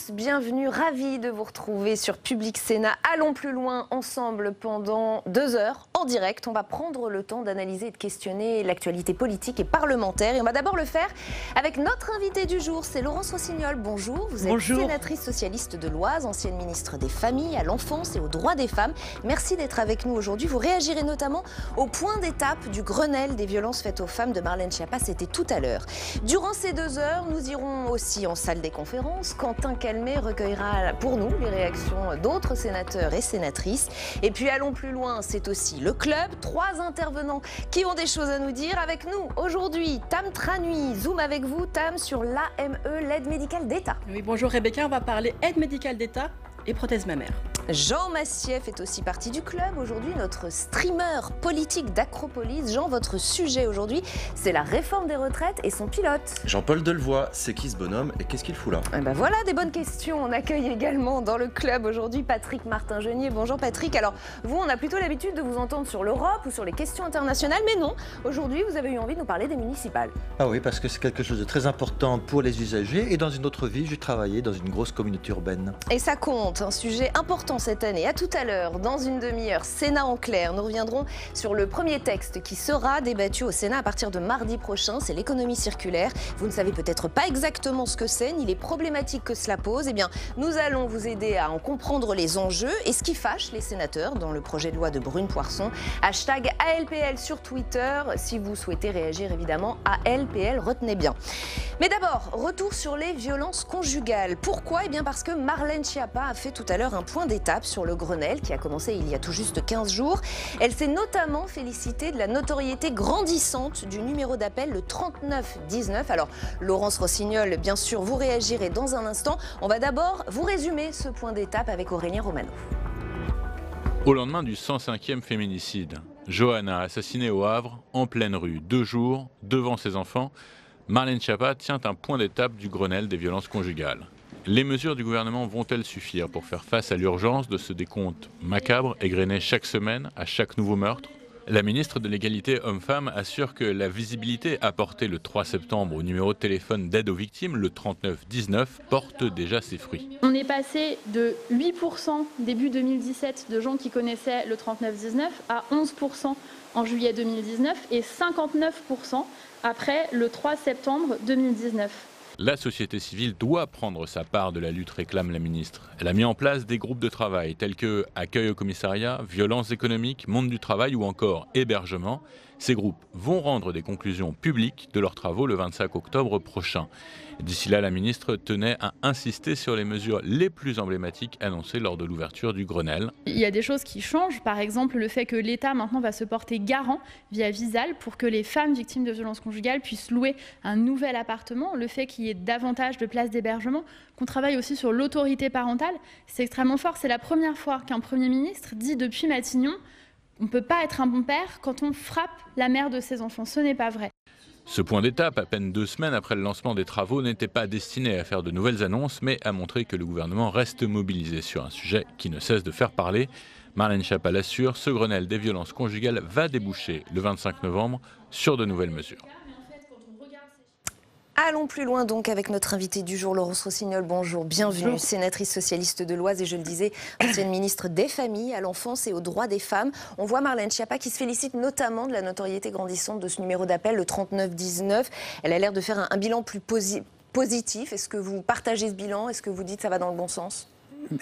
tous, bienvenue, ravi de vous retrouver sur Public Sénat. Allons plus loin ensemble pendant 2 heures en direct. On va prendre le temps d'analyser et de questionner l'actualité politique et parlementaire. Et on va d'abord le faire avec notre invité du jour, c'est Laurence Rossignol. Bonjour, vous êtes sénatrice socialiste de l'Oise, ancienne ministre des Familles, à l'enfance et aux droits des femmes. Merci d'être avec nous aujourd'hui. Vous réagirez notamment au point d'étape du Grenelle des violences faites aux femmes de Marlène Schiappa, c'était tout à l'heure. Durant ces 2 heures, nous irons aussi en salle des conférences. Quentin Calmet recueillera pour nous les réactions d'autres sénateurs et sénatrices. Et puis allons plus loin, c'est aussi le club. 3 intervenants qui ont des choses à nous dire. Avec nous aujourd'hui, Tam Tranui. Zoom avec vous, Tam, sur l'AME, l'aide médicale d'État. Oui, bonjour Rebecca, on va parler aide médicale d'État et prothèse mammaire. Jean Massier fait aussi partie du club. Aujourd'hui, notre streamer politique d'Acropolis. Jean, votre sujet aujourd'hui, c'est la réforme des retraites et son pilote. Jean-Paul Delevoye, c'est qui ce bonhomme et qu'est-ce qu'il fout là? Ben voilà, des bonnes questions. On accueille également dans le club aujourd'hui Patrick Martin-Genier. Bonjour Patrick. Alors, vous, on a plutôt l'habitude de vous entendre sur l'Europe ou sur les questions internationales, mais non. Aujourd'hui, vous avez eu envie de nous parler des municipales. Ah oui, parce que c'est quelque chose de très important pour les usagers. Et dans une autre vie, j'ai travaillé dans une grosse communauté urbaine. Et ça compte, un sujet important cette année. À tout à l'heure, dans une demi-heure, Sénat en clair. Nous reviendrons sur le premier texte qui sera débattu au Sénat à partir de mardi prochain. C'est l'économie circulaire. Vous ne savez peut-être pas exactement ce que c'est, ni les problématiques que cela pose. Eh bien, nous allons vous aider à en comprendre les enjeux et ce qui fâche les sénateurs dans le projet de loi de Brune Poirson. Hashtag ALPL sur Twitter. Si vous souhaitez réagir, évidemment, ALPL, retenez bien. Mais d'abord, retour sur les violences conjugales. Pourquoi? Eh bien, parce que Marlène Schiappa a fait tout à l'heure un point d'étape sur le Grenelle qui a commencé il y a tout juste 15 jours. Elle s'est notamment félicitée de la notoriété grandissante du numéro d'appel, le 3919. Alors, Laurence Rossignol, bien sûr, vous réagirez dans un instant. On va d'abord vous résumer ce point d'étape avec Aurélien Romano. Au lendemain du 105e féminicide, Johanna assassinée au Havre, en pleine rue, 2 jours, devant ses enfants, Marlène Schiappa tient un point d'étape du Grenelle des violences conjugales. Les mesures du gouvernement vont-elles suffire pour faire face à l'urgence de ce décompte macabre égrené chaque semaine à chaque nouveau meurtre? La ministre de l'Égalité Hommes-Femmes assure que la visibilité apportée le 3 septembre au numéro de téléphone d'aide aux victimes, le 3919, porte déjà ses fruits. On est passé de 8% début 2017 de gens qui connaissaient le 3919 à 11% en juillet 2019 et 59% après le 3 septembre 2019. La société civile doit prendre sa part de la lutte, réclame la ministre. Elle a mis en place des groupes de travail tels que accueil au commissariat, violences économiques, monde du travail ou encore hébergement. Ces groupes vont rendre des conclusions publiques de leurs travaux le 25 octobre prochain. D'ici là, la ministre tenait à insister sur les mesures les plus emblématiques annoncées lors de l'ouverture du Grenelle. Il y a des choses qui changent, par exemple le fait que l'État maintenant va se porter garant via Visal pour que les femmes victimes de violences conjugales puissent louer un nouvel appartement, le fait qu'il y ait davantage de places d'hébergement, qu'on travaille aussi sur l'autorité parentale, c'est extrêmement fort. C'est la première fois qu'un Premier ministre dit depuis Matignon on ne peut pas être un bon père quand on frappe la mère de ses enfants. Ce n'est pas vrai. Ce point d'étape, à peine 2 semaines après le lancement des travaux, n'était pas destiné à faire de nouvelles annonces, mais à montrer que le gouvernement reste mobilisé sur un sujet qui ne cesse de faire parler. Marlène Schiappa l'assure, ce Grenelle des violences conjugales va déboucher le 25 novembre sur de nouvelles mesures. Allons plus loin donc avec notre invité du jour, Laurence Rossignol. Bonjour, bienvenue, bonjour. Sénatrice socialiste de l'Oise et je le disais, ancienne ministre des Familles, à l'enfance et aux droits des femmes. On voit Marlène Schiappa qui se félicite notamment de la notoriété grandissante de ce numéro d'appel, le 3919. Elle a l'air de faire un bilan plus positif. Est-ce que vous partagez ce bilan? Est-ce que vous dites que ça va dans le bon sens?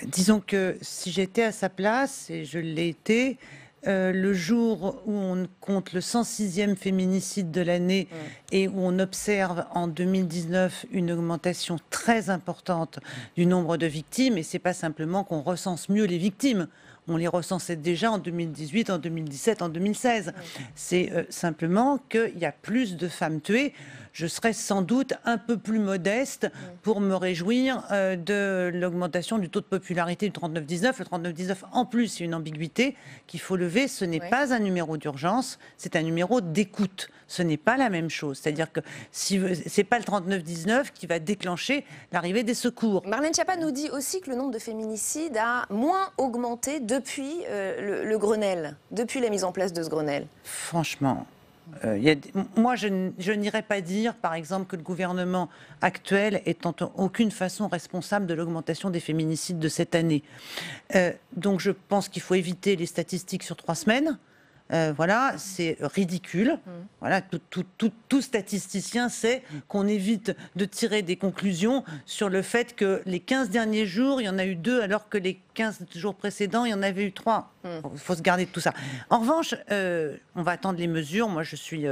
Disons que si j'étais à sa place, et je l'ai été, le jour où on compte le 106e féminicide de l'année et où on observe en 2019 une augmentation très importante du nombre de victimes, et c'est pas simplement qu'on recense mieux les victimes, on les recensait déjà en 2018, en 2017, en 2016. C'est simplement qu'il y a plus de femmes tuées. Je serais sans doute un peu plus modeste pour me réjouir de l'augmentation du taux de popularité du 3919. Le 3919, en plus, c'est une ambiguïté qu'il faut lever. Ce n'est pas un numéro d'urgence, c'est un numéro d'écoute. Ce n'est pas la même chose. C'est-à-dire que c'est pas le 3919 qui va déclencher l'arrivée des secours. Marlène Schiappa nous dit aussi que le nombre de féminicides a moins augmenté depuis le Grenelle, depuis la mise en place de ce Grenelle. Franchement, Moi, je n'irais pas dire, par exemple, que le gouvernement actuel est en aucune façon responsable de l'augmentation des féminicides de cette année. Donc, je pense qu'il faut éviter les statistiques sur 3 semaines. Voilà, c'est ridicule. Voilà, tout statisticien sait qu'on évite de tirer des conclusions sur le fait que les 15 derniers jours, il y en a eu 2, alors que les 15 jours précédents, il y en avait eu 3. Il faut se garder de tout ça. En revanche, on va attendre les mesures. Moi, je suis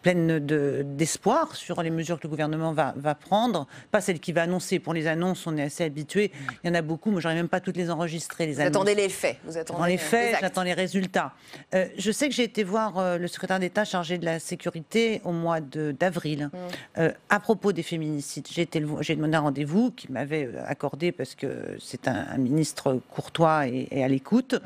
pleine d'espoir sur les mesures que le gouvernement va prendre. Pas celles qu'il va annoncer. Pour les annonces, on est assez habitués. Il y en a beaucoup. Moi, je n'arrive même pas toutes les enregistrer. Vous attendez les faits. Vous attendez dans les faits, j'attends les résultats. Je sais que j'ai été voir le secrétaire d'État chargé de la sécurité au mois d'avril à propos des féminicides. J'ai demandé un rendez-vous qu'il m'avait accordé parce que c'est un ministre courtois et à l'écoute.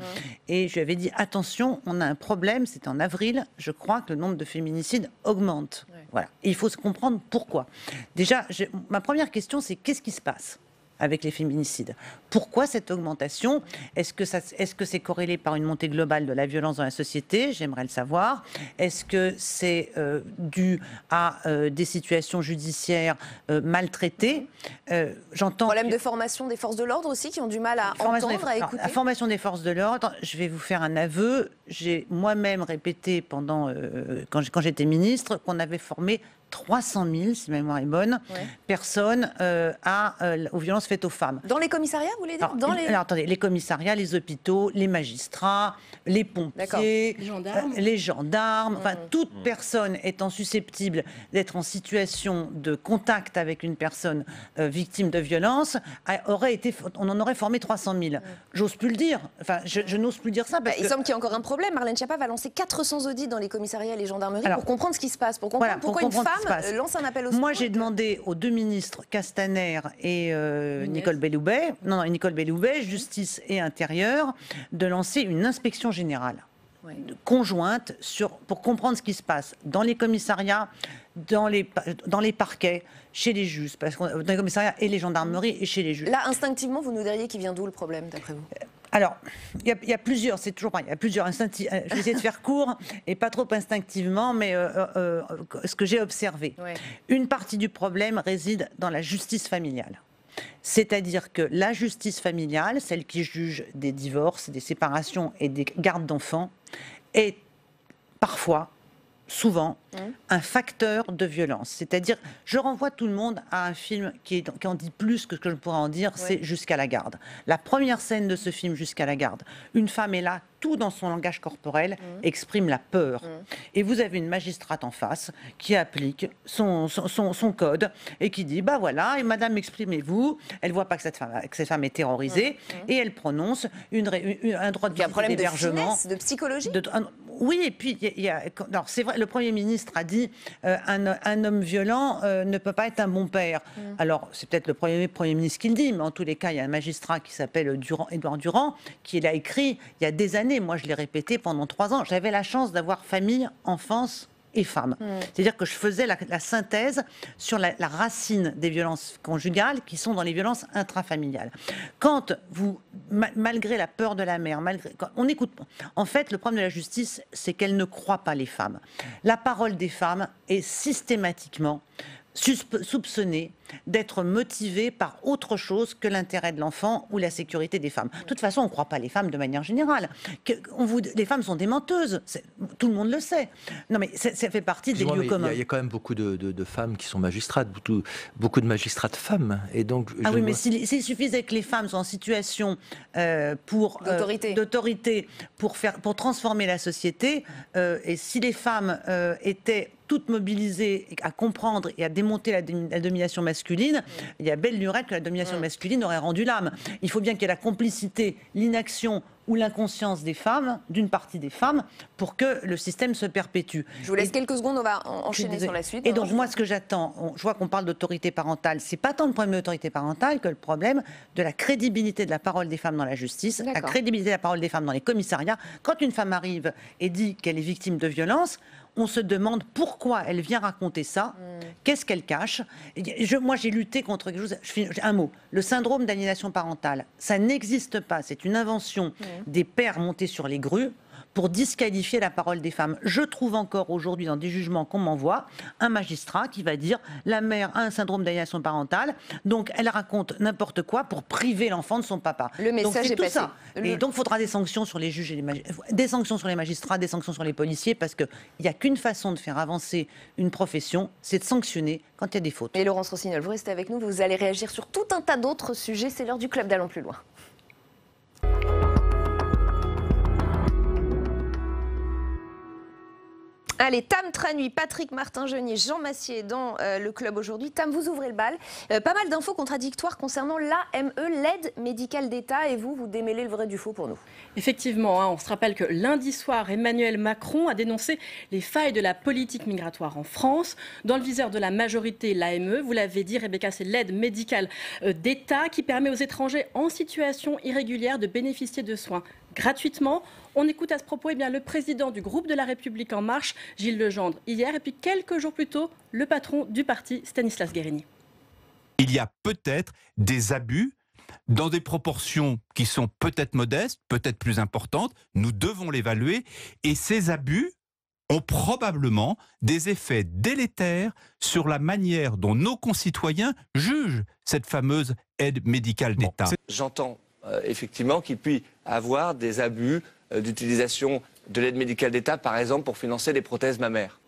Et je lui avais dit attention, on a un problème. C'est en avril. Je crois que le nombre de féminicides augmente. Voilà. Et il faut se comprendre pourquoi. Déjà, ma première question, c'est qu'est-ce qui se passe avec les féminicides? Pourquoi cette augmentation? Est-ce que c'est corrélé par une montée globale de la violence dans la société? J'aimerais le savoir. Est-ce que c'est dû à des situations judiciaires maltraitées? J'entends problème de formation des forces de l'ordre aussi, qui ont du mal à entendre, à écouter. La formation des forces de l'ordre, je vais vous faire un aveu. J'ai moi-même répété quand j'étais ministre qu'on avait formé 300 000, si ma mémoire est bonne, personnes aux violences faites aux femmes. Dans les commissariats, vous voulez dire? Alors, attendez, les commissariats, les hôpitaux, les magistrats, les pompiers, les gendarmes, enfin, toute personne étant susceptible d'être en situation de contact avec une personne victime de violence, on en aurait formé 300 000. J'ose plus le dire. Enfin, je n'ose plus dire ça. Il semble qu'il y a encore un problème. Marlène Schiappa va lancer 400 audits dans les commissariats et les gendarmeries pour comprendre ce qui se passe, pour comprendre pourquoi une femme lance un appel au secours. Moi, j'ai demandé aux 2 ministres, Castaner et Nicole Belloubet, Justice et Intérieur, de lancer une inspection générale conjointe pour comprendre ce qui se passe dans les commissariats, dans les parquets, chez les juges, parce que dans les commissariats et les gendarmeries et chez les juges. Là, instinctivement, vous nous diriez qu'il vient d'où le problème, d'après vous? Alors, il y a plusieurs, c'est toujours pareil, il y a plusieurs je vais essayer de faire court et pas trop instinctivement, mais ce que j'ai observé. Une partie du problème réside dans la justice familiale. C'est-à-dire que la justice familiale, celle qui juge des divorces, des séparations et des gardes d'enfants, est parfois, souvent, un facteur de violence. C'est-à-dire, je renvoie tout le monde à un film qui en dit plus que ce que je pourrais en dire, c'est Jusqu'à la garde. La première scène de ce film, Jusqu'à la garde, une femme est là, tout dans son langage corporel, exprime la peur. Et vous avez une magistrate en face qui applique son code et qui dit, bah voilà, et madame, exprimez-vous. Elle voit pas que cette femme est terrorisée et elle prononce un droit de visite et d'hébergement. De psychologie. Oui, et puis, alors c'est vrai, le Premier ministre a dit un homme violent ne peut pas être un bon père. Alors, c'est peut-être le Premier ministre qui le dit, mais en tous les cas, il y a un magistrat qui s'appelle Édouard Durand, qui l'a écrit il y a des années. Moi, je l'ai répété pendant 3 ans. J'avais la chance d'avoir famille, enfance et femmes. C'est-à-dire que je faisais la synthèse sur la racine des violences conjugales qui sont dans les violences intrafamiliales. Quand vous, malgré la peur de la mère, on écoute. En fait, le problème de la justice, c'est qu'elle ne croit pas les femmes. La parole des femmes est systématiquement soupçonnée d'être motivée par autre chose que l'intérêt de l'enfant ou la sécurité des femmes. De toute façon, on ne croit pas les femmes de manière générale. Les femmes sont des menteuses, tout le monde le sait. Non mais ça fait partie des lieux communs. Il y a quand même beaucoup de femmes qui sont magistrates, beaucoup de magistrates femmes. Et donc, mais s'il suffisait que les femmes soient en situation d'autorité pour transformer la société, et si les femmes étaient toutes mobilisées à comprendre et à démonter la domination masculine, il y a belle lurette que la domination masculine aurait rendu l'âme. Il faut bien qu'il y ait la complicité, l'inaction ou l'inconscience des femmes, d'une partie des femmes, pour que le système se perpétue. Je vous laisse quelques secondes, on va enchaîner sur la suite. Et donc moi, ce que j'attends, je vois qu'on parle d'autorité parentale, c'est pas tant le problème de l'autorité parentale que le problème de la crédibilité de la parole des femmes dans la justice, la crédibilité de la parole des femmes dans les commissariats. Quand une femme arrive et dit qu'elle est victime de violence, on se demande pourquoi elle vient raconter ça, qu'est-ce qu'elle cache. Moi, j'ai lutté contre quelque chose, un mot, le syndrome d'aliénation parentale. Ça n'existe pas, c'est une invention des pères montés sur les grues pour disqualifier la parole des femmes. Je trouve encore aujourd'hui dans des jugements qu'on m'envoie un magistrat qui va dire la mère a un syndrome d'aliénation parentale, donc elle raconte n'importe quoi pour priver l'enfant de son papa. Le message est tout passé. ça. Et donc il faudra des sanctions sur les juges et des sanctions sur les magistrats, des sanctions sur les policiers, parce qu'il n'y a qu'une façon de faire avancer une profession, c'est de sanctionner quand il y a des fautes. Et Laurence Rossignol, vous restez avec nous, vous allez réagir sur tout un tas d'autres sujets. C'est l'heure du club d'Allons plus loin. Allez, Tam Tranui, Patrick Martin-Genier, Jean Massier dans le club aujourd'hui. Tam, vous ouvrez le bal. Pas mal d'infos contradictoires concernant l'AME, l'aide médicale d'État, et vous démêlez le vrai du faux pour nous. Effectivement, on se rappelle que lundi soir, Emmanuel Macron a dénoncé les failles de la politique migratoire en France. Dans le viseur de la majorité, l'AME, vous l'avez dit, Rebecca, c'est l'aide médicale d'État qui permet aux étrangers en situation irrégulière de bénéficier de soins gratuitement. On écoute à ce propos le président du groupe de La République En Marche, Gilles Legendre, hier, et puis quelques jours plus tôt, le patron du parti, Stanislas Guerini. Il y a peut-être des abus dans des proportions qui sont peut-être modestes, peut-être plus importantes. Nous devons l'évaluer. Et ces abus ont probablement des effets délétères sur la manière dont nos concitoyens jugent cette fameuse aide médicale d'État. J'entends effectivement qu'il puisse avoir des abus d'utilisation de l'aide médicale d'État, par exemple, pour financer des prothèses mammaires.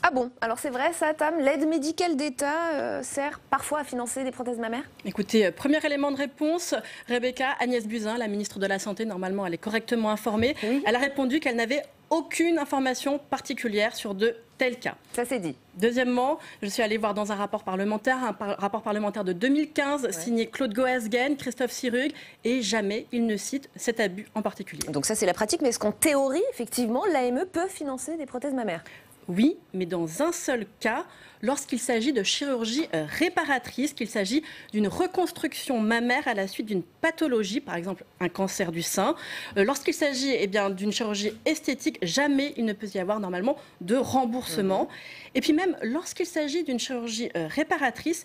Ah bon, alors c'est vrai ça, Tam, l'aide médicale d'État sert parfois à financer des prothèses mammaires? Écoutez, premier élément de réponse, Rebecca, Agnès Buzyn, la ministre de la Santé, normalement elle est correctement informée, oui. Elle a répondu qu'elle n'avait aucune information particulière sur de tels cas. Ça c'est dit. Deuxièmement, je suis allée voir dans un rapport parlementaire de 2015, ouais, signé Claude Goasguen, Christophe Sirugue, et jamais il ne cite cet abus en particulier. Donc ça c'est la pratique, mais est-ce qu'en théorie, effectivement, l'AME peut financer des prothèses mammaires? Oui, mais dans un seul cas, lorsqu'il s'agit de chirurgie réparatrice, qu'il s'agit d'une reconstruction mammaire à la suite d'une pathologie, par exemple un cancer du sein. Lorsqu'il s'agit d'une chirurgie esthétique, jamais il ne peut y avoir normalement de remboursement. Et puis même lorsqu'il s'agit d'une chirurgie réparatrice,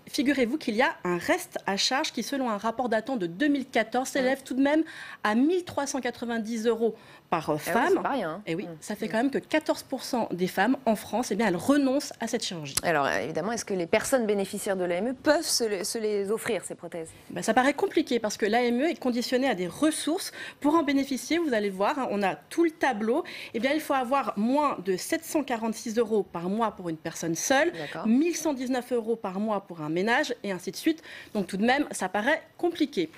figurez-vous qu'il y a un reste à charge qui, selon un rapport datant de 2014, s'élève tout de même à 1 390 € par femme. C'est pas rien. Et oui, ça fait quand même que 14% des femmes en France, elles renoncent à cette chirurgie. Alors évidemment, est-ce que les personnes bénéficiaires de l'AME peuvent se les offrir, ces prothèses? Ça paraît compliqué parce que l'AME est conditionnée à des ressources. Pour en bénéficier, vous allez voir, on a tout le tableau. Il faut avoir moins de 746 € par mois pour une personne seule, 1 119 € par mois pour un ménage, et ainsi de suite. Donc tout de même, ça paraît compliqué.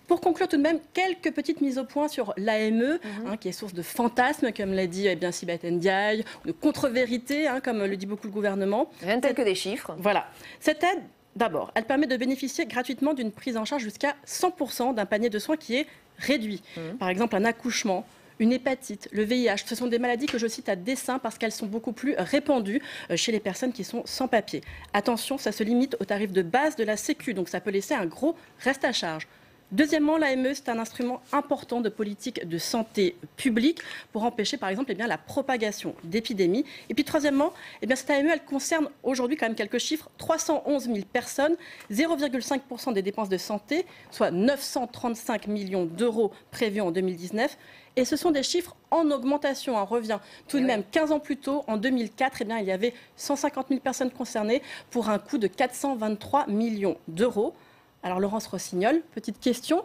Pour conclure tout de même, quelques petites mises au point sur l'AME, qui est source de fantasmes, comme l'a dit Sibeth Ndiaye, de contre-vérité, comme le dit beaucoup le gouvernement. Rien de tel que des chiffres. Voilà. Cette aide, d'abord, elle permet de bénéficier gratuitement d'une prise en charge jusqu'à 100% d'un panier de soins qui est réduit. Par exemple, un accouchement, une hépatite, le VIH. Ce sont des maladies que je cite à dessein parce qu'elles sont beaucoup plus répandues chez les personnes qui sont sans papier. Attention, ça se limite au tarif de base de la Sécu, donc ça peut laisser un gros reste à charge. Deuxièmement, l'AME, c'est un instrument important de politique de santé publique pour empêcher, par exemple, la propagation d'épidémies. Et puis, troisièmement, cette AME, elle concerne aujourd'hui quand même quelques chiffres. 311 000 personnes, 0,5% des dépenses de santé, soit 935 millions d'euros prévus en 2019. Et ce sont des chiffres en augmentation. On revient tout de même 15 ans plus tôt, en 2004, il y avait 150 000 personnes concernées pour un coût de 423 millions d'euros. Alors Laurence Rossignol, petite question,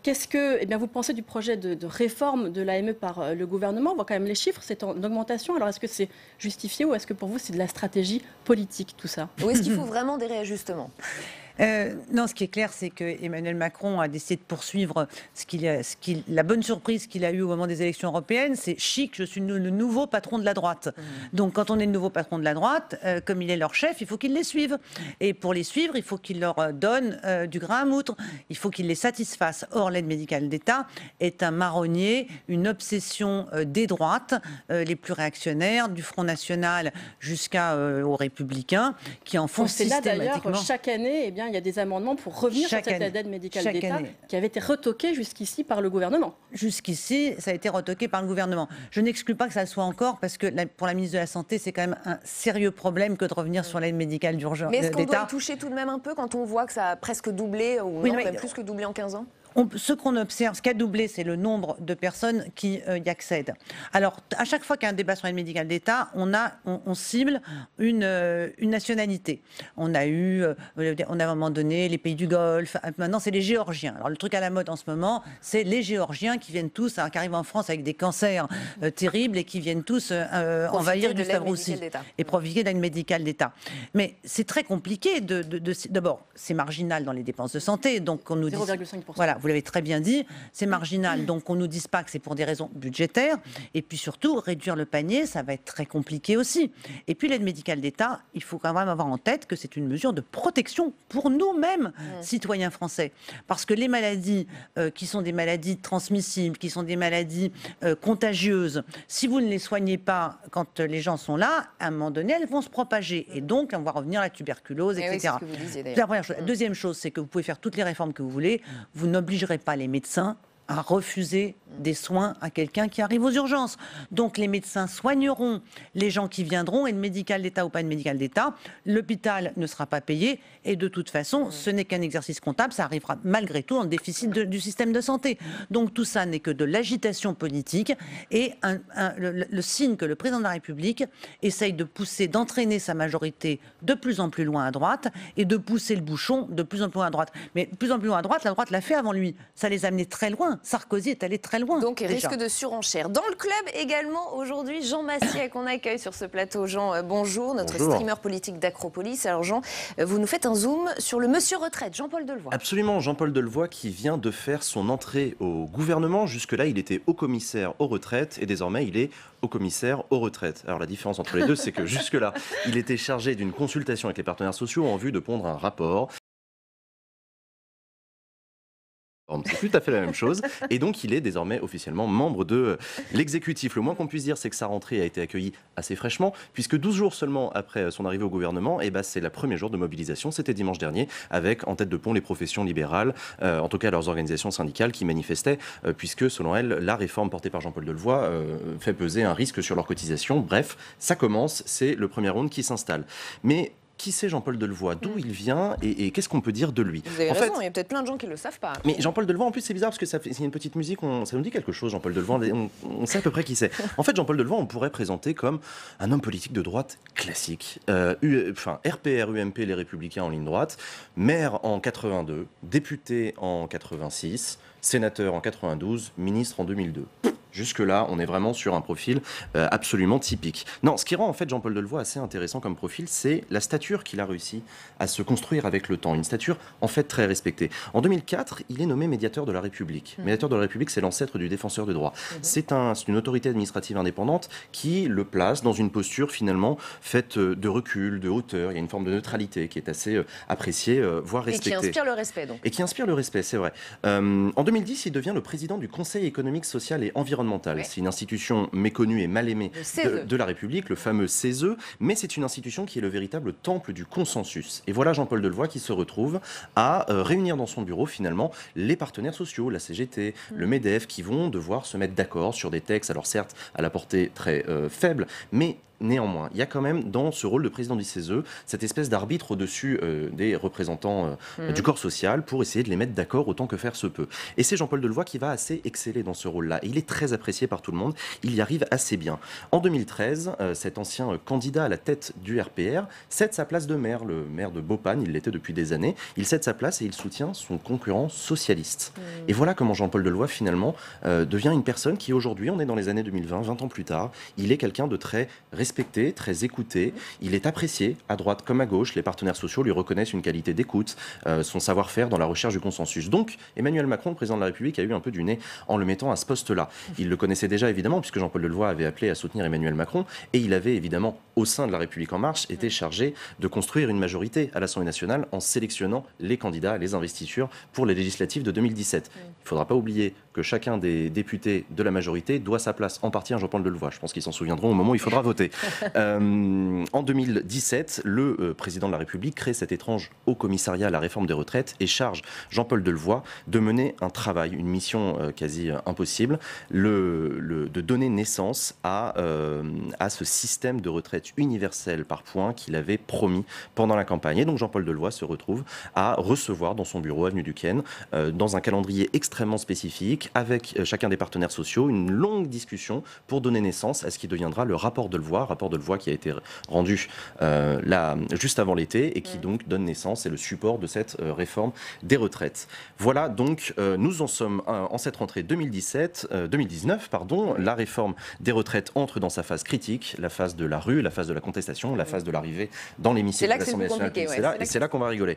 qu'est-ce que vous pensez du projet de réforme de l'AME par le gouvernement? On voit quand même les chiffres, c'est en augmentation. Alors est-ce que c'est justifié ou est-ce que pour vous c'est de la stratégie politique tout ça? Ou est-ce qu'il faut vraiment des réajustements? Non, ce qui est clair, c'est que Emmanuel Macron a décidé de poursuivre la bonne surprise qu'il a eue au moment des élections européennes. C'est chic, je suis le nouveau patron de la droite. Donc, quand on est le nouveau patron de la droite, comme il est leur chef, il faut qu'il les suive. Et pour les suivre, il faut qu'il leur donne du grain à moudre. Il faut qu'il les satisfasse. Or, l'aide médicale d'État est un marronnier, une obsession des droites, les plus réactionnaires, du Front National jusqu'aux Républicains, qui en font systématiquement. C'est là d'ailleurs, chaque année, il y a des amendements pour revenir sur cette aide médicale d'État qui avait été retoquée jusqu'ici par le gouvernement. Jusqu'ici, ça a été retoqué par le gouvernement. Je n'exclus pas que ça le soit encore, parce que pour la ministre de la Santé, c'est quand même un sérieux problème que de revenir sur l'aide médicale d'urgence d'État. Mais est-ce qu'on doit y toucher tout de même un peu quand on voit que ça a presque doublé, ou même plus que doublé en 15 ans? Ce qu'on observe, ce qui a doublé, c'est le nombre de personnes qui y accèdent. Alors, à chaque fois qu'il y a un débat sur l'aide médicale d'État, on cible une nationalité. On a à un moment donné les pays du Golfe. Maintenant, c'est les Géorgiens. Alors, le truc à la mode en ce moment, c'est les Géorgiens qui viennent tous, qui arrivent en France avec des cancers terribles et qui viennent tous envahir Gustave Roussy et profiter de l'aide médicale d'État. Mais c'est très compliqué. D'abord, c'est marginal dans les dépenses de santé, donc on nous dit 0,5%. Voilà, vous l'avez très bien dit, c'est marginal, donc on ne nous dise pas que c'est pour des raisons budgétaires. Et puis surtout, réduire le panier, ça va être très compliqué aussi. Et puis l'aide médicale d'État, il faut quand même avoir en tête que c'est une mesure de protection pour nous-mêmes, citoyens français. Parce que les maladies qui sont des maladies transmissibles, qui sont des maladies contagieuses, si vous ne les soignez pas quand les gens sont là, à un moment donné, elles vont se propager. Et donc, on va revenir à la tuberculose, etc. Oui, c'est ce que vous disiez, c'est la première chose. La deuxième chose, c'est que vous pouvez faire toutes les réformes que vous voulez, vous n'obligerez pas les médecins à refuser des soins à quelqu'un qui arrive aux urgences. Donc les médecins soigneront les gens qui viendront, et de médical d'État ou pas de médical d'État, l'hôpital ne sera pas payé, et de toute façon, ce n'est qu'un exercice comptable, ça arrivera malgré tout en déficit du système de santé. Donc tout ça n'est que de l'agitation politique, et le signe que le président de la République essaye de pousser, d'entraîner sa majorité de plus en plus loin à droite, et de pousser le bouchon de plus en plus loin à droite. Mais de plus en plus loin à droite, la droite l'a fait avant lui. Ça les a amenés très loin. Sarkozy est allé très loin. Donc, déjà. risque de surenchère. Dans le club également, aujourd'hui, Jean Massier, qu'on accueille sur ce plateau. Jean, bonjour, notre streamer politique d'Acropolis. Alors, Jean, vous nous faites un zoom sur le monsieur retraite, Jean-Paul Delevoye. Absolument, Jean-Paul Delevoye qui vient de faire son entrée au gouvernement. Jusque-là, il était haut-commissaire aux retraites et désormais, il est haut-commissaire aux retraites. Alors, la différence entre les deux, c'est que jusque-là, il était chargé d'une consultation avec les partenaires sociaux en vue de pondre un rapport. C'est tout à fait la même chose. Et donc, il est désormais officiellement membre de l'exécutif. Le moins qu'on puisse dire, c'est que sa rentrée a été accueillie assez fraîchement, puisque 12 jours seulement après son arrivée au gouvernement, c'est le premier jour de mobilisation. C'était dimanche dernier, avec en tête de pont les professions libérales, en tout cas leurs organisations syndicales qui manifestaient, puisque selon elles, la réforme portée par Jean-Paul Delevoye fait peser un risque sur leurs cotisations. Bref, ça commence, c'est le premier round qui s'installe. Mais qui c'est Jean-Paul Delevoye? D'où il vient et qu'est-ce qu'on peut dire de lui? Vous avez raison, il y a peut-être plein de gens qui ne le savent pas. Mais Jean-Paul Delevoye, en plus, c'est bizarre parce que c'est une petite musique, ça nous dit quelque chose, Jean-Paul Delevoye, on sait à peu près qui c'est. En fait, Jean-Paul Delevoye, on pourrait présenter comme un homme politique de droite classique. RPR, UMP, les Républicains en ligne droite, maire en 82, député en 86, sénateur en 92, ministre en 2002. Jusque-là, on est vraiment sur un profil absolument typique. Non, ce qui rend en fait Jean-Paul Delevoye assez intéressant comme profil, c'est la stature qu'il a réussi à se construire avec le temps. Une stature en fait très respectée. En 2004, il est nommé médiateur de la République. Médiateur de la République, c'est l'ancêtre du défenseur des droits. C'est une autorité administrative indépendante qui le place dans une posture finalement faite de recul, de hauteur. Il y a une forme de neutralité qui est assez appréciée, voire respectée. Et qui inspire le respect, donc. Et qui inspire le respect, c'est vrai. En 2010, il devient le président du Conseil économique, social et environnemental. Oui. C'est une institution méconnue et mal aimée de la République, le fameux CESE, mais c'est une institution qui est le véritable temple du consensus. Et voilà Jean-Paul Delevoye qui se retrouve à réunir dans son bureau finalement les partenaires sociaux, la CGT, le MEDEF, qui vont devoir se mettre d'accord sur des textes, alors certes à la portée très faible, mais néanmoins, il y a quand même dans ce rôle de président du CESE cette espèce d'arbitre au-dessus des représentants du corps social pour essayer de les mettre d'accord autant que faire se peut. Et c'est Jean-Paul Delevoye qui va assez exceller dans ce rôle-là. Et il est très apprécié par tout le monde. Il y arrive assez bien. En 2013, cet ancien candidat à la tête du RPR cède sa place de maire, le maire de Beaupanne. Il l'était depuis des années. Il cède sa place et il soutient son concurrent socialiste. Et voilà comment Jean-Paul Delevoye finalement devient une personne qui aujourd'hui, on est dans les années 2020, 20 ans plus tard, il est quelqu'un de très respecté, très écouté. Il est apprécié à droite comme à gauche. Les partenaires sociaux lui reconnaissent une qualité d'écoute, son savoir-faire dans la recherche du consensus. Donc, Emmanuel Macron, le président de la République, a eu un peu du nez en le mettant à ce poste-là. Il le connaissait déjà évidemment, puisque Jean-Paul Delevoye avait appelé à soutenir Emmanuel Macron, et il avait évidemment, au sein de la République en marche, été chargé de construire une majorité à l'Assemblée nationale en sélectionnant les candidats, les investitures pour les législatives de 2017. Il ne faudra pas oublier que chacun des députés de la majorité doit sa place en partie à Jean-Paul Delevoye. Je pense qu'ils s'en souviendront au moment où il faudra voter. En 2017, le président de la République crée cet étrange haut commissariat à la réforme des retraites et charge Jean-Paul Delevoye de mener un travail, une mission quasi impossible, de donner naissance à ce système de retraite universel par points qu'il avait promis pendant la campagne. Et donc Jean-Paul Delevoye se retrouve à recevoir dans son bureau avenue Duquesne, dans un calendrier extrêmement spécifique, avec chacun des partenaires sociaux, une longue discussion pour donner naissance à ce qui deviendra le rapport Delevoye qui a été rendu juste avant l'été et qui donc donne naissance, c'est le support de cette réforme des retraites. Voilà donc, nous en sommes en cette rentrée 2019, la réforme des retraites entre dans sa phase critique, la phase de la rue, la phase de la contestation, la phase de l'arrivée dans l'hémicycle de l'Assemblée nationale. Et c'est là qu'on va rigoler.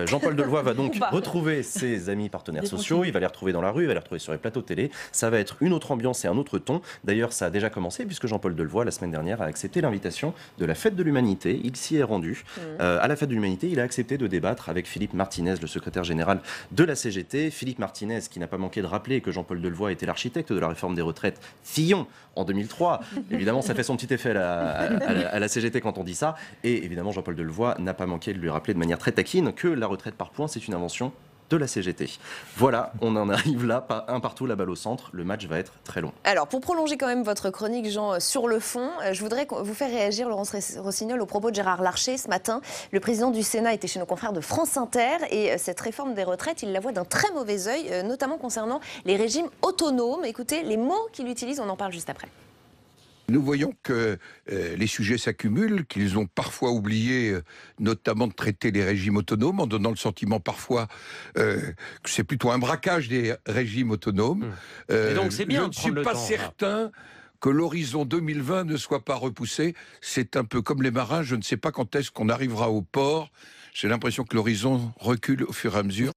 Jean-Paul Delevoye va donc retrouver ses amis partenaires sociaux, il va les retrouver dans la rue, il va les retrouver sur les plateaux de télé. Ça va être une autre ambiance et un autre ton. D'ailleurs, ça a déjà commencé puisque Jean-Paul Delevoye, la semaine dernière, a accepté l'invitation de la Fête de l'Humanité. Il s'y est rendu. À la Fête de l'Humanité, il a accepté de débattre avec Philippe Martinez, le secrétaire général de la CGT. Philippe Martinez, qui n'a pas manqué de rappeler que Jean-Paul Delevoye était l'architecte de la réforme des retraites Fillon en 2003. Évidemment, ça fait son petit effet à la CGT quand on dit ça. Et évidemment, Jean-Paul Delevoye n'a pas manqué de lui rappeler de manière très taquine que la retraite par points, c'est une invention de la CGT. Voilà, on en arrive là, un partout, la balle au centre. Le match va être très long. Alors, pour prolonger quand même votre chronique, Jean, sur le fond, je voudrais vous faire réagir, Laurence Rossignol, au propos de Gérard Larcher ce matin. Le président du Sénat était chez nos confrères de France Inter et cette réforme des retraites, il la voit d'un très mauvais œil, notamment concernant les régimes autonomes. Écoutez, les mots qu'il utilise, on en parle juste après. Nous voyons que les sujets s'accumulent, qu'ils ont parfois oublié, notamment de traiter les régimes autonomes, en donnant le sentiment parfois que c'est plutôt un braquage des régimes autonomes. Et donc c'est bien. Je ne suis pas certain que l'horizon 2020 ne soit pas repoussé. C'est un peu comme les marins, je ne sais pas quand est-ce qu'on arrivera au port. J'ai l'impression que l'horizon recule au fur et à mesure.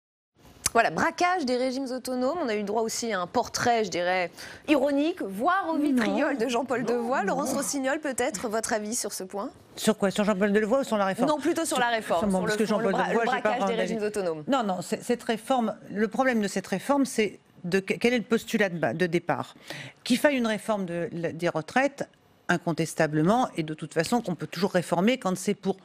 Voilà, braquage des régimes autonomes. On a eu droit aussi à un portrait, je dirais, ironique, voire au vitriol de Jean-Paul Delevoye. Laurence Rossignol, peut-être votre avis sur ce point? Sur quoi? Sur Jean-Paul Delevoye ou sur la réforme? Non, plutôt sur la réforme, sur le braquage des régimes autonomes. Non, cette réforme, le problème de cette réforme, c'est quel est le postulat de départ? Qu'il faille une réforme des retraites, incontestablement, et de toute façon qu'on peut toujours réformer quand c'est pour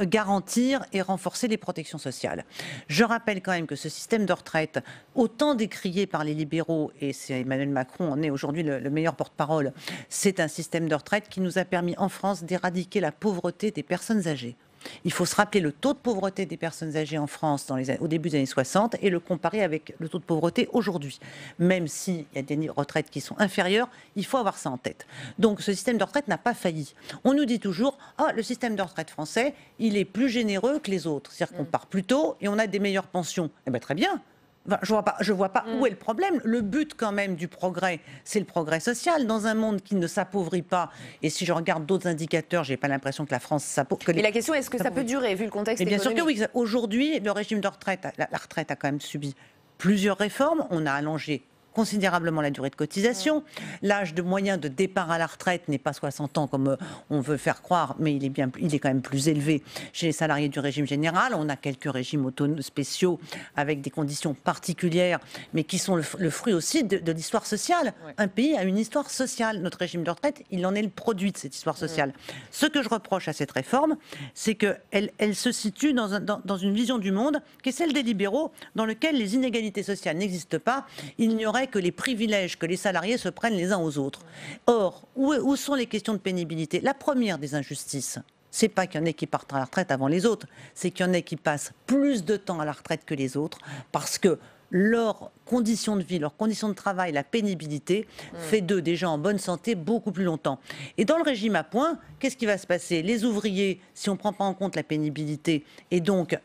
garantir et renforcer les protections sociales. Je rappelle quand même que ce système de retraite, autant décrié par les libéraux, et c'est Emmanuel Macron en est aujourd'hui le meilleur porte-parole, c'est un système de retraite qui nous a permis en France d'éradiquer la pauvreté des personnes âgées. Il faut se rappeler le taux de pauvreté des personnes âgées en France au début des années 60 et le comparer avec le taux de pauvreté aujourd'hui. Même s'il y a des retraites qui sont inférieures, il faut avoir ça en tête. Donc ce système de retraite n'a pas failli. On nous dit toujours « le système de retraite français, il est plus généreux que les autres. » C'est-à-dire qu'on part plus tôt et on a des meilleures pensions. Eh bien très bien. Enfin, je vois pas où est le problème. Le but quand même du progrès, c'est le progrès social dans un monde qui ne s'appauvrit pas. Et si je regarde d'autres indicateurs, j'ai pas l'impression que la France s'appauvrit. Mais la question est, est-ce que ça peut durer vu le contexte économique? Bien sûr que oui. Aujourd'hui, le régime de retraite, la retraite a quand même subi plusieurs réformes. On a allongé considérablement la durée de cotisation. L'âge moyen de départ à la retraite n'est pas 60 ans comme on veut faire croire, mais il est quand même plus élevé chez les salariés du régime général. On a quelques régimes autonomes spéciaux avec des conditions particulières, mais qui sont le fruit aussi de l'histoire sociale. Ouais. Un pays a une histoire sociale. Notre régime de retraite, il en est le produit de cette histoire sociale. Ce que je reproche à cette réforme, c'est qu'elle se situe dans une vision du monde qui est celle des libéraux, dans lequel les inégalités sociales n'existent pas. Il n'y aurait que les privilèges que les salariés se prennent les uns aux autres. Or, où sont les questions de pénibilité? La première des injustices, c'est pas qu'il y en ait qui partent à la retraite avant les autres, c'est qu'il y en ait qui passent plus de temps à la retraite que les autres, parce que leurs conditions de vie, leurs conditions de travail, la pénibilité fait d'eux des gens en bonne santé beaucoup plus longtemps. Et dans le régime à points, qu'est-ce qui va se passer? Les ouvriers, si on ne prend pas en compte la pénibilité, et donc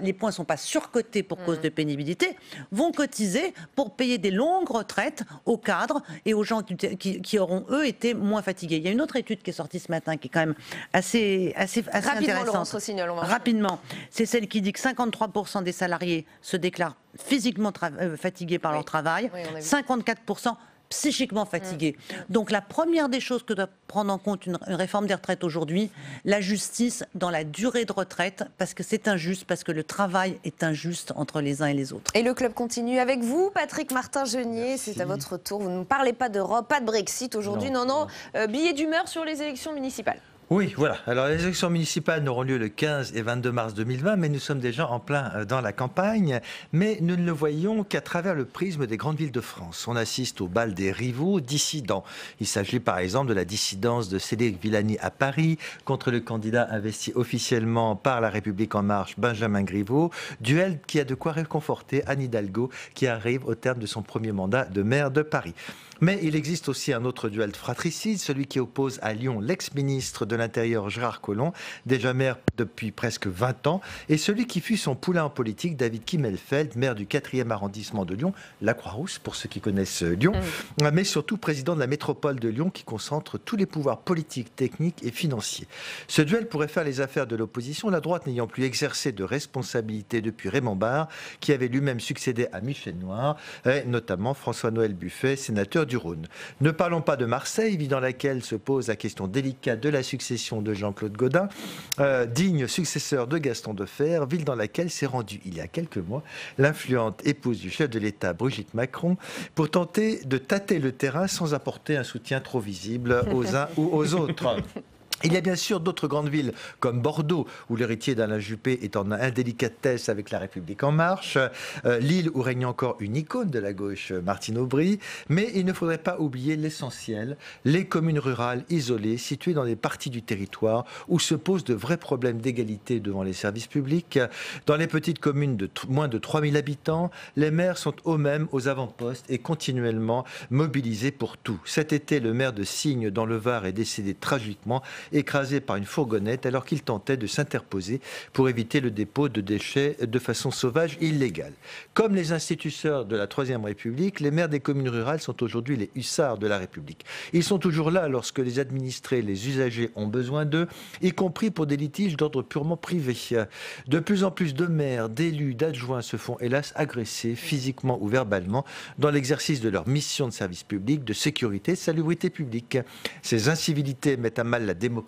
les points ne sont pas surcotés pour cause de pénibilité, vont cotiser pour payer des longues retraites aux cadres et aux gens qui auront, eux, été moins fatigués. Il y a une autre étude qui est sortie ce matin qui est quand même assez intéressante. Laurence Rossignol, Rapidement, c'est celle qui dit que 53% des salariés se déclarent physiquement fatigués par leur travail, 54% psychiquement fatigués. Donc la première des choses que doit prendre en compte une réforme des retraites aujourd'hui, la justice dans la durée de retraite, parce que c'est injuste, parce que le travail est injuste entre les uns et les autres. Et le club continue avec vous, Patrick Martin-Genier. C'est à votre tour. Vous ne nous parlez pas d'Europe, pas de Brexit aujourd'hui. Non. Billet d'humeur sur les élections municipales. Oui, voilà. Alors les élections municipales n'auront lieu le 15 et 22 mars 2020, mais nous sommes déjà en plein dans la campagne. Mais nous ne le voyons qu'à travers le prisme des grandes villes de France. On assiste au bal des rivaux dissidents. Il s'agit par exemple de la dissidence de Cédric Villani à Paris contre le candidat investi officiellement par La République En Marche, Benjamin Griveaux. Duel qui a de quoi réconforter Anne Hidalgo, qui arrive au terme de son premier mandat de maire de Paris. Mais il existe aussi un autre duel fratricide, celui qui oppose à Lyon l'ex-ministre de l'Intérieur Gérard Collomb, déjà maire depuis presque 20 ans, et celui qui fut son poulain en politique, David Kimmelfeld, maire du 4e arrondissement de Lyon, la Croix-Rousse pour ceux qui connaissent Lyon, mais surtout président de la métropole de Lyon qui concentre tous les pouvoirs politiques, techniques et financiers. Ce duel pourrait faire les affaires de l'opposition, la droite n'ayant plus exercé de responsabilité depuis Raymond Barre, qui avait lui-même succédé à Michel Noir, et notamment François-Noël Buffet, sénateur du Rhône. Ne parlons pas de Marseille, ville dans laquelle se pose la question délicate de la succession de Jean-Claude Gaudin, digne successeur de Gaston Defferre, ville dans laquelle s'est rendue il y a quelques mois l'influente épouse du chef de l'État, Brigitte Macron, pour tenter de tâter le terrain sans apporter un soutien trop visible aux uns ou aux autres. Il y a bien sûr d'autres grandes villes comme Bordeaux, où l'héritier d'Alain Juppé est en indélicatesse avec La République En Marche, Lille où règne encore une icône de la gauche, Martine Aubry, mais il ne faudrait pas oublier l'essentiel, les communes rurales isolées, situées dans des parties du territoire où se posent de vrais problèmes d'égalité devant les services publics. Dans les petites communes de moins de 3000 habitants, les maires sont eux-mêmes aux avant-postes et continuellement mobilisés pour tout. Cet été, le maire de Signes dans le Var est décédé tragiquement, écrasé par une fourgonnette alors qu'il tentait de s'interposer pour éviter le dépôt de déchets de façon sauvage et illégale. Comme les instituteurs de la Troisième République, les maires des communes rurales sont aujourd'hui les hussards de la République. Ils sont toujours là lorsque les administrés, les usagers ont besoin d'eux, y compris pour des litiges d'ordre purement privé. De plus en plus de maires, d'élus, d'adjoints se font hélas agresser physiquement ou verbalement dans l'exercice de leur mission de service public, de sécurité, de salubrité publique. Ces incivilités mettent à mal la démocratie,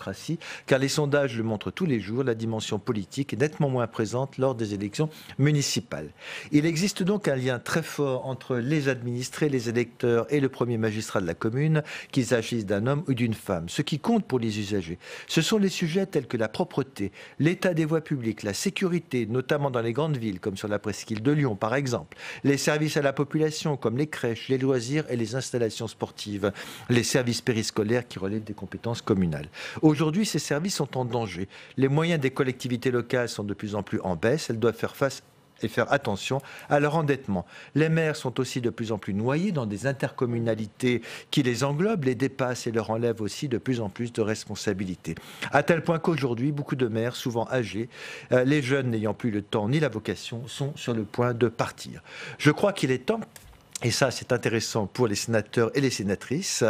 car les sondages le montrent tous les jours, la dimension politique est nettement moins présente lors des élections municipales. Il existe donc un lien très fort entre les administrés, les électeurs et le premier magistrat de la commune, qu'il s'agisse d'un homme ou d'une femme. Ce qui compte pour les usagers, ce sont les sujets tels que la propreté, l'état des voies publiques, la sécurité, notamment dans les grandes villes, comme sur la presqu'île de Lyon par exemple, les services à la population comme les crèches, les loisirs et les installations sportives, les services périscolaires qui relèvent des compétences communales. Aujourd'hui, ces services sont en danger. Les moyens des collectivités locales sont de plus en plus en baisse. Elles doivent faire face et faire attention à leur endettement. Les maires sont aussi de plus en plus noyés dans des intercommunalités qui les englobent, les dépassent et leur enlèvent aussi de plus en plus de responsabilités. À tel point qu'aujourd'hui, beaucoup de maires, souvent âgés, les jeunes n'ayant plus le temps ni la vocation, sont sur le point de partir. Je crois qu'il est temps. Et ça, c'est intéressant pour les sénateurs et les sénatrices.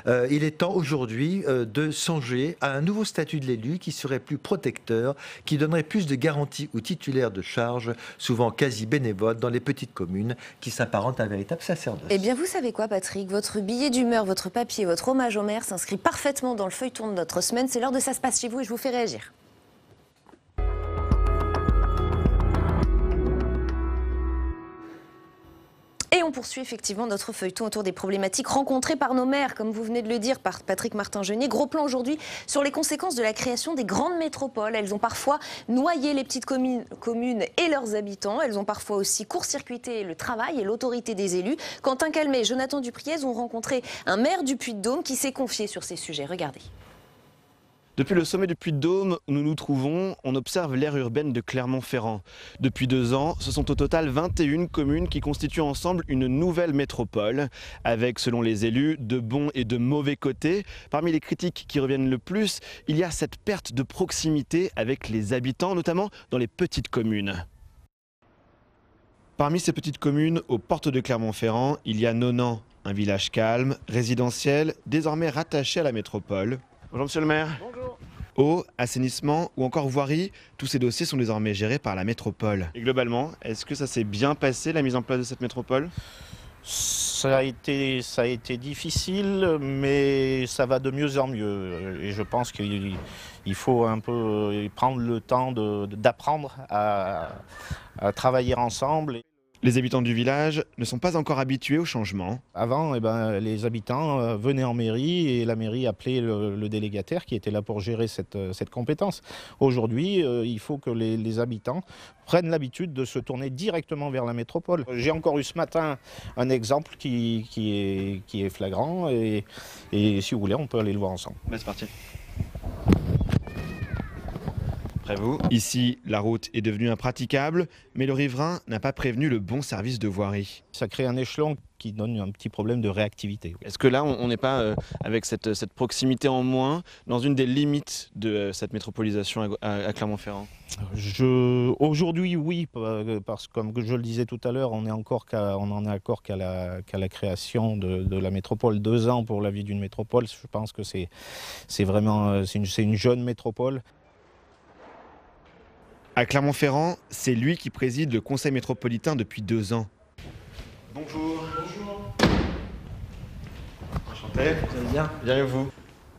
Il est temps aujourd'hui de songer à un nouveau statut de l'élu qui serait plus protecteur, qui donnerait plus de garanties aux titulaires de charges, souvent quasi bénévoles, dans les petites communes, qui s'apparentent à un véritable sacerdoce. Eh bien, vous savez quoi, Patrick? Votre billet d'humeur, votre papier, votre hommage au maire s'inscrit parfaitement dans le feuilleton de notre semaine. C'est l'heure de Ça se passe chez vous et je vous fais réagir. Et on poursuit effectivement notre feuilleton autour des problématiques rencontrées par nos maires, comme vous venez de le dire par Patrick Martin-Genier. Gros plan aujourd'hui sur les conséquences de la création des grandes métropoles. Elles ont parfois noyé les petites communes et leurs habitants. Elles ont parfois aussi court-circuité le travail et l'autorité des élus. Quentin Calmet et Jonathan Dupriez ont rencontré un maire du Puy-de-Dôme qui s'est confié sur ces sujets. Regardez. Depuis le sommet du Puy-de-Dôme où nous nous trouvons, on observe l'aire urbaine de Clermont-Ferrand. Depuis 2 ans, ce sont au total 21 communes qui constituent ensemble une nouvelle métropole, avec, selon les élus, de bons et de mauvais côtés. Parmi les critiques qui reviennent le plus, il y a cette perte de proximité avec les habitants, notamment dans les petites communes. Parmi ces petites communes, aux portes de Clermont-Ferrand, il y a Nonant, un village calme, résidentiel, désormais rattaché à la métropole. Bonjour monsieur le maire. Bonjour. Eau, assainissement ou encore voirie, tous ces dossiers sont désormais gérés par la métropole. Et globalement, est-ce que ça s'est bien passé la mise en place de cette métropole ? Ça a été difficile, mais ça va de mieux en mieux. Et je pense qu'il faut un peu prendre le temps d'apprendre à travailler ensemble. Les habitants du village ne sont pas encore habitués au changement. Avant, les habitants venaient en mairie et la mairie appelait le délégataire qui était là pour gérer cette compétence. Aujourd'hui, il faut que les habitants prennent l'habitude de se tourner directement vers la métropole. J'ai encore eu ce matin un exemple qui est flagrant et si vous voulez, on peut aller le voir ensemble. C'est parti. Après vous. Ici, la route est devenue impraticable, mais le riverain n'a pas prévenu le bon service de voirie. Ça crée un échelon qui donne un petit problème de réactivité. Est-ce que là, on n'est pas, avec cette proximité en moins, dans une des limites de cette métropolisation à Clermont-Ferrand ? Aujourd'hui, oui, parce que comme je le disais tout à l'heure, on n'en est encore qu'à la création de la métropole. 2 ans pour la vie d'une métropole, je pense que c'est une jeune métropole. À Clermont-Ferrand, c'est lui qui préside le conseil métropolitain depuis 2 ans. Bonjour. Bonjour. Enchanté. Vous allez bien ? Bien et vous ?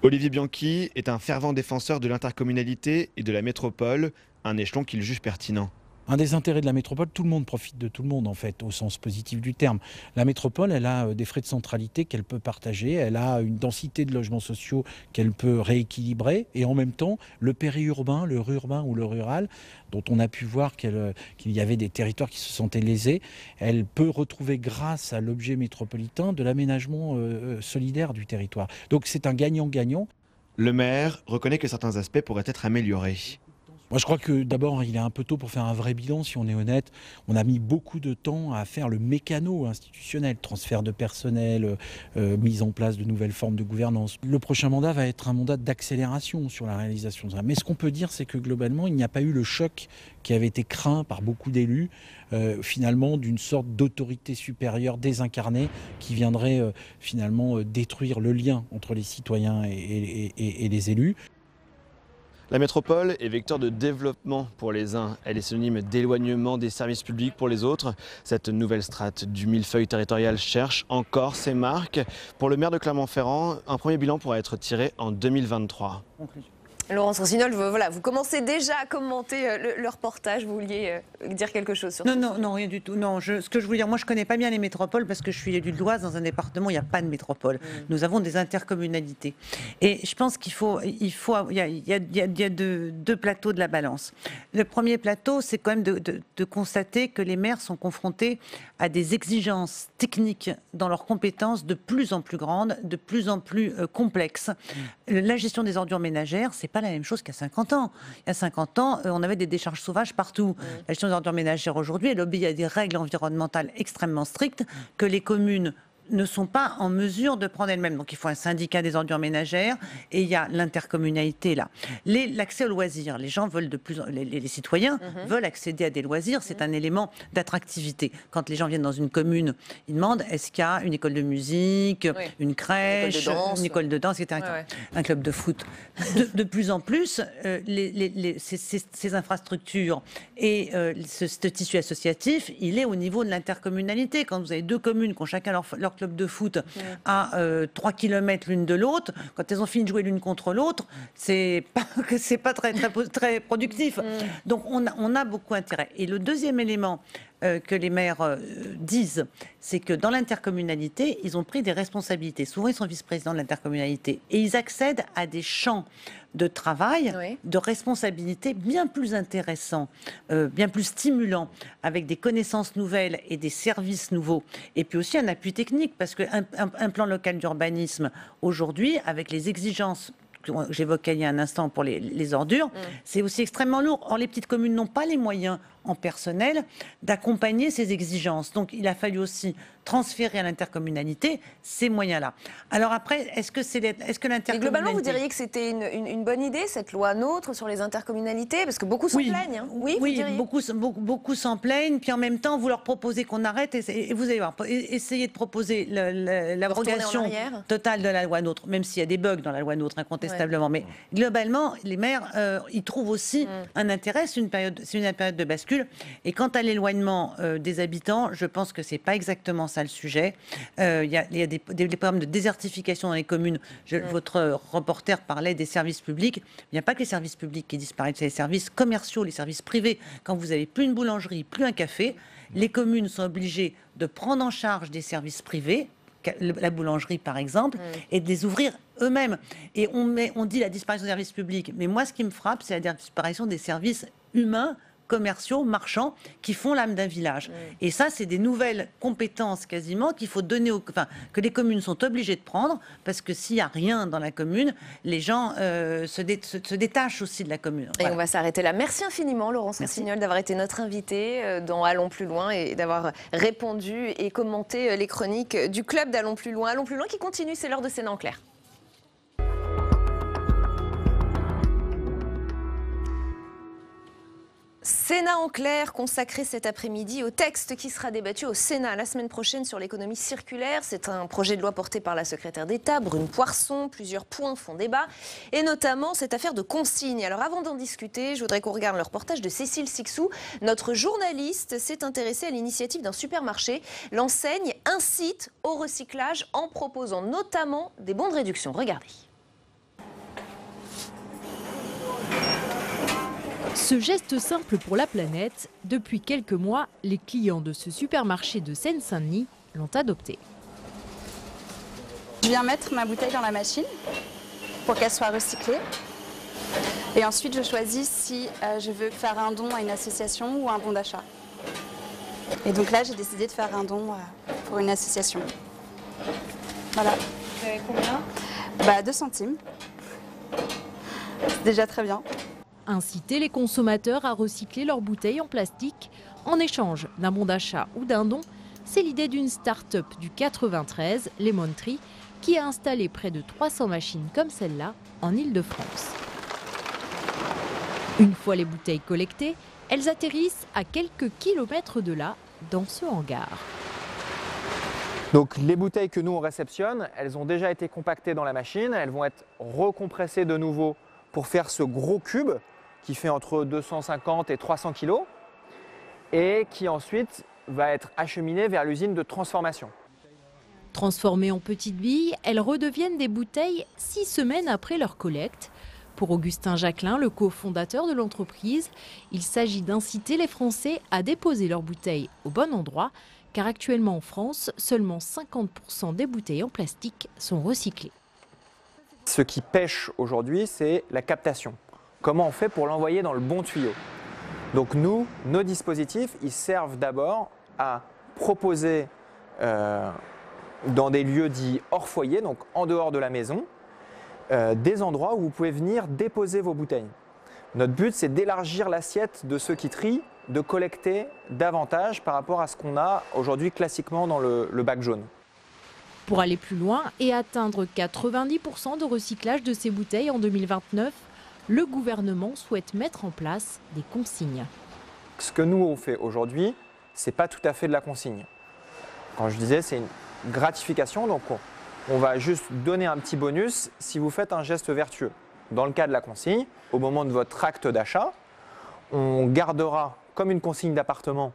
Olivier Bianchi est un fervent défenseur de l'intercommunalité et de la métropole, un échelon qu'il juge pertinent. Un des intérêts de la métropole, tout le monde profite de tout le monde en fait, au sens positif du terme. La métropole, elle a des frais de centralité qu'elle peut partager, elle a une densité de logements sociaux qu'elle peut rééquilibrer, et en même temps, le périurbain, le rurbain ou le rural, dont on a pu voir qu'il y avait des territoires qui se sentaient lésés, elle peut retrouver grâce à l'objet métropolitain de l'aménagement solidaire du territoire. Donc c'est un gagnant-gagnant. Le maire reconnaît que certains aspects pourraient être améliorés. Moi, je crois que d'abord, il est un peu tôt pour faire un vrai bilan, si on est honnête. On a mis beaucoup de temps à faire le mécano institutionnel, transfert de personnel, mise en place de nouvelles formes de gouvernance. Le prochain mandat va être un mandat d'accélération sur la réalisation de ça. Mais ce qu'on peut dire, c'est que globalement, il n'y a pas eu le choc qui avait été craint par beaucoup d'élus, finalement, d'une sorte d'autorité supérieure désincarnée qui viendrait finalement détruire le lien entre les citoyens et les élus. La métropole est vecteur de développement pour les uns. Elle est synonyme d'éloignement des services publics pour les autres. Cette nouvelle strate du millefeuille territorial cherche encore ses marques. Pour le maire de Clermont-Ferrand, un premier bilan pourra être tiré en 2023. Laurence Rossignol, voilà, vous commencez déjà à commenter le reportage. Vous vouliez dire quelque chose sur ça ? Non, rien du tout. Non, ce que je voulais dire, moi je ne connais pas bien les métropoles parce que je suis élue de l'Oise, dans un département où il n'y a pas de métropole. Nous avons des intercommunalités. Et je pense qu'il y a deux plateaux de la balance. Le premier plateau, c'est quand même de constater que les maires sont confrontés à des exigences techniques dans leurs compétences de plus en plus grandes, de plus en plus complexes. La gestion des ordures ménagères, c'est pas la même chose qu'à 50 ans. Il y a 50 ans, on avait des décharges sauvages partout. La gestion des ordures ménagères aujourd'hui, elle obéit à des règles environnementales extrêmement strictes que les communes ne sont pas en mesure de prendre elles-mêmes. Donc il faut un syndicat des ordures ménagères et il y a l'intercommunalité là. L'accès aux loisirs, les gens veulent les citoyens veulent accéder à des loisirs, c'est un élément d'attractivité. Quand les gens viennent dans une commune, ils demandent est-ce qu'il y a une école de musique, une crèche, une école de danse, etc. Un club de foot. De plus en plus, ces infrastructures et ce tissu associatif, il est au niveau de l'intercommunalité. Quand vous avez 2 communes qui ont chacun leur club de foot à 3 km l'une de l'autre, quand elles ont fini de jouer l'une contre l'autre, c'est pas très productif. Donc on a beaucoup intérêt. Et le deuxième élément que les maires disent, c'est que dans l'intercommunalité, ils ont pris des responsabilités. Souvent, ils sont vice-présidents de l'intercommunalité et ils accèdent à des champs de travail, de responsabilité bien plus intéressants, bien plus stimulants, avec des connaissances nouvelles et des services nouveaux. Et puis aussi un appui technique, parce qu'un plan local d'urbanisme, aujourd'hui, avec les exigences que j'évoquais il y a un instant pour les ordures, c'est aussi extrêmement lourd. Or, les petites communes n'ont pas les moyens en personnel d'accompagner ces exigences. Donc, il a fallu aussi transférer à l'intercommunalité ces moyens-là. Alors après, est-ce que l'intercommunalité... Globalement, vous diriez que c'était une bonne idée, cette loi NOTRe sur les intercommunalités, parce que beaucoup s'en plaignent. Hein. Oui, beaucoup s'en plaignent, puis en même temps, vous leur proposez qu'on arrête, et vous allez voir, essayez de proposer l'abrogation totale de la loi NOTRe, même s'il y a des bugs dans la loi NOTRe, incontestablement. Mais globalement, les maires, ils trouvent aussi un intérêt, c'est une période de bascule. Et quant à l'éloignement des habitants, je pense que c'est pas exactement ça le sujet. Il y a des problèmes de désertification dans les communes. Votre reporter parlait des services publics. Il n'y a pas que les services publics qui disparaissent, c'est les services commerciaux, les services privés. Quand vous n'avez plus une boulangerie, plus un café, les communes sont obligées de prendre en charge des services privés, la boulangerie par exemple, et de les ouvrir eux-mêmes. Et on dit la disparition des services publics, mais moi ce qui me frappe, c'est la disparition des services humains, commerciaux, marchands, qui font l'âme d'un village. Et ça, c'est des nouvelles compétences quasiment qu'il faut donner, que les communes sont obligées de prendre, parce que s'il n'y a rien dans la commune, les gens se détachent aussi de la commune. Et on va s'arrêter là. Merci infiniment, Laurence Rossignol, d'avoir été notre invitée dans Allons plus loin et d'avoir répondu et commenté les chroniques du club d'Allons plus loin. Allons plus loin qui continue, c'est l'heure de Sénat en clair. Sénat en clair, consacré cet après-midi au texte qui sera débattu au Sénat la semaine prochaine sur l'économie circulaire. C'est un projet de loi porté par la secrétaire d'État, Brune Poirson. Plusieurs points font débat, et notamment cette affaire de consigne. Alors avant d'en discuter, je voudrais qu'on regarde le reportage de Cécile Sixou. Notre journaliste s'est intéressée à l'initiative d'un supermarché. L'enseigne incite au recyclage en proposant notamment des bons de réduction. Regardez. Ce geste simple pour la planète, depuis quelques mois, les clients de ce supermarché de Seine-Saint-Denis l'ont adopté. Je viens mettre ma bouteille dans la machine pour qu'elle soit recyclée. Et ensuite, je choisis si je veux faire un don à une association ou un bon d'achat. Et donc là, j'ai décidé de faire un don pour une association. Voilà. Vous avez combien ? 2 centimes. C'est déjà très bien. Inciter les consommateurs à recycler leurs bouteilles en plastique en échange d'un bon d'achat ou d'un don, c'est l'idée d'une start-up du 93, Lemon Tree, qui a installé près de 300 machines comme celle-là en Île-de-France. Une fois les bouteilles collectées, elles atterrissent à quelques kilomètres de là, dans ce hangar. Donc les bouteilles que nous on réceptionne, elles ont déjà été compactées dans la machine, elles vont être recompressées de nouveau pour faire ce gros cube qui fait entre 250 et 300 kg et qui ensuite va être acheminé vers l'usine de transformation. Transformées en petites billes, elles redeviennent des bouteilles 6 semaines après leur collecte. Pour Augustin Jacquelin, le cofondateur de l'entreprise, il s'agit d'inciter les Français à déposer leurs bouteilles au bon endroit, car actuellement en France, seulement 50% des bouteilles en plastique sont recyclées. Ce qui pêche aujourd'hui, c'est la captation. Comment on fait pour l'envoyer dans le bon tuyau? Donc nous, nos dispositifs, ils servent d'abord à proposer dans des lieux dits hors foyer, donc en dehors de la maison, des endroits où vous pouvez venir déposer vos bouteilles. Notre but, c'est d'élargir l'assiette de ceux qui trient, de collecter davantage par rapport à ce qu'on a aujourd'hui classiquement dans le bac jaune. Pour aller plus loin et atteindre 90% de recyclage de ces bouteilles en 2029, le gouvernement souhaite mettre en place des consignes. Ce que nous on fait aujourd'hui, c'est pas tout à fait de la consigne. Quand je disais, c'est une gratification, donc on va juste donner un petit bonus si vous faites un geste vertueux. Dans le cas de la consigne, au moment de votre acte d'achat, on gardera, comme une consigne d'appartement,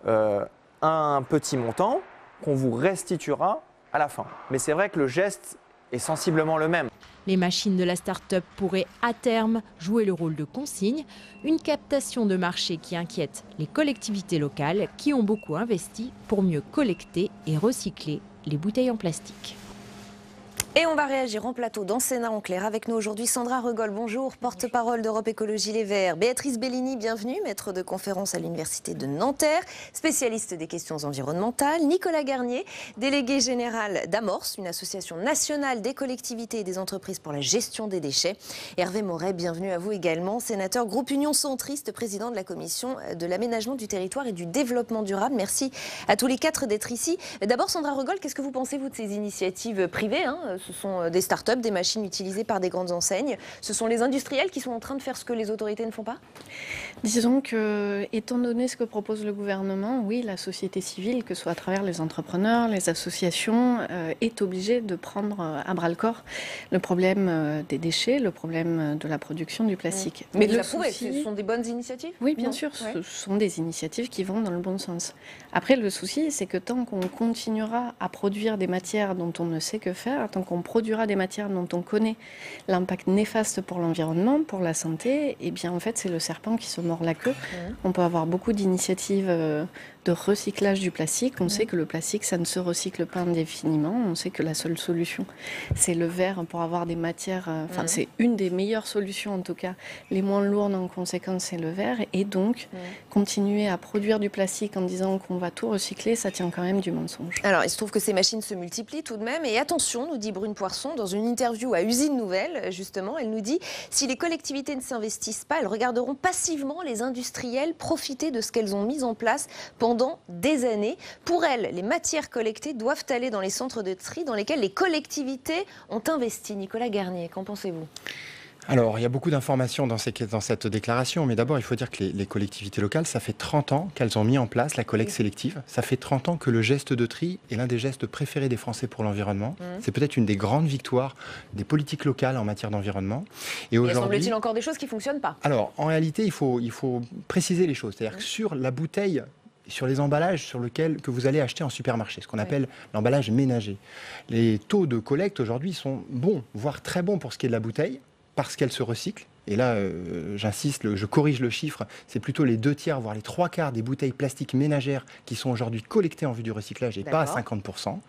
un petit montant qu'on vous restituera à la fin. Mais c'est vrai que le geste est sensiblement le même. Les machines de la start-up pourraient à terme jouer le rôle de consigne, une captation de marché qui inquiète les collectivités locales qui ont beaucoup investi pour mieux collecter et recycler les bouteilles en plastique. Et on va réagir en plateau dans Sénat en clair avec nous aujourd'hui Sandra Regol, bonjour, porte-parole d'Europe Écologie Les Verts. Béatrice Bellini, bienvenue, maître de conférence à l'Université de Nanterre, spécialiste des questions environnementales. Nicolas Garnier, délégué général d'Amorce, une association nationale des collectivités et des entreprises pour la gestion des déchets. Hervé Moret, bienvenue à vous également, sénateur groupe Union Centriste, président de la Commission de l'aménagement du territoire et du développement durable. Merci à tous les quatre d'être ici. D'abord Sandra Regol, qu'est-ce que vous pensez vous de ces initiatives privées Ce sont des start-up, des machines utilisées par des grandes enseignes. Ce sont les industriels qui sont en train de faire ce que les autorités ne font pas? Disons que, étant donné ce que propose le gouvernement, oui, la société civile, que ce soit à travers les entrepreneurs, les associations, est obligée de prendre à bras-le-corps le problème des déchets, le problème de la production du plastique. Mais vous approuvez, ce sont des bonnes initiatives? Oui, bien sûr, ce sont des initiatives qui vont dans le bon sens. Après, le souci, c'est que tant qu'on continuera à produire des matières dont on ne sait que faire, tant qu'on produira des matières dont on connaît l'impact néfaste pour l'environnement, pour la santé, eh bien en fait c'est le serpent qui se mord la queue. On peut avoir beaucoup d'initiatives de recyclage du plastique. On sait que le plastique, ça ne se recycle pas indéfiniment. On sait que la seule solution, c'est le verre pour avoir des matières... c'est une des meilleures solutions, en tout cas, les moins lourdes en conséquence, c'est le verre. Et donc, continuer à produire du plastique en disant qu'on va tout recycler, ça tient quand même du mensonge. Alors, il se trouve que ces machines se multiplient tout de même. Et attention, nous dit Brune Poisson, dans une interview à Usine Nouvelle, justement, elle nous dit « Si les collectivités ne s'investissent pas, elles regarderont passivement les industriels profiter de ce qu'elles ont mis en place pendant des années. Pour elles, les matières collectées doivent aller dans les centres de tri dans lesquels les collectivités ont investi. » Nicolas Garnier, qu'en pensez-vous? Alors, il y a beaucoup d'informations dans cette déclaration, mais d'abord, il faut dire que les collectivités locales, ça fait 30 ans qu'elles ont mis en place la collecte sélective. Ça fait 30 ans que le geste de tri est l'un des gestes préférés des Français pour l'environnement. C'est peut-être une des grandes victoires des politiques locales en matière d'environnement. Et semble-t-il encore des choses qui ne fonctionnent pas? Alors, en réalité, il faut préciser les choses. C'est-à-dire que sur la bouteille, sur les emballages que vous allez acheter en supermarché, ce qu'on appelle l'emballage ménager, les taux de collecte aujourd'hui sont bons, voire très bons pour ce qui est de la bouteille, parce qu'elle se recycle. Et là, j'insiste, je corrige le chiffre, c'est plutôt les 2/3, voire les 3/4 des bouteilles plastiques ménagères qui sont aujourd'hui collectées en vue du recyclage et pas à 50%.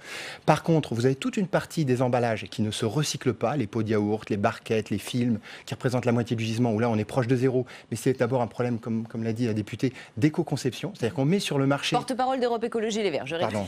Par contre, vous avez toute une partie des emballages qui ne se recyclent pas, les pots de yaourt, les barquettes, les films, qui représentent la moitié du gisement, où là on est proche de zéro. Mais c'est d'abord un problème, comme l'a dit la députée, d'éco-conception. C'est-à-dire qu'on met sur le marché... Porte-parole d'Europe Écologie Les Verts, je réponds.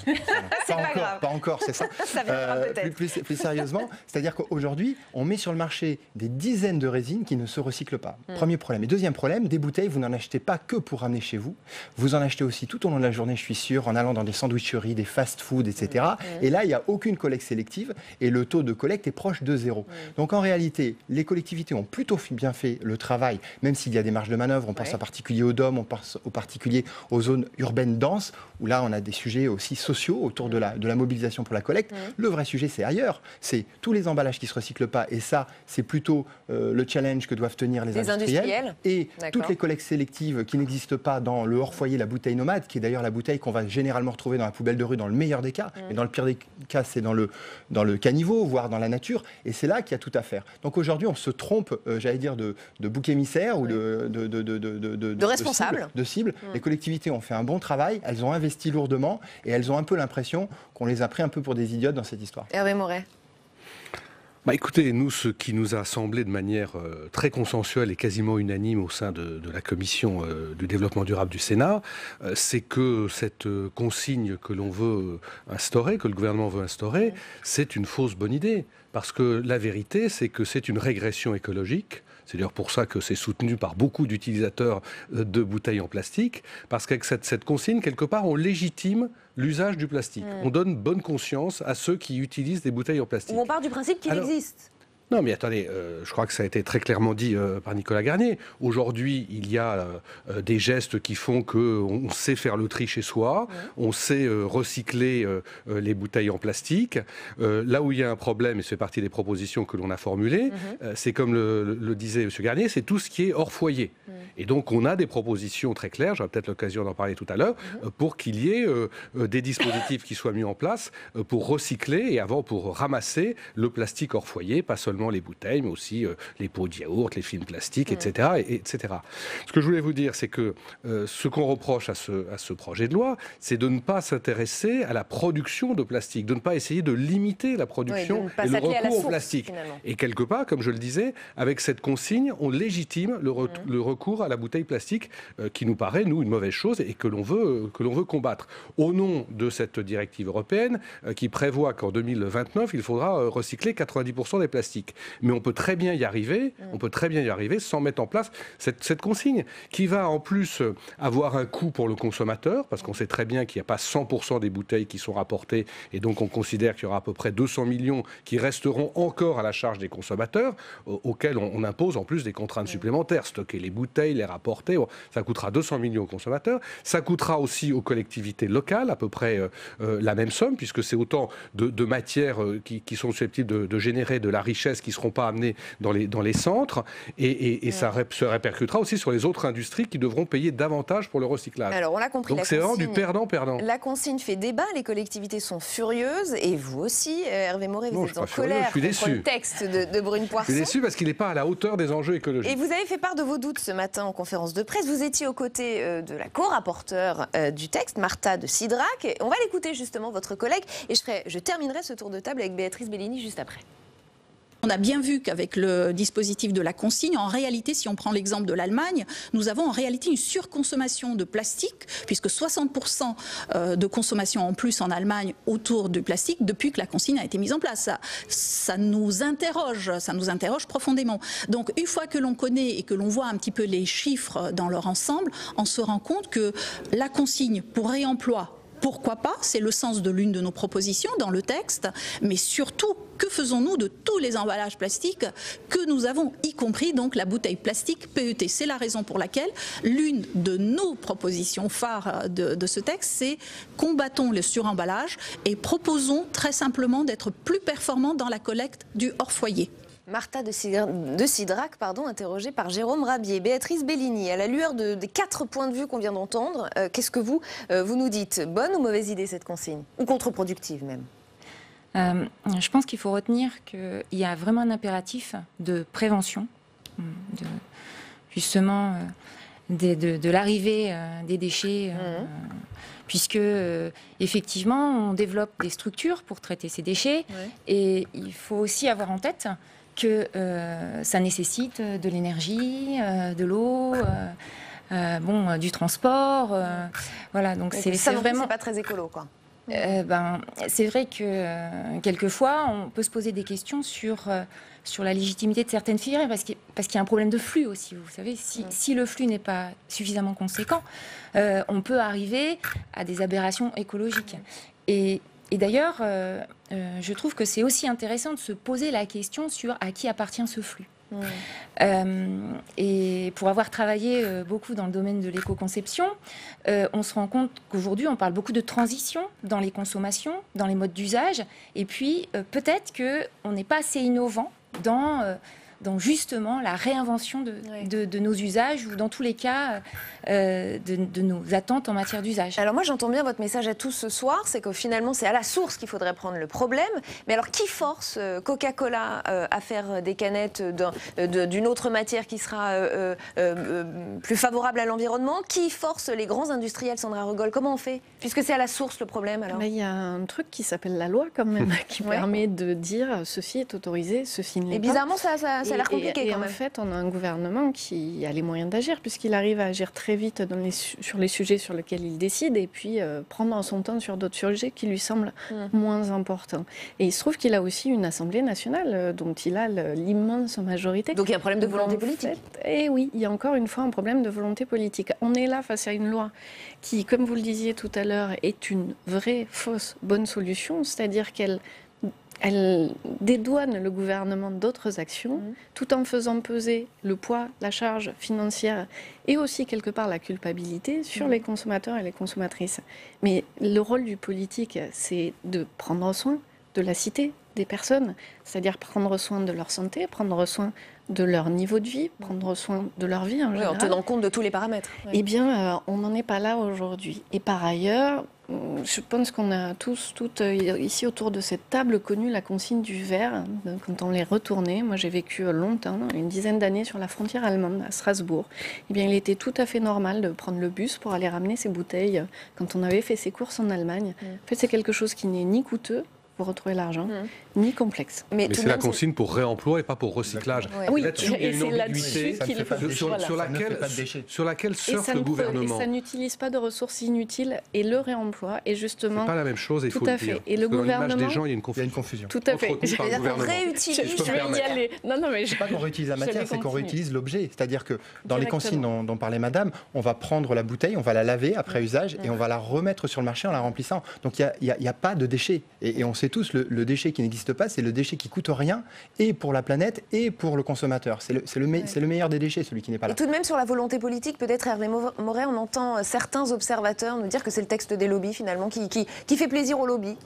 Pardon, pas encore, c'est ça. Ça viendra peut-être. Plus sérieusement, c'est-à-dire qu'aujourd'hui, on met sur le marché des dizaines de résines qui ne se recycle pas. Premier problème. Et deuxième problème, des bouteilles, vous n'en achetez pas que pour ramener chez vous. Vous en achetez aussi tout au long de la journée, je suis sûr, en allant dans des sandwicheries, des fast-food, etc. Et là, il n'y a aucune collecte sélective et le taux de collecte est proche de zéro. Donc en réalité, les collectivités ont plutôt bien fait le travail, même s'il y a des marges de manœuvre. On pense en particulier aux DOM, on pense en particulier aux zones urbaines denses, où là, on a des sujets aussi sociaux autour de la mobilisation pour la collecte. Le vrai sujet, c'est ailleurs. C'est tous les emballages qui ne se recyclent pas. Et ça, c'est plutôt le challenge que doivent tenir les industriels. Et toutes les collectes sélectives qui n'existent pas dans le hors-foyer, la bouteille nomade, qui est d'ailleurs la bouteille qu'on va généralement retrouver dans la poubelle de rue dans le meilleur des cas. Mais dans le pire des cas, c'est dans le caniveau, voire dans la nature. Et c'est là qu'il y a tout à faire. Donc aujourd'hui, on se trompe, j'allais dire, de bouc émissaire ou de responsable. De cible. Les collectivités ont fait un bon travail, elles ont investi lourdement et elles ont un peu l'impression qu'on les a pris un peu pour des idiotes dans cette histoire. Hervé Moret. Écoutez, nous, ce qui nous a semblé de manière très consensuelle et quasiment unanime au sein de la commission du développement durable du Sénat, c'est que cette consigne que l'on veut instaurer, que le gouvernement veut instaurer, c'est une fausse bonne idée. Parce que la vérité, c'est que c'est une régression écologique. C'est d'ailleurs pour ça que c'est soutenu par beaucoup d'utilisateurs de bouteilles en plastique, parce qu'avec cette consigne, quelque part, on légitime l'usage du plastique. On donne bonne conscience à ceux qui utilisent des bouteilles en plastique. On part du principe qu'il existe. Non, mais attendez, je crois que ça a été très clairement dit par Nicolas Garnier. Aujourd'hui, il y a des gestes qui font qu'on sait faire le tri chez soi, on sait recycler les bouteilles en plastique. Là où il y a un problème, et c'est partie des propositions que l'on a formulées, c'est comme le disait M. Garnier, c'est tout ce qui est hors foyer. Et donc, on a des propositions très claires, j'aurai peut-être l'occasion d'en parler tout à l'heure, pour qu'il y ait des dispositifs qui soient mis en place pour recycler et pour ramasser le plastique hors foyer, pas seulement les bouteilles, mais aussi les pots de yaourt, les films plastiques, etc., etc. Ce que je voulais vous dire, c'est que ce qu'on reproche à ce projet de loi, c'est de ne pas s'intéresser à la production de plastique, de ne pas essayer de limiter la production et le recours au plastique. Finalement. Et quelque part, comme je le disais, avec cette consigne, on légitime le recours à la bouteille plastique, qui nous paraît, nous, une mauvaise chose et que l'on veut combattre. Au nom de cette directive européenne, qui prévoit qu'en 2029, il faudra recycler 90% des plastiques. public. Mais on peut très bien y arriver, sans mettre en place cette consigne, qui va en plus avoir un coût pour le consommateur, parce qu'on sait très bien qu'il n'y a pas 100% des bouteilles qui sont rapportées, et donc on considère qu'il y aura à peu près 200 millions qui resteront encore à la charge des consommateurs, auxquels on impose en plus des contraintes supplémentaires, stocker les bouteilles, les rapporter, ça coûtera 200 millions aux consommateurs, ça coûtera aussi aux collectivités locales, à peu près la même somme, puisque c'est autant de matières qui sont susceptibles de générer de la richesse qui ne seront pas amenées dans les centres, et ça se répercutera aussi sur les autres industries qui devront payer davantage pour le recyclage. Alors, on l'a compris. Donc c'est vraiment du perdant-perdant. La consigne fait débat, les collectivités sont furieuses, et vous aussi, Hervé Moret, vous êtes en colère contre le texte de Brune Poirson. Je suis déçu parce qu'il n'est pas à la hauteur des enjeux écologiques. Et vous avez fait part de vos doutes ce matin en conférence de presse. Vous étiez aux côtés de la co-rapporteure du texte, Marta de Cidrac. Et on va l'écouter justement, votre collègue, et je terminerai ce tour de table avec Béatrice Bellini juste après. On a bien vu qu'avec le dispositif de la consigne, en réalité, si on prend l'exemple de l'Allemagne, nous avons en réalité une surconsommation de plastique, puisque 60% de consommation en plus en Allemagne autour du plastique depuis que la consigne a été mise en place. Ça nous interroge profondément. Donc une fois que l'on connaît et que l'on voit un petit peu les chiffres dans leur ensemble, on se rend compte que la consigne pour réemploi, pourquoi pas, c'est le sens de l'une de nos propositions dans le texte, mais surtout, que faisons-nous de tous les emballages plastiques que nous avons, y compris donc la bouteille plastique PET. C'est la raison pour laquelle l'une de nos propositions phares de ce texte, c'est combattons le suremballage et proposons très simplement d'être plus performants dans la collecte du hors-foyer. Marta de Cidrac, interrogée par Jérôme Rabier. Béatrice Bellini, à la lueur des 4 points de vue qu'on vient d'entendre, qu'est-ce que vous nous dites? Bonne ou mauvaise idée cette consigne? Ou contre-productive même? Je pense qu'il faut retenir qu'il y a vraiment un impératif de prévention, justement de l'arrivée des déchets, puisque effectivement on développe des structures pour traiter ces déchets, et il faut aussi avoir en tête que ça nécessite de l'énergie, de l'eau, du transport, voilà. Donc c'est vraiment pas très écolo, quoi. C'est vrai que quelquefois on peut se poser des questions sur la légitimité de certaines filières, parce qu'il y a un problème de flux aussi. Vous savez, si le flux n'est pas suffisamment conséquent, on peut arriver à des aberrations écologiques. Et d'ailleurs, je trouve que c'est aussi intéressant de se poser la question sur à qui appartient ce flux. Et pour avoir travaillé beaucoup dans le domaine de l'éco-conception, on se rend compte qu'aujourd'hui on parle beaucoup de transition dans les consommations, dans les modes d'usage, et puis peut-être qu'on n'est pas assez innovant dans justement la réinvention de nos usages, ou dans tous les cas de nos attentes en matière d'usage. Alors moi j'entends bien votre message à tous ce soir, c'est que finalement c'est à la source qu'il faudrait prendre le problème. Mais alors qui force Coca-Cola à faire des canettes d'une autre matière qui sera plus favorable à l'environnement? Qui force les grands industriels, Sandra Regol? Comment on fait? Puisque c'est à la source le problème alors. Il y a un truc qui s'appelle la loi quand même, qui permet de dire ceci est autorisé, ceci ne l'est pas. Et bizarrement ça a l'air compliqué quand même. En fait, on a un gouvernement qui a les moyens d'agir, puisqu'il arrive à agir très vite sur les sujets sur lesquels il décide, et puis prendre son temps sur d'autres sujets qui lui semblent moins importants. Et il se trouve qu'il a aussi une Assemblée nationale dont il a l'immense majorité. Donc il y a un problème de volonté politique. Et oui, il y a encore une fois un problème de volonté politique. On est là face à une loi qui, comme vous le disiez tout à l'heure, est une vraie fausse bonne solution, c'est-à-dire qu'elle dédouane le gouvernement d'autres actions, tout en faisant peser le poids, la charge financière et aussi quelque part la culpabilité sur les consommateurs et les consommatrices. Mais le rôle du politique, c'est de prendre soin de la cité des personnes, c'est-à-dire prendre soin de leur santé, prendre soin de leur niveau de vie, prendre soin de leur vie en général. En tenant compte de tous les paramètres. Eh bien, on n'en est pas là aujourd'hui. Et par ailleurs, je pense qu'on a tous, toutes ici autour de cette table connu la consigne du verre quand on les retournait. Moi, j'ai vécu longtemps, une dizaine d'années sur la frontière allemande à Strasbourg. Eh bien, il était tout à fait normal de prendre le bus pour aller ramener ses bouteilles quand on avait fait ses courses en Allemagne. En fait, c'est quelque chose qui n'est ni coûteux, pour retrouver l'argent, ni complexe. Mais c'est la consigne pour réemploi et pas pour recyclage. Oui, là-dessus, il y a une là-dessus sur laquelle surfe le gouvernement. Ça n'utilise pas de ressources inutiles et le réemploi est justement... C'est pas la même chose, il faut le dire. Et le gouvernement... Dans l'image des gens, il y a une confusion. Tout à fait. On réutilise. Je vais y aller. Non, mais c'est pas qu'on réutilise la matière, c'est qu'on réutilise l'objet. C'est-à-dire que dans les consignes dont parlait Madame, on va prendre la bouteille, on va la laver après usage et on va la remettre sur le marché en la remplissant. Donc il n'y a pas de déchet. Et on sait tous, le déchet qui n'existe pas, c'est le déchet qui coûte rien et pour la planète et pour le consommateur. C'est le meilleur des déchets, celui qui n'est pas là. Et tout de même, sur la volonté politique, peut-être Hervé Moret, on entend certains observateurs nous dire que c'est le texte des lobbies finalement qui fait plaisir aux lobbies.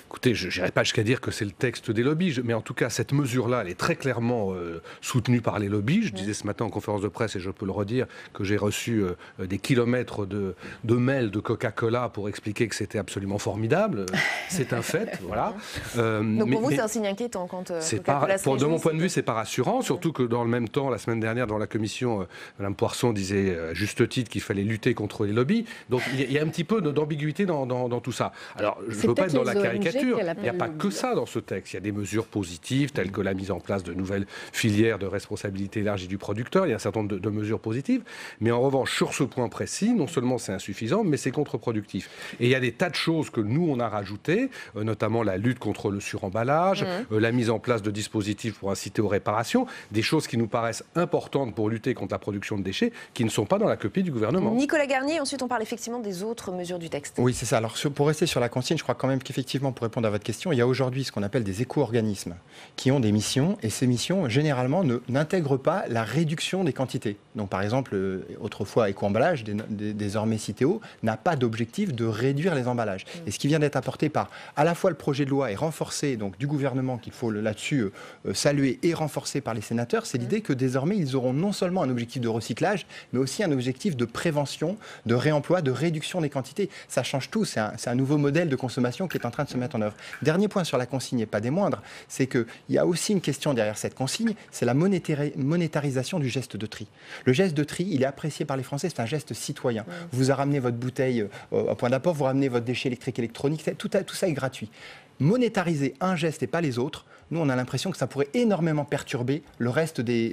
Écoutez, je n'irai pas jusqu'à dire que c'est le texte des lobbies, mais en tout cas, cette mesure-là, elle est très clairement soutenue par les lobbies. Je disais ce matin en conférence de presse, et je peux le redire, que j'ai reçu des kilomètres de mails de Coca-Cola pour expliquer que c'était absolument formidable. C'est un fait, voilà. Donc pour vous, c'est un signe inquiétant quand Coca-Cola se réjouit, de mon point de vue, c'est pas rassurant, surtout que dans le même temps, la semaine dernière, dans la commission, Mme Poirson disait à juste titre qu'il fallait lutter contre les lobbies. Donc il y a un petit peu d'ambiguïté dans tout ça. Alors, je ne veux pas être dans la caricature. Il n'y a pas que ça dans ce texte. Il y a des mesures positives, telles que la mise en place de nouvelles filières de responsabilité élargie du producteur. Il y a un certain nombre de mesures positives. Mais en revanche, sur ce point précis, non seulement c'est insuffisant, mais c'est contre-productif. Et il y a des tas de choses que nous, on a rajoutées, notamment la lutte contre le suremballage, la mise en place de dispositifs pour inciter aux réparations, des choses qui nous paraissent importantes pour lutter contre la production de déchets, qui ne sont pas dans la copie du gouvernement. Nicolas Garnier, ensuite on parle effectivement des autres mesures du texte. Oui, c'est ça. Alors pour rester sur la consigne, je crois quand même qu'effectivement, pour répondre à votre question, il y a aujourd'hui ce qu'on appelle des éco-organismes qui ont des missions et ces missions, généralement, n'intègrent pas la réduction des quantités. Donc, par exemple, autrefois, éco-emballage, désormais Citeo, n'a pas d'objectif de réduire les emballages. Et ce qui vient d'être apporté par à la fois le projet de loi et renforcé donc, du gouvernement, qu'il faut là-dessus saluer, et renforcé par les sénateurs, c'est l'idée que désormais, ils auront non seulement un objectif de recyclage, mais aussi un objectif de prévention, de réemploi, de réduction des quantités. Ça change tout. C'est un nouveau modèle de consommation qui est en train de se mettre en œuvre. Dernier point sur la consigne, et pas des moindres, c'est qu'il y a aussi une question derrière cette consigne, c'est la monétarisation du geste de tri. Le geste de tri, il est apprécié par les Français, c'est un geste citoyen. Vous ramenez votre bouteille au point d'apport, vous ramenez votre déchet électrique, électronique, tout ça est gratuit. Monétariser un geste et pas les autres, nous on a l'impression que ça pourrait énormément perturber le reste des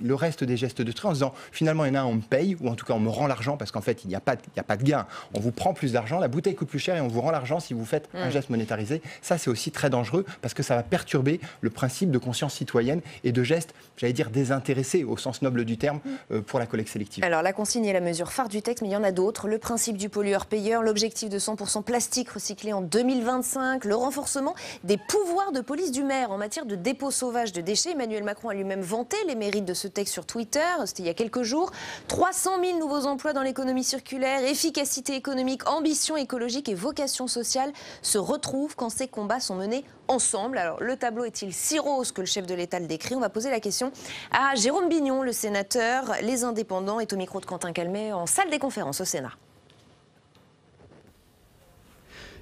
gestes de tri en se disant finalement il y en a un, on me paye, ou en tout cas on me rend l'argent parce qu'en fait il n'y a pas de gain. On vous prend plus d'argent, la bouteille coûte plus cher et on vous rend l'argent si vous faites un geste monétarisé. Ça c'est aussi très dangereux parce que ça va perturber le principe de conscience citoyenne et de gestes, j'allais dire désintéressés au sens noble du terme pour la collecte sélective. Alors la consigne est la mesure phare du texte, mais il y en a d'autres. Le principe du pollueur-payeur, l'objectif de 100% plastique recyclé en 2025, le renforcement des pouvoirs de police du maire en matière de dépôt sauvage de déchets. Emmanuel Macron a lui-même vanté les mérites de ce texte sur Twitter, c'était il y a quelques jours. 300 000 nouveaux emplois dans l'économie circulaire, efficacité économique, ambition écologique et vocation sociale se retrouvent quand ces combats sont menés ensemble. Alors le tableau est-il si rose que le chef de l'État le décrit? On va poser la question à Jérôme Bignon, le sénateur Les Indépendants, est au micro de Quentin Calmet en salle des conférences au Sénat.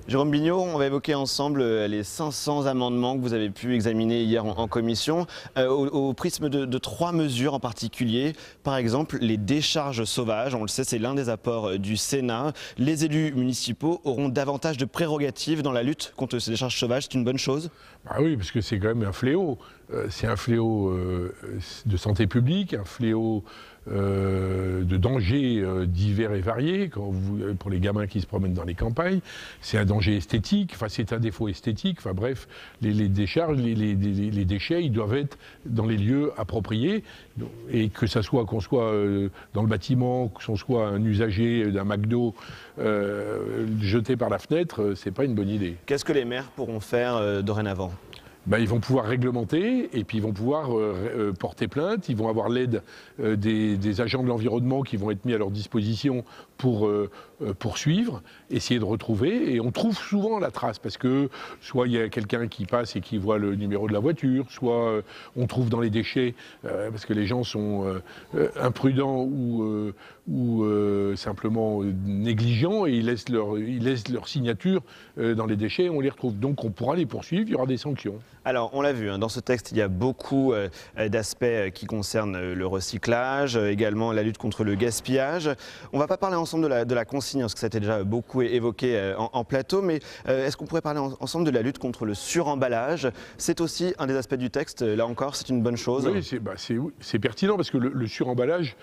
Jérôme Bignon, on va évoquer ensemble les 500 amendements que vous avez pu examiner hier en commission, au prisme de 3 mesures en particulier. Par exemple, les décharges sauvages, on le sait, c'est l'un des apports du Sénat. Les élus municipaux auront davantage de prérogatives dans la lutte contre ces décharges sauvages, c'est une bonne chose? Bah oui, parce que c'est quand même un fléau. C'est un fléau de santé publique, un fléau de dangers divers et variés, pour les gamins qui se promènent dans les campagnes. C'est un danger esthétique, enfin c'est un défaut esthétique, enfin bref, les décharges, les déchets, ils doivent être dans les lieux appropriés, et que ça soit qu'on soit dans le bâtiment, qu'on soit un usager d'un McDo jeté par la fenêtre, c'est pas une bonne idée. Qu'est-ce que les maires pourront faire dorénavant? Ben, ils vont pouvoir réglementer et puis ils vont pouvoir porter plainte. Ils vont avoir l'aide des agents de l'environnement qui vont être mis à leur disposition pour poursuivre, essayer de retrouver. Et on trouve souvent la trace parce que soit il y a quelqu'un qui passe et qui voit le numéro de la voiture, soit on trouve dans les déchets parce que les gens sont imprudents ou simplement négligents et ils laissent leur signature dans les déchets et on les retrouve. Donc on pourra les poursuivre, il y aura des sanctions. Alors, on l'a vu, dans ce texte, il y a beaucoup d'aspects qui concernent le recyclage, également la lutte contre le gaspillage. On ne va pas parler ensemble de la consigne, parce que ça a été déjà beaucoup évoqué en plateau, mais est-ce qu'on pourrait parler ensemble de la lutte contre le suremballage? C'est aussi un des aspects du texte, là encore, c'est une bonne chose. Oui, c'est pertinent, parce que le suremballage,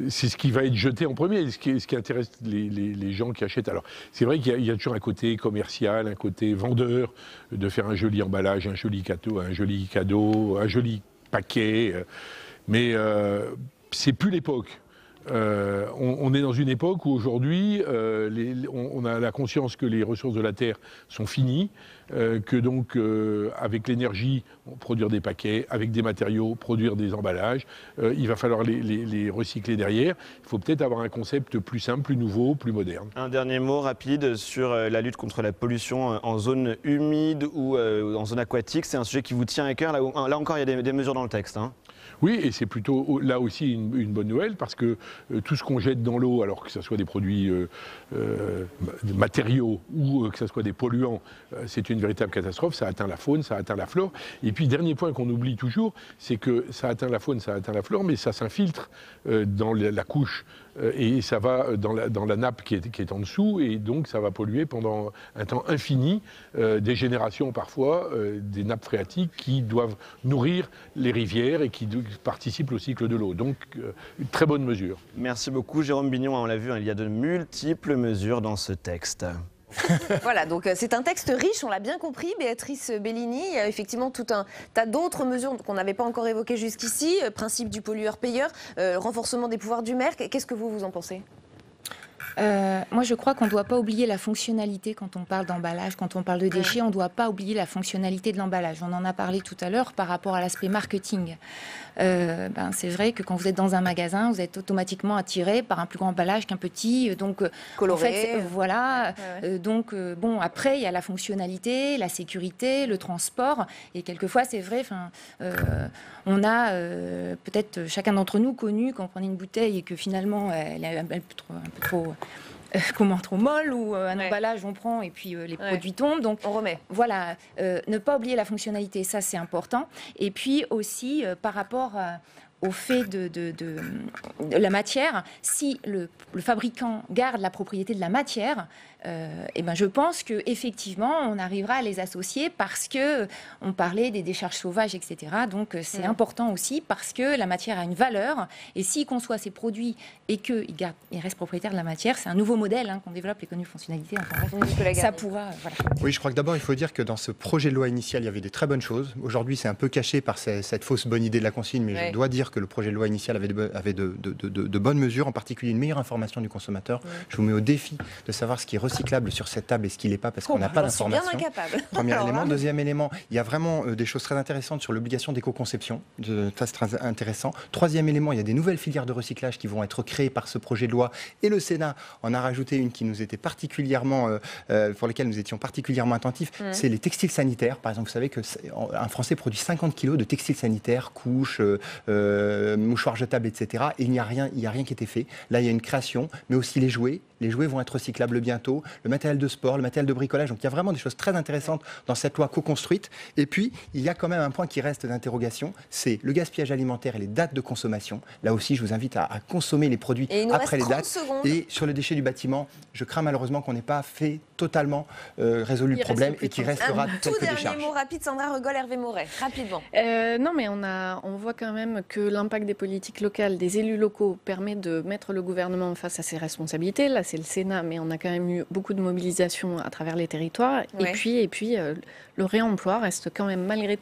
c'est ce qui va être jeté en premier, ce qui intéresse les gens qui achètent. Alors, c'est vrai qu'il y a toujours un côté commercial, un côté vendeur, de faire un joli emballage, un joli cadeau, un joli paquet. Mais c'est plus l'époque. On est dans une époque où aujourd'hui, on a la conscience que les ressources de la Terre sont finies, que donc avec l'énergie, produire des paquets, avec des matériaux, produire des emballages, il va falloir les recycler derrière. Il faut peut-être avoir un concept plus simple, plus nouveau, plus moderne. Un dernier mot rapide sur la lutte contre la pollution en zone humide ou en zone aquatique. C'est un sujet qui vous tient à cœur. Là encore, il y a des mesures dans le texte. Oui, et c'est plutôt là aussi une bonne nouvelle, parce que tout ce qu'on jette dans l'eau, alors que ce soit des produits matériaux ou que ce soit des polluants, c'est une véritable catastrophe. Ça atteint la faune, ça atteint la flore. Et puis, dernier point qu'on oublie toujours, c'est que ça atteint la faune, ça atteint la flore, mais ça s'infiltre dans la couche et ça va dans la nappe qui est en dessous, et donc ça va polluer pendant un temps infini, des générations parfois, des nappes phréatiques qui doivent nourrir les rivières et qui participent au cycle de l'eau. Donc, une très bonne mesure. Merci beaucoup, Jérôme Bignon. On l'a vu, il y a de multiples mesures dans ce texte. Voilà, donc c'est un texte riche, on l'a bien compris, Béatrice Bellini. Il y a effectivement tout un tas d'autres mesures qu'on n'avait pas encore évoquées jusqu'ici. Principe du pollueur-payeur, renforcement des pouvoirs du maire. Qu'est-ce que vous en pensez ? Moi, je crois qu'on ne doit pas oublier la fonctionnalité quand on parle d'emballage, quand on parle de déchets, on ne doit pas oublier la fonctionnalité de l'emballage. On en a parlé tout à l'heure par rapport à l'aspect marketing. C'est vrai que quand vous êtes dans un magasin, vous êtes automatiquement attiré par un plus grand emballage qu'un petit, donc coloré. En fait, voilà. Donc bon, après il y a la fonctionnalité, la sécurité, le transport, et quelquefois c'est vrai. On a peut-être chacun d'entre nous connu quand on prenait une bouteille et que finalement elle est un peu trop trop molle, ou un emballage on prend et puis les produits tombent, donc on remet. Voilà, ne pas oublier la fonctionnalité, ça c'est important. Et puis aussi par rapport au fait de la matière, si le fabricant garde la propriété de la matière, je pense qu'effectivement, on arrivera à les associer, parce qu'on parlait des décharges sauvages, etc. Donc, c'est important aussi, parce que la matière a une valeur. Et s'il conçoit ses produits et qu'il reste propriétaire de la matière, c'est un nouveau modèle qu'on développe, l'économie fonctionnalité. Ça pourra... Voilà. Oui, je crois que d'abord, il faut dire que dans ce projet de loi initial, il y avait des très bonnes choses. Aujourd'hui, c'est un peu caché par cette fausse bonne idée de la consigne, mais je dois dire que le projet de loi initial avait de bonnes mesures, en particulier une meilleure information du consommateur. Je vous mets au défi de savoir ce qui est recyclable sur cette table et ce qui l'est pas, parce qu'on n'a pas d'information. Premier élément. Deuxième élément, il y a vraiment des choses très intéressantes sur l'obligation d'éco-conception. Ça, c'est très intéressant. Troisième élément, il y a des nouvelles filières de recyclage qui vont être créées par ce projet de loi, et le Sénat en a rajouté une qui nous était particulièrement, pour lesquelles nous étions particulièrement attentifs. C'est les textiles sanitaires. Par exemple, vous savez qu'un Français produit 50 kilos de textiles sanitaires, couches, mouchoirs jetables, etc. Et il n'y a rien qui a été fait. Là, il y a une création, mais aussi les jouets. Les jouets vont être recyclables bientôt, le matériel de sport, le matériel de bricolage. Donc il y a vraiment des choses très intéressantes dans cette loi co-construite. Et puis, il y a quand même un point qui reste d'interrogation, c'est le gaspillage alimentaire et les dates de consommation. Là aussi, je vous invite à consommer les produits après les dates. Et sur le déchet du bâtiment, je crains malheureusement qu'on n'ait pas fait totalement résolu le problème et qu'il restera quelques décharges. Tout dernier mot rapide, Sandra Regol, Hervé Moret, rapidement. Non, mais on voit quand même que l'impact des politiques locales, des élus locaux, permet de mettre le gouvernement face à ses responsabilités. Là, c'est le Sénat, mais on a quand même eu beaucoup de mobilisation à travers les territoires. Et puis le réemploi reste quand même, malgré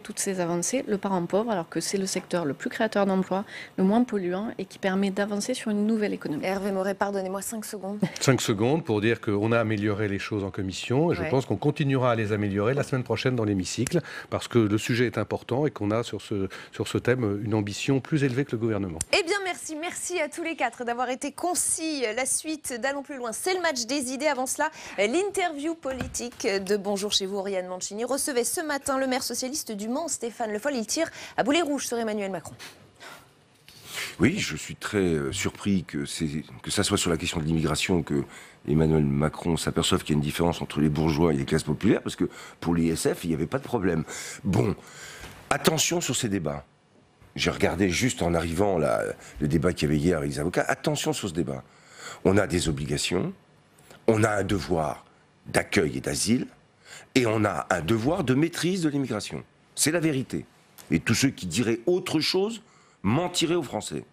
toutes ces avancées, le parent pauvre, alors que c'est le secteur le plus créateur d'emplois, le moins polluant, et qui permet d'avancer sur une nouvelle économie. Hervé Moret, pardonnez-moi 5 secondes. 5 secondes pour dire qu'on a amélioré les choses en commission, et je pense qu'on continuera à les améliorer la semaine prochaine dans l'hémicycle, parce que le sujet est important et qu'on a sur ce thème une ambition plus élevée que le gouvernement. Eh bien, merci à tous les quatre d'avoir été concis. La suite d'Allons plus loin, c'est le match des idées. Avant cela, l'interview politique de Bonjour chez vous, Oriane Mancini recevait ce matin le maire socialiste du Mans, Stéphane Le Foll. Il tire à boulet rouge sur Emmanuel Macron. Oui, je suis très surpris que ça soit sur la question de l'immigration que Emmanuel Macron s'aperçoive qu'il y a une différence entre les bourgeois et les classes populaires, parce que pour l'ISF, il n'y avait pas de problème. Bon, attention sur ces débats. J'ai regardé juste en arrivant le débat qu'il y avait hier avec les avocats. Attention sur ce débat. On a des obligations, on a un devoir d'accueil et d'asile, et on a un devoir de maîtrise de l'immigration. C'est la vérité. Et tous ceux qui diraient autre chose mentiraient aux Français.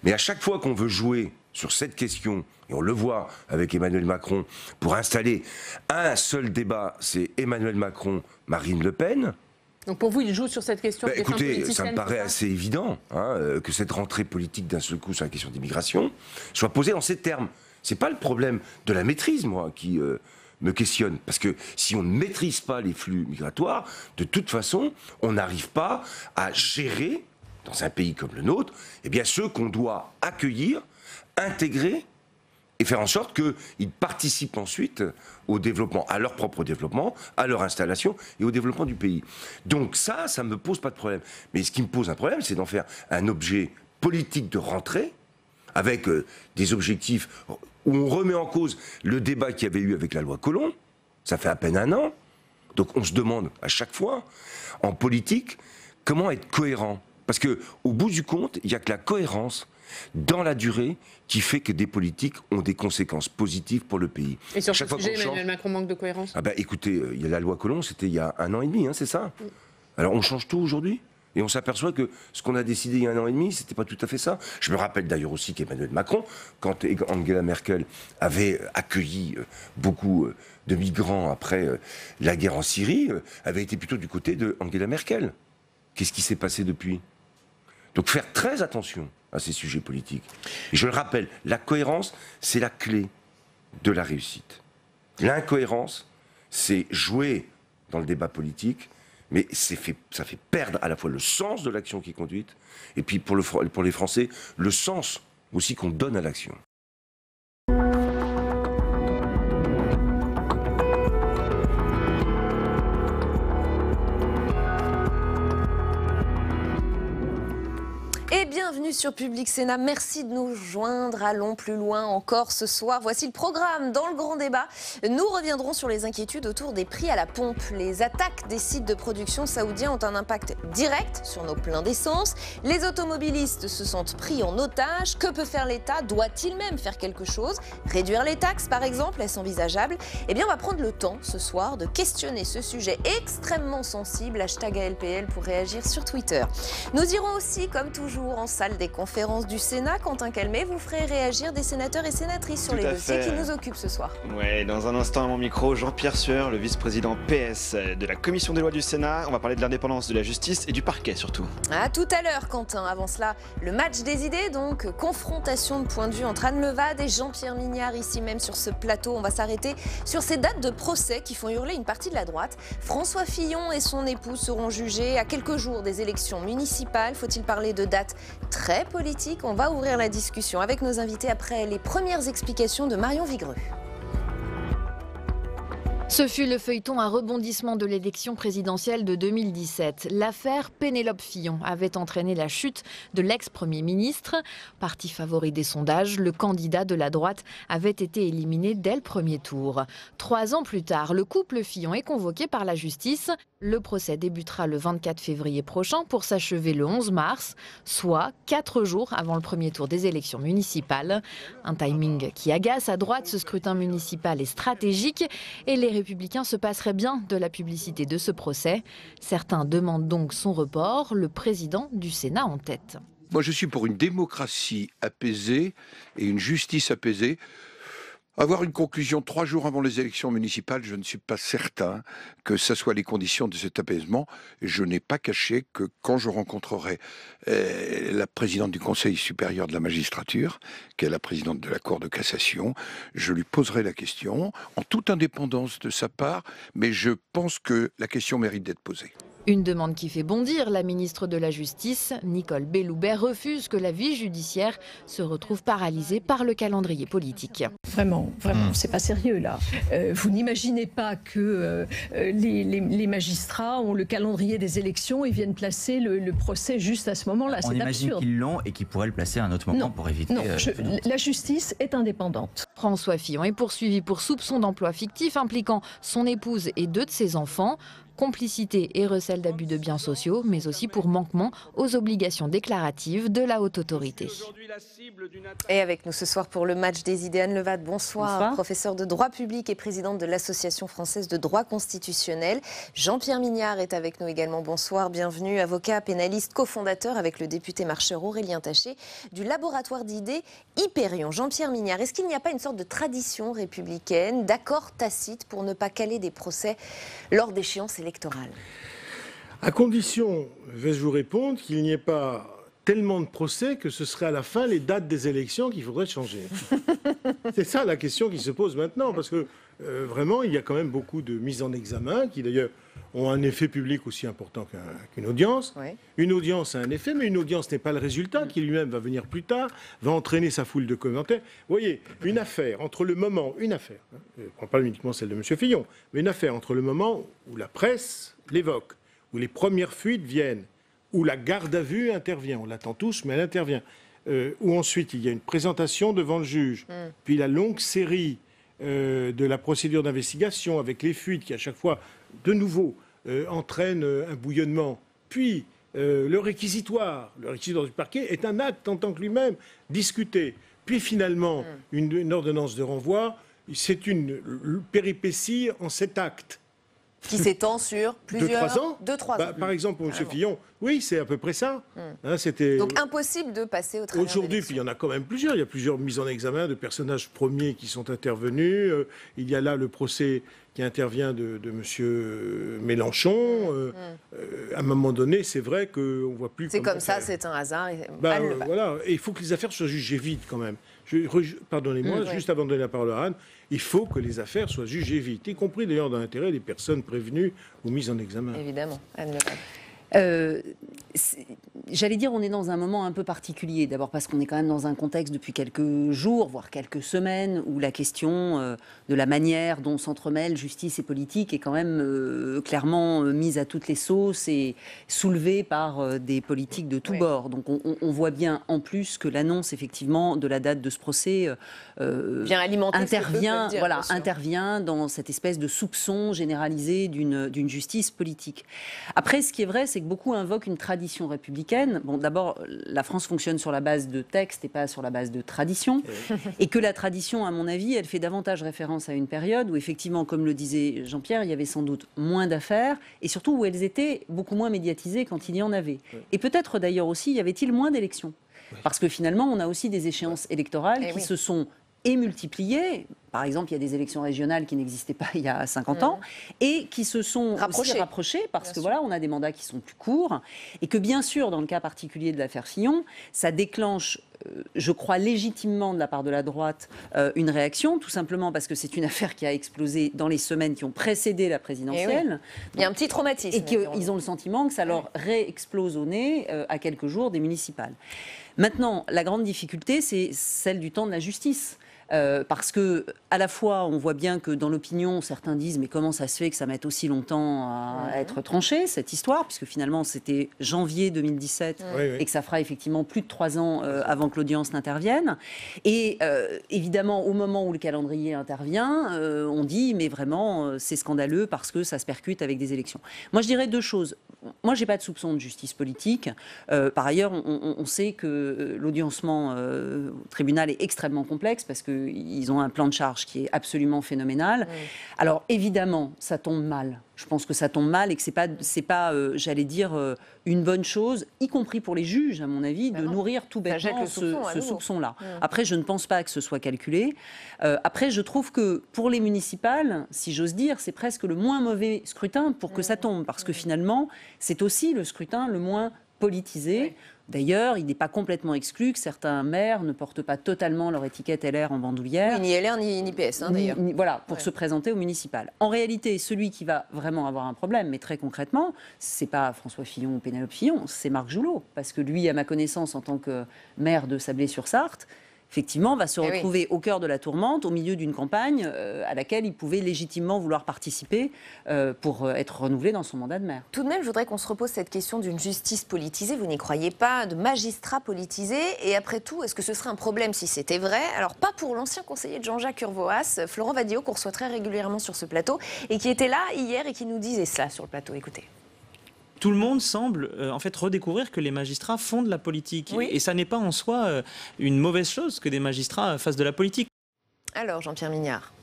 Mais à chaque fois qu'on veut jouer sur cette question, et on le voit avec Emmanuel Macron, pour installer un seul débat, c'est Emmanuel Macron, Marine Le Pen. Donc pour vous, il joue sur cette question écoutez, ça me paraît assez évident que cette rentrée politique d'un seul coup sur la question d'immigration soit posée en ces termes. C'est pas le problème de la maîtrise, moi, qui me questionne. Parce que si on ne maîtrise pas les flux migratoires, de toute façon, on n'arrive pas à gérer, dans un pays comme le nôtre, eh bien, ceux qu'on doit accueillir, intégrer et faire en sorte qu'ils participent ensuite au développement, à leur propre développement, à leur installation et au développement du pays. Donc ça ne me pose pas de problème. Mais ce qui me pose un problème, c'est d'en faire un objet politique de rentrée, avec des objectifs où on remet en cause le débat qu'il y avait eu avec la loi Collomb. Ça fait à peine un an. Donc on se demande à chaque fois, en politique, comment être cohérent. Parce qu'au bout du compte, il n'y a que la cohérence dans la durée qui fait que des politiques ont des conséquences positives pour le pays. Et sur ce sujet, Emmanuel Macron manque de cohérence ? Écoutez, il y a la loi Collomb, c'était il y a 1 an et demi, c'est ça. Alors on change tout aujourd'hui ? Et on s'aperçoit que ce qu'on a décidé il y a 1 an et demi, c'était pas tout à fait ça. Je me rappelle d'ailleurs aussi qu'Emmanuel Macron, quand Angela Merkel avait accueilli beaucoup de migrants après la guerre en Syrie, avait été plutôt du côté de Angela Merkel. Qu'est-ce qui s'est passé depuis ? Donc faire très attention à ces sujets politiques. Et je le rappelle, la cohérence, c'est la clé de la réussite. L'incohérence, c'est jouer dans le débat politique, mais ça fait perdre à la fois le sens de l'action qui est conduite, et puis pour les Français, le sens aussi qu'on donne à l'action. Bienvenue sur Public Sénat, merci de nous joindre, allons plus loin encore ce soir. Voici le programme dans le grand débat. Nous reviendrons sur les inquiétudes autour des prix à la pompe. Les attaques des sites de production saoudiens ont un impact direct sur nos pleins d'essence. Les automobilistes se sentent pris en otage. Que peut faire l'État? Doit-il même faire quelque chose? Réduire les taxes par exemple, est-ce envisageable? Eh bien on va prendre le temps ce soir de questionner ce sujet extrêmement sensible. #ALPL pour réagir sur Twitter. Nous irons aussi comme toujours en salle des conférences du Sénat. Quentin Calmet, vous ferez réagir des sénateurs et sénatrices sur les dossiers qui nous occupent ce soir. Ouais, dans un instant à mon micro, Jean-Pierre Sueur, le vice-président PS de la Commission des lois du Sénat. On va parler de l'indépendance de la justice et du parquet surtout. À tout à l'heure, Quentin. Avant cela, le match des idées, donc confrontation de points de vue entre Anne Levade et Jean-Pierre Mignard, ici même sur ce plateau. On va s'arrêter sur ces dates de procès qui font hurler une partie de la droite. François Fillon et son épouse seront jugés à quelques jours des élections municipales. Faut-il parler de dates très politique? On va ouvrir la discussion avec nos invités après les premières explications de Marion Vigreux. Ce fut le feuilleton à rebondissement de l'élection présidentielle de 2017. L'affaire Pénélope Fillon avait entraîné la chute de l'ex-premier ministre. Parti favori des sondages, le candidat de la droite avait été éliminé dès le premier tour. 3 ans plus tard, le couple Fillon est convoqué par la justice. Le procès débutera le 24 février prochain pour s'achever le 11 mars, soit 4 jours avant le premier tour des élections municipales. Un timing qui agace à droite. Ce scrutin municipal est stratégique et les Républicains se passeraient bien de la publicité de ce procès. Certains demandent donc son report, le président du Sénat en tête. Moi, je suis pour une démocratie apaisée et une justice apaisée. Avoir une conclusion 3 jours avant les élections municipales, je ne suis pas certain que ce soit les conditions de cet apaisement. Je n'ai pas caché que quand je rencontrerai la présidente du Conseil supérieur de la magistrature, qui est la présidente de la Cour de cassation, je lui poserai la question, en toute indépendance de sa part, mais je pense que la question mérite d'être posée. Une demande qui fait bondir la ministre de la Justice. Nicole Belloubet refuse que la vie judiciaire se retrouve paralysée par le calendrier politique. Vraiment, c'est pas sérieux là. Vous n'imaginez pas que les magistrats ont le calendrier des élections et viennent placer le procès juste à ce moment-là. C'est absurde. On imagine qu'ils l'ont et qu'ils pourraient le placer à un autre moment pour éviter... La justice est indépendante. François Fillon est poursuivi pour soupçon d'emploi fictif impliquant son épouse et 2 de ses enfants. Complicité et recel d'abus de biens sociaux, mais aussi pour manquement aux obligations déclaratives de la haute autorité. Et avec nous ce soir pour le match des idées, Anne Levat, bonsoir. Professeur de droit public et présidente de l'Association française de droit constitutionnel. Jean-Pierre Mignard est avec nous également, bonsoir, bienvenue. Avocat, pénaliste, cofondateur avec le député marcheur Aurélien Taché du laboratoire d'idées Hyperion. Jean-Pierre Mignard, est-ce qu'il n'y a pas une sorte de tradition républicaine, d'accord tacite pour ne pas caler des procès lors d'échéances électorales? À condition, vais-je vous répondre, qu'il n'y ait pas tellement de procès que ce serait à la fin les dates des élections qu'il faudrait changer. C'est ça la question qui se pose maintenant, parce que vraiment, il y a quand même beaucoup de mises en examen qui d'ailleurs ont un effet public aussi important qu'une audience. Ouais. Une audience a un effet, mais une audience n'est pas le résultat, qui lui-même va venir plus tard, va entraîner sa foule de commentaires. Vous voyez, une affaire, entre le moment, je ne prends pas uniquement celle de M. Fillon, mais une affaire entre le moment où la presse l'évoque, où les premières fuites viennent, où la garde à vue intervient, on l'attend tous, mais elle intervient, où ensuite il y a une présentation devant le juge, puis la longue série de la procédure d'investigation avec les fuites qui à chaque fois, de nouveau, entraînent un bouillonnement, puis le réquisitoire du parquet est un acte en tant que lui-même discuté, puis finalement une ordonnance de renvoi, c'est une péripétie en 7 actes. Qui s'étend sur plusieurs... 2-3 ans. 2-3 ans. Par exemple, pour M. Fillon, oui, c'est à peu près ça. Donc impossible de passer au travers. Aujourd'hui, puis il y en a quand même plusieurs. Il y a plusieurs mises en examen de personnages premiers qui sont intervenus. Il y a là le procès qui intervient de M. Mélenchon. À un moment donné, c'est vrai qu'on ne voit plus... C'est comme ça, c'est un hasard. Voilà. Et il faut que les affaires soient jugées vite quand même. Pardonnez-moi, juste avant de donner la parole à Anne, il faut que les affaires soient jugées vite, y compris d'ailleurs dans l'intérêt des personnes prévenues ou mises en examen. Évidemment. Anne J'allais dire, on est dans un moment un peu particulier. D'abord parce qu'on est quand même dans un contexte depuis quelques jours, voire quelques semaines, où la question de la manière dont s'entremêlent justice et politique est quand même clairement mise à toutes les sauces et soulevée par des politiques de tous bords. Donc on voit bien en plus que l'annonce effectivement de la date de ce procès intervient dans cette espèce de soupçon généralisé d'une justice politique. Après, ce qui est vrai, c'est que beaucoup invoquent une tradition républicaine. Bon, d'abord, la France fonctionne sur la base de textes et pas sur la base de tradition. Et que la tradition, à mon avis, elle fait davantage référence à une période où, effectivement, comme le disait Jean-Pierre, il y avait sans doute moins d'affaires et surtout où elles étaient beaucoup moins médiatisées quand il y en avait. Et peut-être d'ailleurs aussi, y avait-il moins d'élections. Parce que finalement, on a aussi des échéances électorales qui se sont multipliées. Par exemple, il y a des élections régionales qui n'existaient pas il y a 50 ans et qui se sont rapprochées parce que voilà, on a des mandats qui sont plus courts et que bien sûr, dans le cas particulier de l'affaire Fillon, ça déclenche, je crois légitimement de la part de la droite, une réaction, tout simplement parce que c'est une affaire qui a explosé dans les semaines qui ont précédé la présidentielle. Il y a un petit traumatisme. Et qu'ils ont le sentiment que ça leur réexplose au nez à quelques jours des municipales. Maintenant, la grande difficulté, c'est celle du temps de la justice. Parce que à la fois on voit bien que dans l'opinion certains disent mais comment ça se fait que ça mette aussi longtemps à être tranché cette histoire, puisque finalement c'était janvier 2017 et que ça fera effectivement plus de 3 ans avant que l'audience n'intervienne et évidemment au moment où le calendrier intervient on dit mais vraiment c'est scandaleux parce que ça se percute avec des élections. Moi je dirais 2 choses. Moi j'ai pas de soupçon de justice politique. Par ailleurs on sait que l'audiencement au tribunal est extrêmement complexe parce que ils ont un plan de charge qui est absolument phénoménal. Alors évidemment, ça tombe mal. Je pense que ça tombe mal et que c'est pas j'allais dire, une bonne chose, y compris pour les juges, à mon avis, de nourrir tout bêtement ce soupçon-là. Après, je ne pense pas que ce soit calculé. Après, je trouve que pour les municipales, si j'ose dire, c'est presque le moins mauvais scrutin pour que ça tombe. Parce que finalement, c'est aussi le scrutin le moins politisé. D'ailleurs, il n'est pas complètement exclu que certains maires ne portent pas totalement leur étiquette LR en bandoulière. Oui, ni LR ni PS, d'ailleurs. Voilà, pour se présenter au municipal. En réalité, celui qui va vraiment avoir un problème, mais très concrètement, c'est pas François Fillon ou Pénélope Fillon, c'est Marc Joulot. Parce que lui, à ma connaissance, en tant que maire de Sablé-sur-Sarthe, effectivement, va se retrouver au cœur de la tourmente, au milieu d'une campagne à laquelle il pouvait légitimement vouloir participer pour être renouvelé dans son mandat de maire. Tout de même, je voudrais qu'on se repose cette question d'une justice politisée. Vous n'y croyez pas, de magistrats politisés. Et après tout, est-ce que ce serait un problème si c'était vrai? Alors, pas pour l'ancien conseiller de Jean-Jacques Urvoas, Florent Vadillo, qu'on reçoit très régulièrement sur ce plateau, et qui était là hier et qui nous disait cela sur le plateau. Écoutez. Tout le monde semble en fait redécouvrir que les magistrats font de la politique. Oui. Et ça n'est pas en soi une mauvaise chose que des magistrats fassent de la politique. Alors, Jean-Pierre Mignard.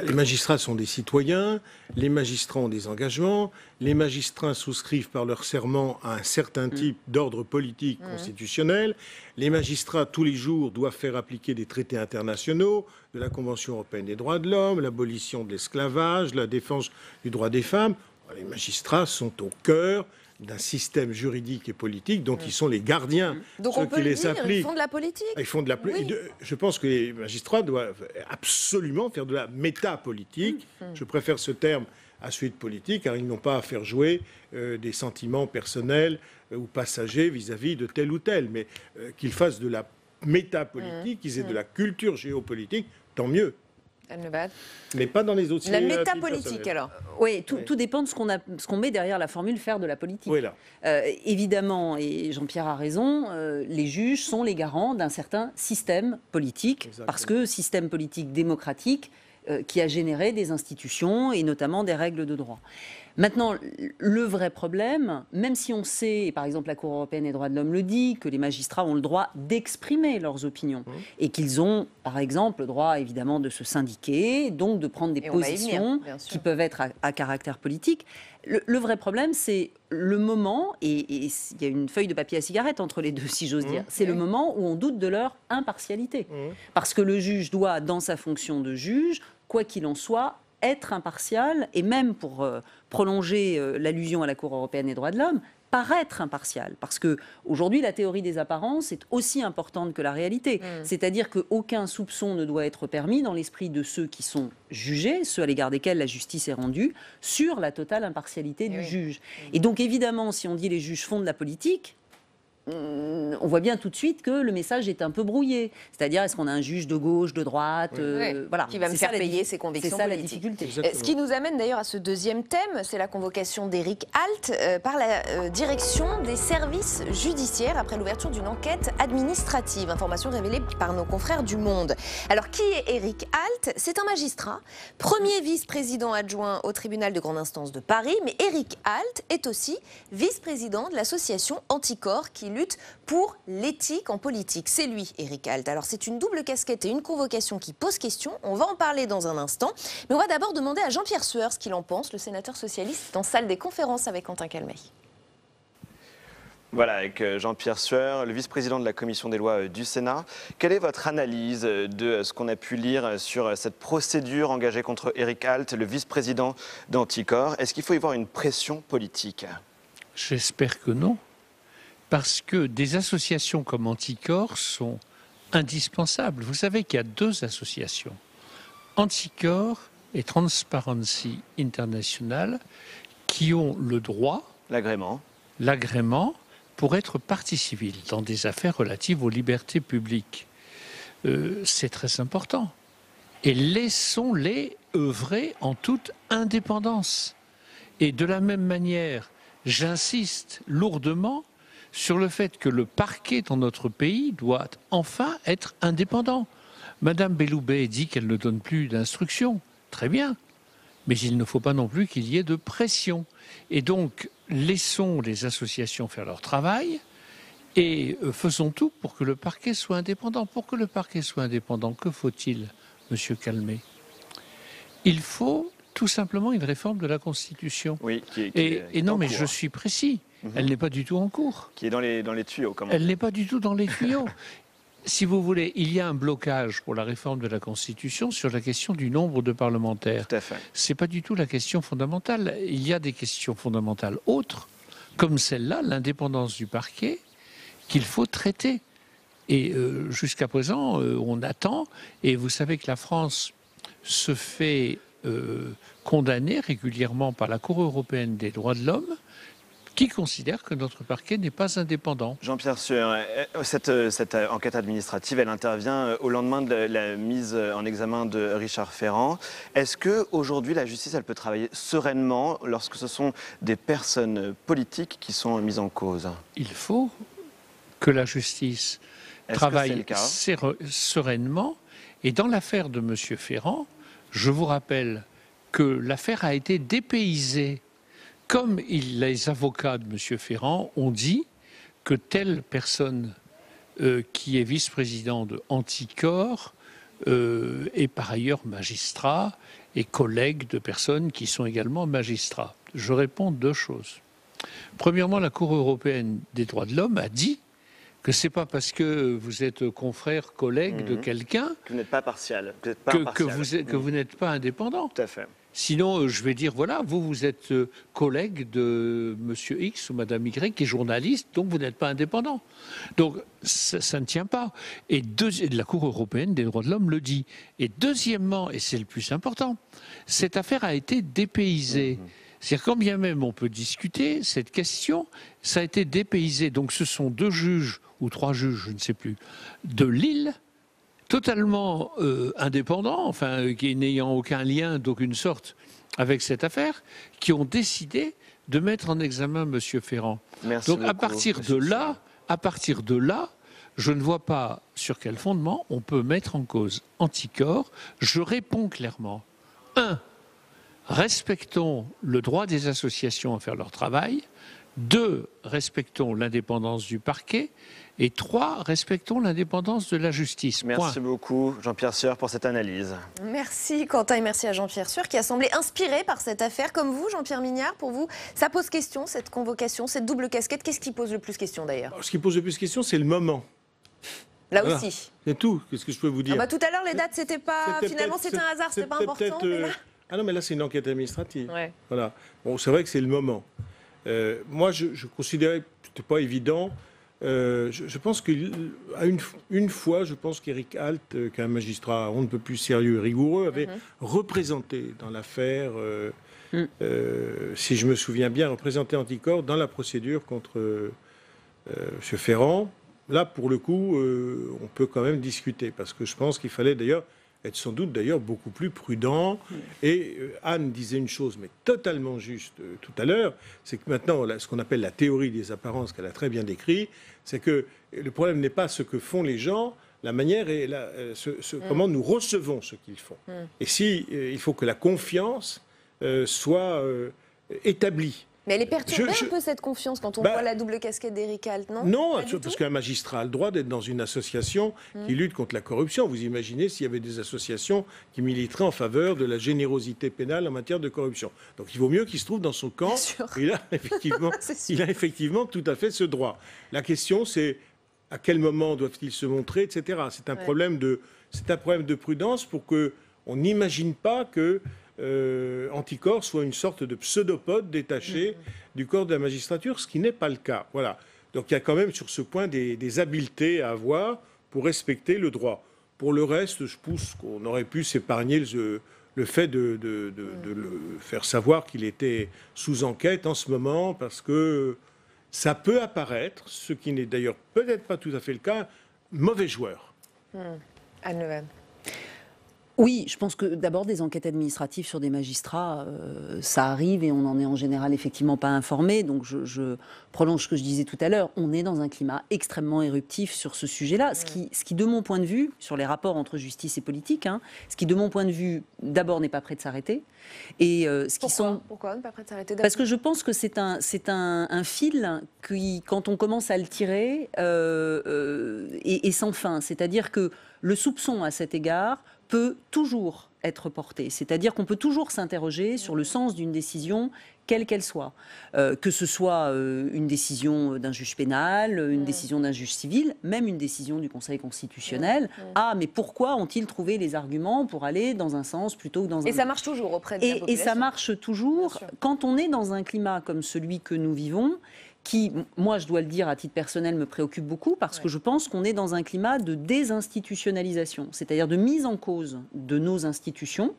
Les magistrats sont des citoyens, les magistrats ont des engagements, les magistrats souscrivent par leur serment à un certain type d'ordre politique constitutionnel, les magistrats tous les jours doivent faire appliquer des traités internationaux, de la Convention européenne des droits de l'homme, l'abolition de l'esclavage, la défense du droit des femmes. Les magistrats sont au cœur d'un système juridique et politique dont ils sont les gardiens. Donc on peut le dire, ils font de la politique. Ils font de la politique. Je pense que les magistrats doivent absolument faire de la métapolitique. Je préfère ce terme à celui de politique, car ils n'ont pas à faire jouer des sentiments personnels ou passagers vis-à-vis de tel ou tel, mais qu'ils fassent de la métapolitique, qu'ils aient de la culture géopolitique, tant mieux. Mais pas dans les autres. La métapolitique, alors. Oui, tout dépend de ce qu'on met derrière la formule faire de la politique. Oui, là. Évidemment, et Jean-Pierre a raison, les juges sont les garants d'un certain système politique, exactement. Parce que système politique démocratique qui a généré des institutions et notamment des règles de droit. Maintenant, le vrai problème, même si on sait, et par exemple la Cour européenne des droits de l'homme le dit, que les magistrats ont le droit d'exprimer leurs opinions et qu'ils ont, par exemple, le droit évidemment de se syndiquer, donc de prendre des positions qui peuvent être à caractère politique. Le vrai problème, c'est le moment, et il y a une feuille de papier à cigarette entre les deux, si j'ose dire, c'est le moment où on doute de leur impartialité. Parce que le juge doit, dans sa fonction de juge, quoi qu'il en soit, être impartial, et même pour prolonger l'allusion à la Cour européenne des droits de l'homme, paraître impartial. Parce qu'aujourd'hui, la théorie des apparences est aussi importante que la réalité. C'est-à-dire qu'aucun soupçon ne doit être permis dans l'esprit de ceux qui sont jugés, ceux à l'égard desquels la justice est rendue, sur la totale impartialité du juge. Et donc, évidemment, si on dit les juges font de la politique, on voit bien tout de suite que le message est un peu brouillé. C'est-à-dire, est-ce qu'on a un juge de gauche, de droite, voilà. Qui va me faire payer ses convictions politiques. C'est ça la difficulté. Ce qui nous amène d'ailleurs à ce deuxième thème, c'est la convocation d'Éric Alt par la direction des services judiciaires après l'ouverture d'une enquête administrative. Information révélée par nos confrères du Monde. Alors, qui est Éric Alt? C'est un magistrat, premier vice-président adjoint au tribunal de grande instance de Paris, mais Éric Alt est aussi vice-président de l'association Anticorps qui lutte pour l'éthique en politique. C'est lui, Éric Alt. Alors c'est une double casquette et une convocation qui pose question. On va en parler dans un instant. Mais on va d'abord demander à Jean-Pierre Sueur ce qu'il en pense. Le sénateur socialiste est en salle des conférences avec Quentin Calmeil. Voilà, avec Jean-Pierre Sueur, le vice-président de la commission des lois du Sénat. Quelle est votre analyse de ce qu'on a pu lire sur cette procédure engagée contre Éric Alt, le vice-président d'Anticorps? Est-ce qu'il faut y voir une pression politique? J'espère que non. Parce que des associations comme Anticorps sont indispensables. Vous savez qu'il y a deux associations, Anticorps et Transparency International, qui ont le droit, l'agrément pour être partie civile dans des affaires relatives aux libertés publiques. C'est très important. Et laissons-les œuvrer en toute indépendance. Et de la même manière, j'insiste lourdement sur le fait que le parquet dans notre pays doit enfin être indépendant. Madame Belloubet dit qu'elle ne donne plus d'instructions. Très bien. Mais il ne faut pas non plus qu'il y ait de pression. Et donc, laissons les associations faire leur travail et faisons tout pour que le parquet soit indépendant. Pour que le parquet soit indépendant, que faut-il, Monsieur Calmet? Il faut tout simplement une réforme de la Constitution. Oui, et non, mais je suis précis. Elle n'est pas du tout en cours. Qui est dans les tuyaux, comment? Elle n'est pas du tout dans les tuyaux. Si vous voulez, il y a un blocage pour la réforme de la Constitution sur la question du nombre de parlementaires. Tout à fait. Ce n'est pas du tout la question fondamentale. Il y a des questions fondamentales autres, comme celle-là, l'indépendance du parquet, qu'il faut traiter. Et jusqu'à présent, on attend. Et vous savez que la France se fait condamner régulièrement par la Cour européenne des droits de l'homme, qui considère que notre parquet n'est pas indépendant. Jean-Pierre Sueur, cette enquête administrative, elle intervient au lendemain de la mise en examen de Richard Ferrand. Est-ce qu'aujourd'hui, la justice, elle peut travailler sereinement lorsque ce sont des personnes politiques qui sont mises en cause? Il faut que la justice travaille sereinement. Et dans l'affaire de M. Ferrand, je vous rappelle que l'affaire a été dépaysée. Comme les avocats de M. Ferrand ont dit que telle personne qui est vice-président de Anticor est par ailleurs magistrat et collègue de personnes qui sont également magistrats. Je réponds deux choses. Premièrement, la Cour européenne des droits de l'homme a dit que c'est pas parce que vous êtes confrère, collègue de quelqu'un que vous n'êtes pas partial, que vous n'êtes pas indépendant. Tout à fait. Sinon, je vais dire, voilà, vous êtes collègue de Monsieur X ou Madame Y qui est journaliste, donc vous n'êtes pas indépendant. Donc, ça ne tient pas. Et la Cour européenne des droits de l'homme le dit. Et deuxièmement, et c'est le plus important, cette affaire a été dépaysée. C'est-à-dire, quand bien même on peut discuter, cette question, ça a été dépaysé. Donc, ce sont 2 juges, ou 3 juges, je ne sais plus, de Lille, totalement indépendants, enfin, qui n'ayant aucun lien d'aucune sorte avec cette affaire, qui ont décidé de mettre en examen M. Ferrand. Merci Donc, beaucoup, à partir de là, je ne vois pas sur quel fondement on peut mettre en cause Anticor. Je réponds clairement. 1. Respectons le droit des associations à faire leur travail. 2. Respectons l'indépendance du parquet. Et 3. Respectons l'indépendance de la justice. Merci beaucoup, Jean-Pierre Sueur, pour cette analyse. Merci Quentin et merci à Jean-Pierre Sueur qui a semblé inspiré par cette affaire. Comme vous, Jean-Pierre Mignard, pour vous, ça pose question, cette convocation, cette double casquette. Qu'est-ce qui pose le plus question d'ailleurs? Ce qui pose le plus question, c'est le moment. Là voilà. aussi. C'est tout. Qu'est-ce que je peux vous dire? Tout à l'heure, les dates, c'était pas. Finalement, c'était un hasard, c'était pas important. Mais là... Ah non, mais là, c'est une enquête administrative. Ouais. Voilà. Bon, c'est vrai que c'est le moment. Moi, je considérais que c'était pas évident. Je pense qu'à une fois, je pense qu'Éric Alt, qu'un magistrat on ne peut plus sérieux et rigoureux, avait représenté dans l'affaire, si je me souviens bien, représenté Anticor dans la procédure contre M. Ferrand. Là, pour le coup, on peut quand même discuter, parce que je pense qu'il fallait d'ailleurs être sans doute d'ailleurs beaucoup plus prudent. Et Anne disait une chose, mais totalement juste tout à l'heure, c'est que maintenant, ce qu'on appelle la théorie des apparences, qu'elle a très bien décrit, c'est que le problème n'est pas ce que font les gens, la manière et comment nous recevons ce qu'ils font. Et si il faut que la confiance soit établie. Mais elle est perturbée un peu, cette confiance, quand on voit la double casquette d'Éric Alt, non? Non, parce qu'un magistrat a le droit d'être dans une association qui lutte contre la corruption. Vous imaginez s'il y avait des associations qui militeraient en faveur de la générosité pénale en matière de corruption. Donc il vaut mieux qu'il se trouve dans son camp. Il a effectivement tout à fait ce droit. La question, c'est à quel moment doivent-ils se montrer, etc. C'est un problème de prudence pour qu'on n'imagine pas que Anticor soit une sorte de pseudopode détaché du corps de la magistrature, ce qui n'est pas le cas. Voilà. Donc il y a quand même sur ce point des habiletés à avoir pour respecter le droit. Pour le reste, je pense qu'on aurait pu s'épargner le fait de le faire savoir qu'il était sous enquête en ce moment, parce que ça peut apparaître, ce qui n'est d'ailleurs peut-être pas tout à fait le cas, mauvais joueur. Anne Levan. Oui, je pense que d'abord des enquêtes administratives sur des magistrats, ça arrive et on n'en est en général effectivement pas informé. Donc je prolonge ce que je disais tout à l'heure, on est dans un climat extrêmement éruptif sur ce sujet-là. Ce qui, de mon point de vue, sur les rapports entre justice et politique, ce qui de mon point de vue, d'abord n'est pas prêt de s'arrêter. Et Pourquoi ne pas prêt de s'arrêter? Parce que je pense que c'est un fil qui, quand on commence à le tirer, est sans fin. C'est-à-dire que le soupçon à cet égard peut toujours être porté. C'est-à-dire qu'on peut toujours s'interroger sur le sens d'une décision, quelle qu'elle soit. Que ce soit une décision d'un juge pénal, une décision d'un juge civil, même une décision du Conseil constitutionnel. Ah, mais pourquoi ont-ils trouvé les arguments pour aller dans un sens plutôt que dans un autre? Et ça marche toujours auprès de la population. Et ça marche toujours quand on est dans un climat comme celui que nous vivons, qui, moi je dois le dire à titre personnel, me préoccupe beaucoup parce que je pense qu'on est dans un climat de désinstitutionnalisation, c'est-à-dire de mise en cause de nos institutions,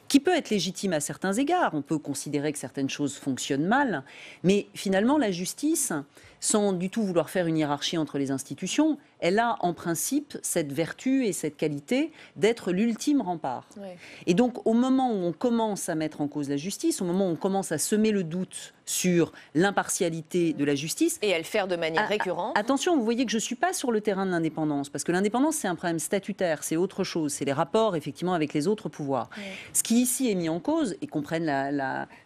qui peut être légitime à certains égards. On peut considérer que certaines choses fonctionnent mal, mais finalement la justice, sans du tout vouloir faire une hiérarchie entre les institutions, elle a en principe cette vertu et cette qualité d'être l'ultime rempart. Ouais. Et donc au moment où on commence à mettre en cause la justice, au moment où on commence à semer le doute sur l'impartialité de la justice... Et à le faire de manière récurrente. Attention, vous voyez que je ne suis pas sur le terrain de l'indépendance, parce que l'indépendance c'est un problème statutaire, c'est autre chose, c'est les rapports effectivement avec les autres pouvoirs. Ouais. Ce qui ici est mis en cause, et qu'on prenne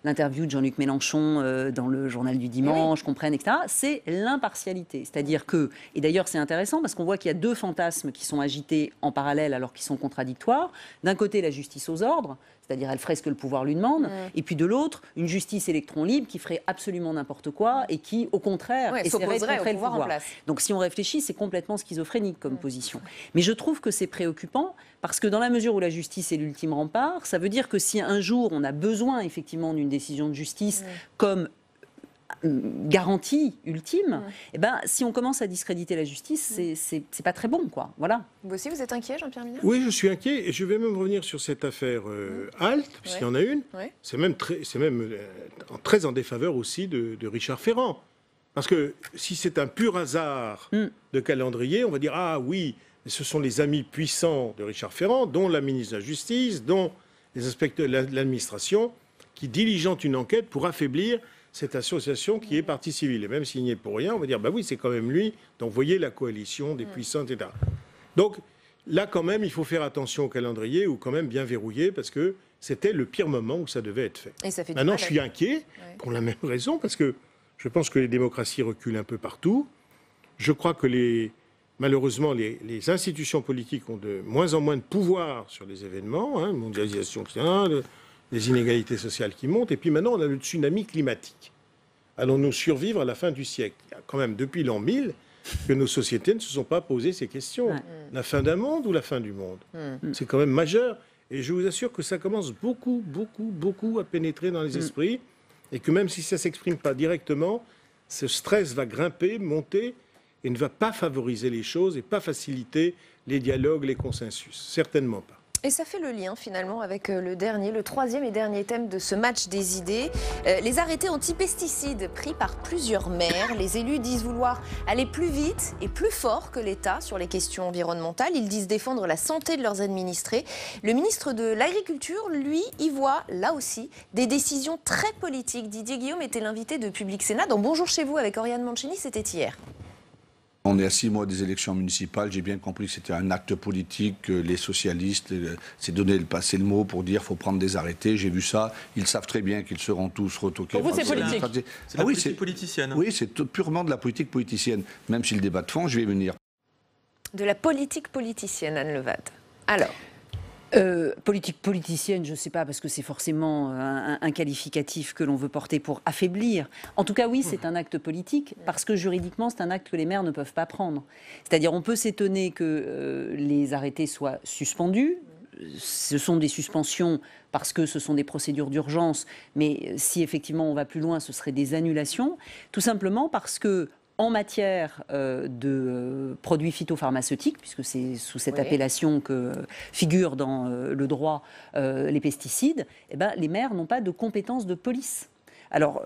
l'interview de Jean-Luc Mélenchon dans le journal du dimanche, qu'on prenne, etc., c'est l'impartialité. C'est-à-dire que, et d'ailleurs c'est intéressant parce qu'on voit qu'il y a deux fantasmes qui sont agités en parallèle alors qu'ils sont contradictoires. D'un côté, la justice aux ordres, c'est-à-dire elle ferait ce que le pouvoir lui demande, et puis de l'autre, une justice électron libre qui ferait absolument n'importe quoi et qui, au contraire, essaierait de contrer le pouvoir en place. Donc si on réfléchit, c'est complètement schizophrénique comme position. Mais je trouve que c'est préoccupant parce que dans la mesure où la justice est l'ultime rempart, ça veut dire que si un jour on a besoin effectivement d'une décision de justice comme garantie ultime, eh ben, si on commence à discréditer la justice, c'est pas très bon, quoi. Voilà. Vous aussi, vous êtes inquiet, Jean-Pierre Minard ? Oui, je suis inquiet, et je vais même revenir sur cette affaire Halte, puisqu'il y en a une. C'est même très en défaveur aussi de Richard Ferrand. Parce que si c'est un pur hasard de calendrier, on va dire, ah oui, ce sont les amis puissants de Richard Ferrand, dont la ministre de la Justice, dont les inspecteurs de l'administration, qui diligentent une enquête pour affaiblir cette association qui est partie civile. Et même s'il n'y est pour rien, on va dire, bah oui, c'est quand même lui. Donc, vous voyez la coalition des puissants, etc. Donc, là, quand même, il faut faire attention au calendrier ou quand même bien verrouiller parce que c'était le pire moment où ça devait être fait. Et ça fait Maintenant, je suis inquiet pour la même raison parce que je pense que les démocraties reculent un peu partout. Je crois que malheureusement, les institutions politiques ont de moins en moins de pouvoir sur les événements, mondialisation, les inégalités sociales qui montent, et puis maintenant on a le tsunami climatique. Allons-nous survivre à la fin du siècle ? Il y a quand même depuis l'an 1000 que nos sociétés ne se sont pas posées ces questions. La fin d'un monde ou la fin du monde ? C'est quand même majeur, et je vous assure que ça commence beaucoup à pénétrer dans les esprits, et que même si ça ne s'exprime pas directement, ce stress va grimper, monter, et ne va pas favoriser les choses, et pas faciliter les dialogues, les consensus. Certainement pas. Et ça fait le lien finalement avec le troisième et dernier thème de ce match des idées. Les arrêtés anti-pesticides pris par plusieurs maires. Les élus disent vouloir aller plus vite et plus fort que l'État sur les questions environnementales. Ils disent défendre la santé de leurs administrés. Le ministre de l'Agriculture, lui, y voit là aussi des décisions très politiques. Didier Guillaume était l'invité de Public Sénat dans Bonjour chez vous avec Oriane Mancini, c'était hier. On est à 6 mois des élections municipales. J'ai bien compris que c'était un acte politique, que les socialistes s'est donné passer le mot pour dire qu'il faut prendre des arrêtés. J'ai vu ça. Ils savent très bien qu'ils seront tous retoqués. Pour vous, c'est politique. C'est la politique politicienne. Oui, c'est purement de la politique politicienne. Même si le débat de fond, je vais y venir. De la politique politicienne, Anne Levade. Alors politique politicienne, je ne sais pas, parce que c'est forcément un qualificatif que l'on veut porter pour affaiblir. En tout cas, oui, c'est un acte politique, parce que juridiquement, c'est un acte que les maires ne peuvent pas prendre. C'est-à-dire, on peut s'étonner que les arrêtés soient suspendus. Ce sont des suspensions parce que ce sont des procédures d'urgence, mais si effectivement on va plus loin, ce serait des annulations, tout simplement parce que en matière de produits phytopharmaceutiques, puisque c'est sous cette appellation que figurent dans le droit les pesticides, eh ben, les maires n'ont pas de compétences de police. Alors,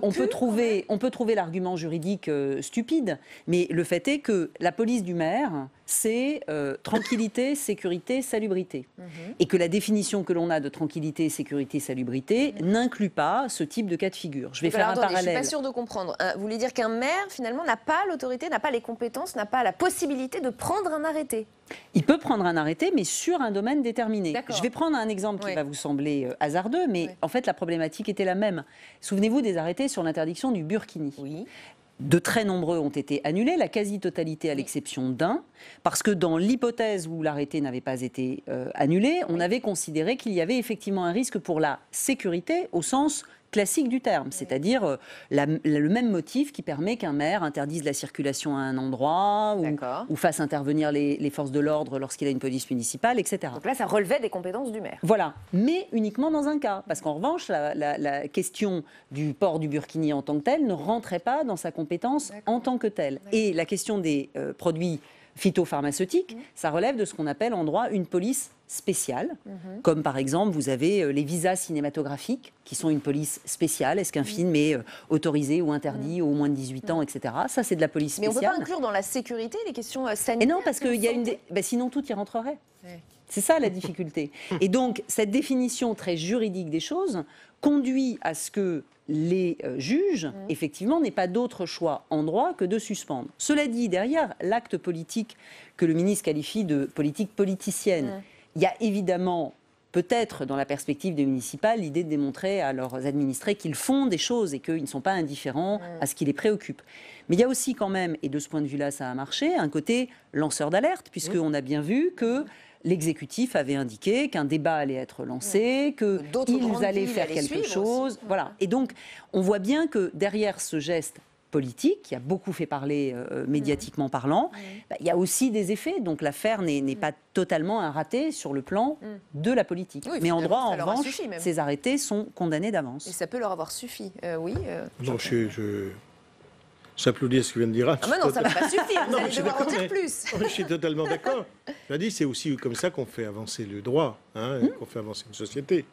on peut trouver l'argument juridique stupide, mais le fait est que la police du maire, c'est tranquillité, sécurité, salubrité. Et que la définition que l'on a de tranquillité, sécurité, salubrité n'inclut pas ce type de cas de figure. Je vais faire un parallèle. Je ne suis pas sûre de comprendre. Vous voulez dire qu'un maire, finalement, n'a pas l'autorité, n'a pas les compétences, n'a pas la possibilité de prendre un arrêté ? Il peut prendre un arrêté, mais sur un domaine déterminé. Je vais prendre un exemple qui va vous sembler hasardeux, mais en fait, la problématique était la même. Souvenez-vous des arrêtés sur l'interdiction du burkini. De très nombreux ont été annulés, la quasi-totalité à l'exception d'un, parce que dans l'hypothèse où l'arrêté n'avait pas été annulé, on avait considéré qu'il y avait effectivement un risque pour la sécurité au sens classique du terme, c'est-à-dire le même motif qui permet qu'un maire interdise la circulation à un endroit ou fasse intervenir les forces de l'ordre lorsqu'il a une police municipale, etc. Donc là, ça relevait des compétences du maire. Voilà, mais uniquement dans un cas, parce qu'en revanche, la question du port du burkini en tant que tel ne rentrait pas dans sa compétence en tant que telle. Et la question des produits phytopharmaceutiques, ça relève de ce qu'on appelle en droit une police spéciale, comme par exemple vous avez les visas cinématographiques qui sont une police spéciale. Est-ce qu'un film est autorisé ou interdit aux moins de 18 ans, etc. Ça, c'est de la police spéciale. Mais on ne peut pas inclure dans la sécurité les questions sanitaires. Et non, parce qu'il y a sinon tout y rentrerait. C'est ça la difficulté. Et donc, cette définition très juridique des choses conduit à ce que les juges, effectivement, n'aient pas d'autre choix en droit que de suspendre. Cela dit, derrière l'acte politique que le ministre qualifie de politique politicienne, il y a évidemment, peut-être dans la perspective des municipales, l'idée de démontrer à leurs administrés qu'ils font des choses et qu'ils ne sont pas indifférents à ce qui les préoccupe. Mais il y a aussi quand même, et de ce point de vue-là ça a marché, un côté lanceur d'alerte, puisqu'on a bien vu que l'exécutif avait indiqué qu'un débat allait être lancé, qu'ils allaient faire quelque chose. Voilà. Et donc, on voit bien que derrière ce geste politique, qui a beaucoup fait parler médiatiquement parlant, il y a aussi des effets. Donc l'affaire n'est pas totalement un raté sur le plan de la politique. Oui, mais en droit, en revanche, ces arrêtés sont condamnés d'avance. Et ça peut leur avoir suffi, oui. Non, j'applaudis à ce que vient de dire Anne. Ah, mais non, ça ne va pas suffire, vous allez devoir en dire plus. Je suis totalement d'accord. Je dis, c'est aussi comme ça qu'on fait avancer le droit, qu'on fait avancer une société.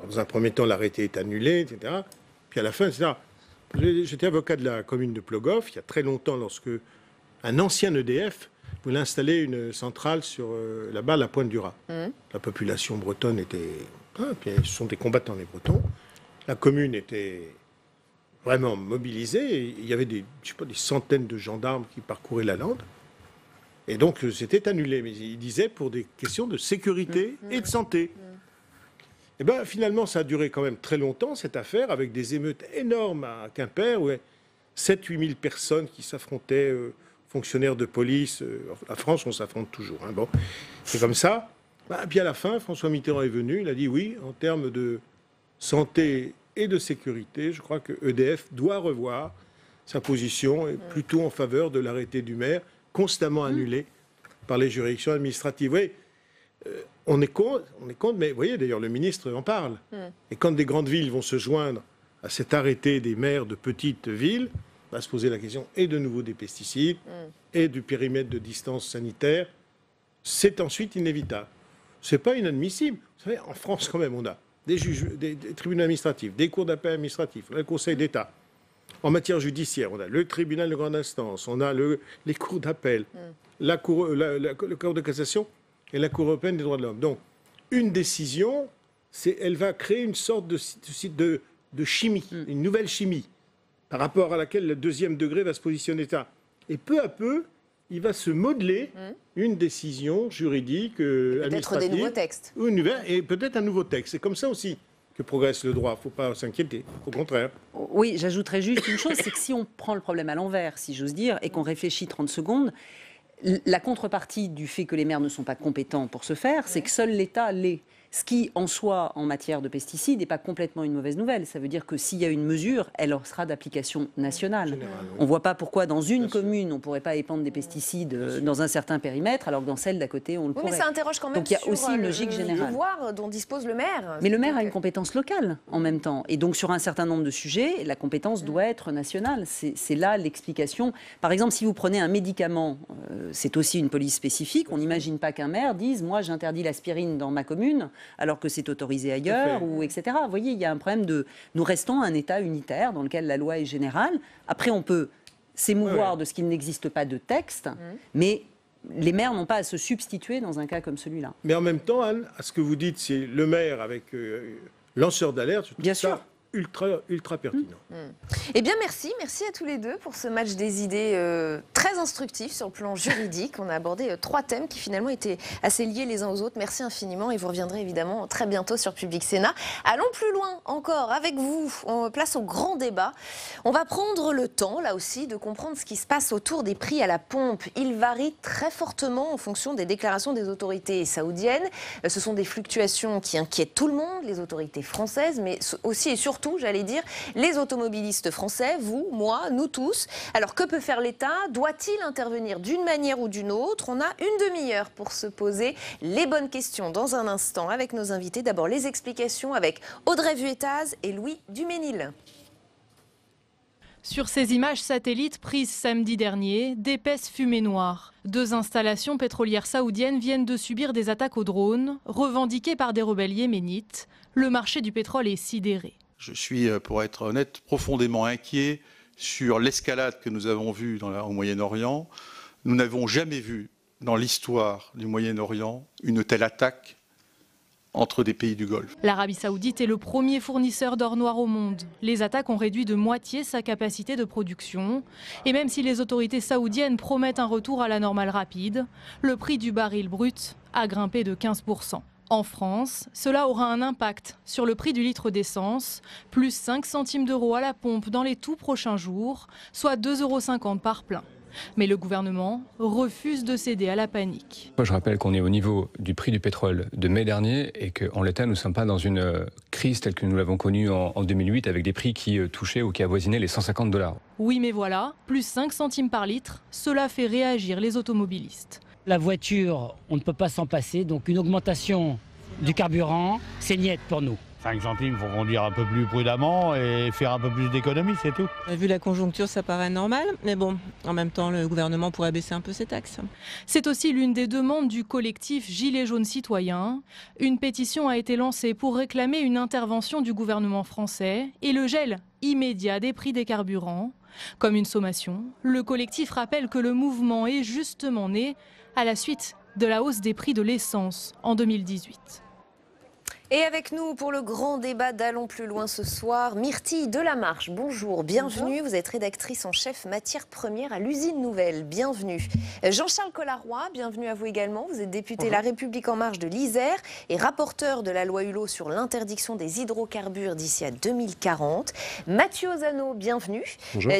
Dans un premier temps, l'arrêté est annulé, etc. Puis à la fin, etc. J'étais avocat de la commune de Plogoff, il y a très longtemps, lorsque un ancien EDF voulait installer une centrale sur là-bas, la Pointe du Raz. La population bretonne était... puis ce sont des combattants, les Bretons. La commune était vraiment mobilisée. Il y avait des centaines de gendarmes qui parcouraient la lande. Et donc, c'était annulé. Mais il disait pour des questions de sécurité et de santé. Et bien, finalement, ça a duré quand même très longtemps, cette affaire, avec des émeutes énormes à Quimper, où 7-8 000 personnes qui s'affrontaient, fonctionnaires de police. La France, on s'affronte toujours. Bon, c'est comme ça. Puis à la fin, François Mitterrand est venu, il a dit oui, en termes de santé et de sécurité, je crois que EDF doit revoir sa position, et plutôt en faveur de l'arrêté du maire, constamment annulé par les juridictions administratives. Oui, on est contre, mais vous voyez, d'ailleurs, le ministre en parle. Et quand des grandes villes vont se joindre à cet arrêté des maires de petites villes, on va se poser la question et de nouveau des pesticides et du périmètre de distance sanitaire. C'est ensuite inévitable. Ce n'est pas inadmissible. Vous savez, en France, quand même, on a des juges, des tribunaux administratifs, des cours d'appel administratifs, le Conseil d'État. En matière judiciaire, on a le tribunal de grande instance, on a les cours d'appel, le Cour de cassation et la Cour européenne des droits de l'homme. Donc, une décision, elle va créer une sorte de chimie, une nouvelle chimie, par rapport à laquelle le deuxième degré va se positionner. Et peu à peu, il va se modeler une décision juridique, administrative. Peut-être des nouveaux textes. Et peut-être un nouveau texte. C'est comme ça aussi que progresse le droit. Il ne faut pas s'inquiéter. Au contraire. Oui, j'ajouterais juste une chose, c'est que si on prend le problème à l'envers, si j'ose dire, et qu'on réfléchit 30 secondes, la contrepartie du fait que les maires ne sont pas compétents pour ce faire, c'est que seul l'État l'est. Ce qui, en soi, en matière de pesticides, n'est pas complètement une mauvaise nouvelle. Ça veut dire que s'il y a une mesure, elle sera d'application nationale. On ne voit pas pourquoi, dans une commune, on ne pourrait pas épandre des pesticides dans un certain périmètre, alors que dans celle d'à côté, on le pourrait. Mais ça interroge quand même. Donc il y a aussi une logique générale. Le pouvoir dont dispose le maire. Mais le maire a une compétence locale, en même temps. Et donc, sur un certain nombre de sujets, la compétence doit être nationale. C'est là l'explication. Par exemple, si vous prenez un médicament, c'est aussi une police spécifique. On n'imagine pas qu'un maire dise « moi, j'interdis l'aspirine dans ma commune », alors que c'est autorisé ailleurs, ou etc. Vous voyez, il y a un problème de... Nous restons un État unitaire dans lequel la loi est générale. Après, on peut s'émouvoir de ce qu'il n'existe pas de texte, mais les maires n'ont pas à se substituer dans un cas comme celui-là. Mais en même temps, Anne, à ce que vous dites, c'est le maire avec lanceur d'alerte. Bien sûr. Ultra pertinent. Eh bien, merci à tous les deux pour ce match des idées très instructif sur le plan juridique. On a abordé 3 thèmes qui finalement étaient assez liés les uns aux autres. Merci infiniment et vous reviendrez évidemment très bientôt sur Public Sénat. Allons plus loin encore avec vous. On place au grand débat. On va prendre le temps, là aussi, de comprendre ce qui se passe autour des prix à la pompe. Ils varient très fortement en fonction des déclarations des autorités saoudiennes. Ce sont des fluctuations qui inquiètent tout le monde, les autorités françaises, mais aussi et surtout surtout, j'allais dire, les automobilistes français, vous, moi, nous tous. Alors que peut faire l'État? Doit-il intervenir d'une manière ou d'une autre? On a une demi-heure pour se poser les bonnes questions dans un instant avec nos invités. D'abord les explications avec Audrey Vuettaz et Louis Duménil. Sur ces images satellites prises samedi dernier, d'épaisses fumées noires. 2 installations pétrolières saoudiennes viennent de subir des attaques aux drones, revendiquées par des rebelles yéménites. Le marché du pétrole est sidéré. Je suis, pour être honnête, profondément inquiet sur l'escalade que nous avons vue au Moyen-Orient. Nous n'avons jamais vu dans l'histoire du Moyen-Orient une telle attaque entre des pays du Golfe. L'Arabie saoudite est le premier fournisseur d'or noir au monde. Les attaques ont réduit de moitié sa capacité de production. Et même si les autorités saoudiennes promettent un retour à la normale rapide, le prix du baril brut a grimpé de 15%. En France, cela aura un impact sur le prix du litre d'essence, plus 5 centimes d'euros à la pompe dans les tout prochains jours, soit 2,50 € par plein. Mais le gouvernement refuse de céder à la panique. Moi, je rappelle qu'on est au niveau du prix du pétrole de mai dernier et qu'en l'état, nous ne sommes pas dans une crise telle que nous l'avons connue en 2008 avec des prix qui touchaient ou qui avoisinaient les 150 $. Oui, mais voilà, plus 5 centimes par litre, cela fait réagir les automobilistes. La voiture, on ne peut pas s'en passer, donc une augmentation du carburant, c'est niette pour nous. 5 centimes, il faut conduire un peu plus prudemment et faire un peu plus d'économie, c'est tout. Vu la conjoncture, ça paraît normal, mais bon, en même temps, le gouvernement pourrait baisser un peu ses taxes. C'est aussi l'une des demandes du collectif Gilets jaunes citoyens. Une pétition a été lancée pour réclamer une intervention du gouvernement français et le gel immédiat des prix des carburants. Comme une sommation, le collectif rappelle que le mouvement est justement né à la suite de la hausse des prix de l'essence en 2018. Et avec nous pour le grand débat d'Allons plus loin ce soir, Myrtille Delamarche, bonjour, bienvenue. Bonjour. Vous êtes rédactrice en chef matières premières à l'Usine Nouvelle, bienvenue. Jean-Charles Collaroy, bienvenue à vous également. Vous êtes député La République En Marche de l'Isère et rapporteur de la loi Hulot sur l'interdiction des hydrocarbures d'ici à 2040. Mathieu Ozano, bienvenue.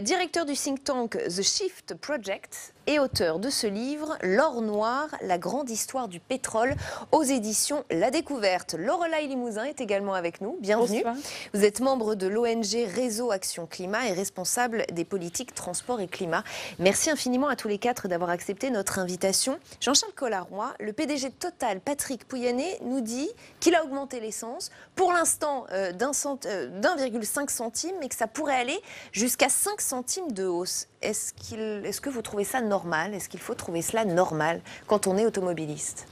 Directeur du think tank The Shift Project et auteur de ce livre, L'or noir, la grande histoire du pétrole, aux éditions La Découverte. Lorelai Limousin est également avec nous, bienvenue. Bonsoir. Vous êtes membre de l'ONG Réseau Action Climat et responsable des politiques transport et climat. Merci infiniment à tous les 4 d'avoir accepté notre invitation. Jean-Charles Collaroy, le PDG de Total, Patrick Pouyanné, nous dit qu'il a augmenté l'essence, pour l'instant d'1,5 centime, mais que ça pourrait aller jusqu'à 5 centimes de hausse. Est-ce que vous trouvez ça normal? Est-ce qu'il faut trouver cela normal quand on est automobiliste?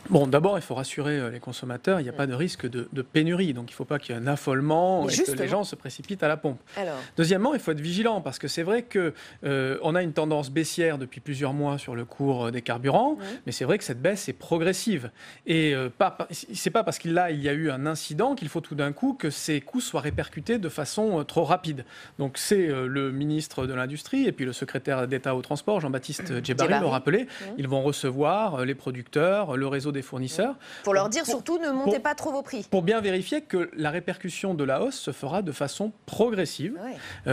Bon, d'abord, il faut rassurer les consommateurs, il n'y a pas de risque de pénurie, donc il ne faut pas qu'il y ait un affolement et que les gens se précipitent à la pompe. Deuxièmement, il faut être vigilant, parce que c'est vrai qu'on a une tendance baissière depuis plusieurs mois sur le cours des carburants, mais c'est vrai que cette baisse est progressive. Et c'est pas parce qu'il y a eu un incident qu'il faut tout d'un coup que ces coûts soient répercutés de façon trop rapide. Donc c'est le ministre de l'Industrie et puis le secrétaire d'État au transport, Jean-Baptiste Djebbari, l'ont rappelé. Ils vont recevoir les producteurs, le réseau des fournisseurs. Pour leur dire surtout, ne montez pas trop vos prix. Pour bien vérifier que la répercussion de la hausse se fera de façon progressive.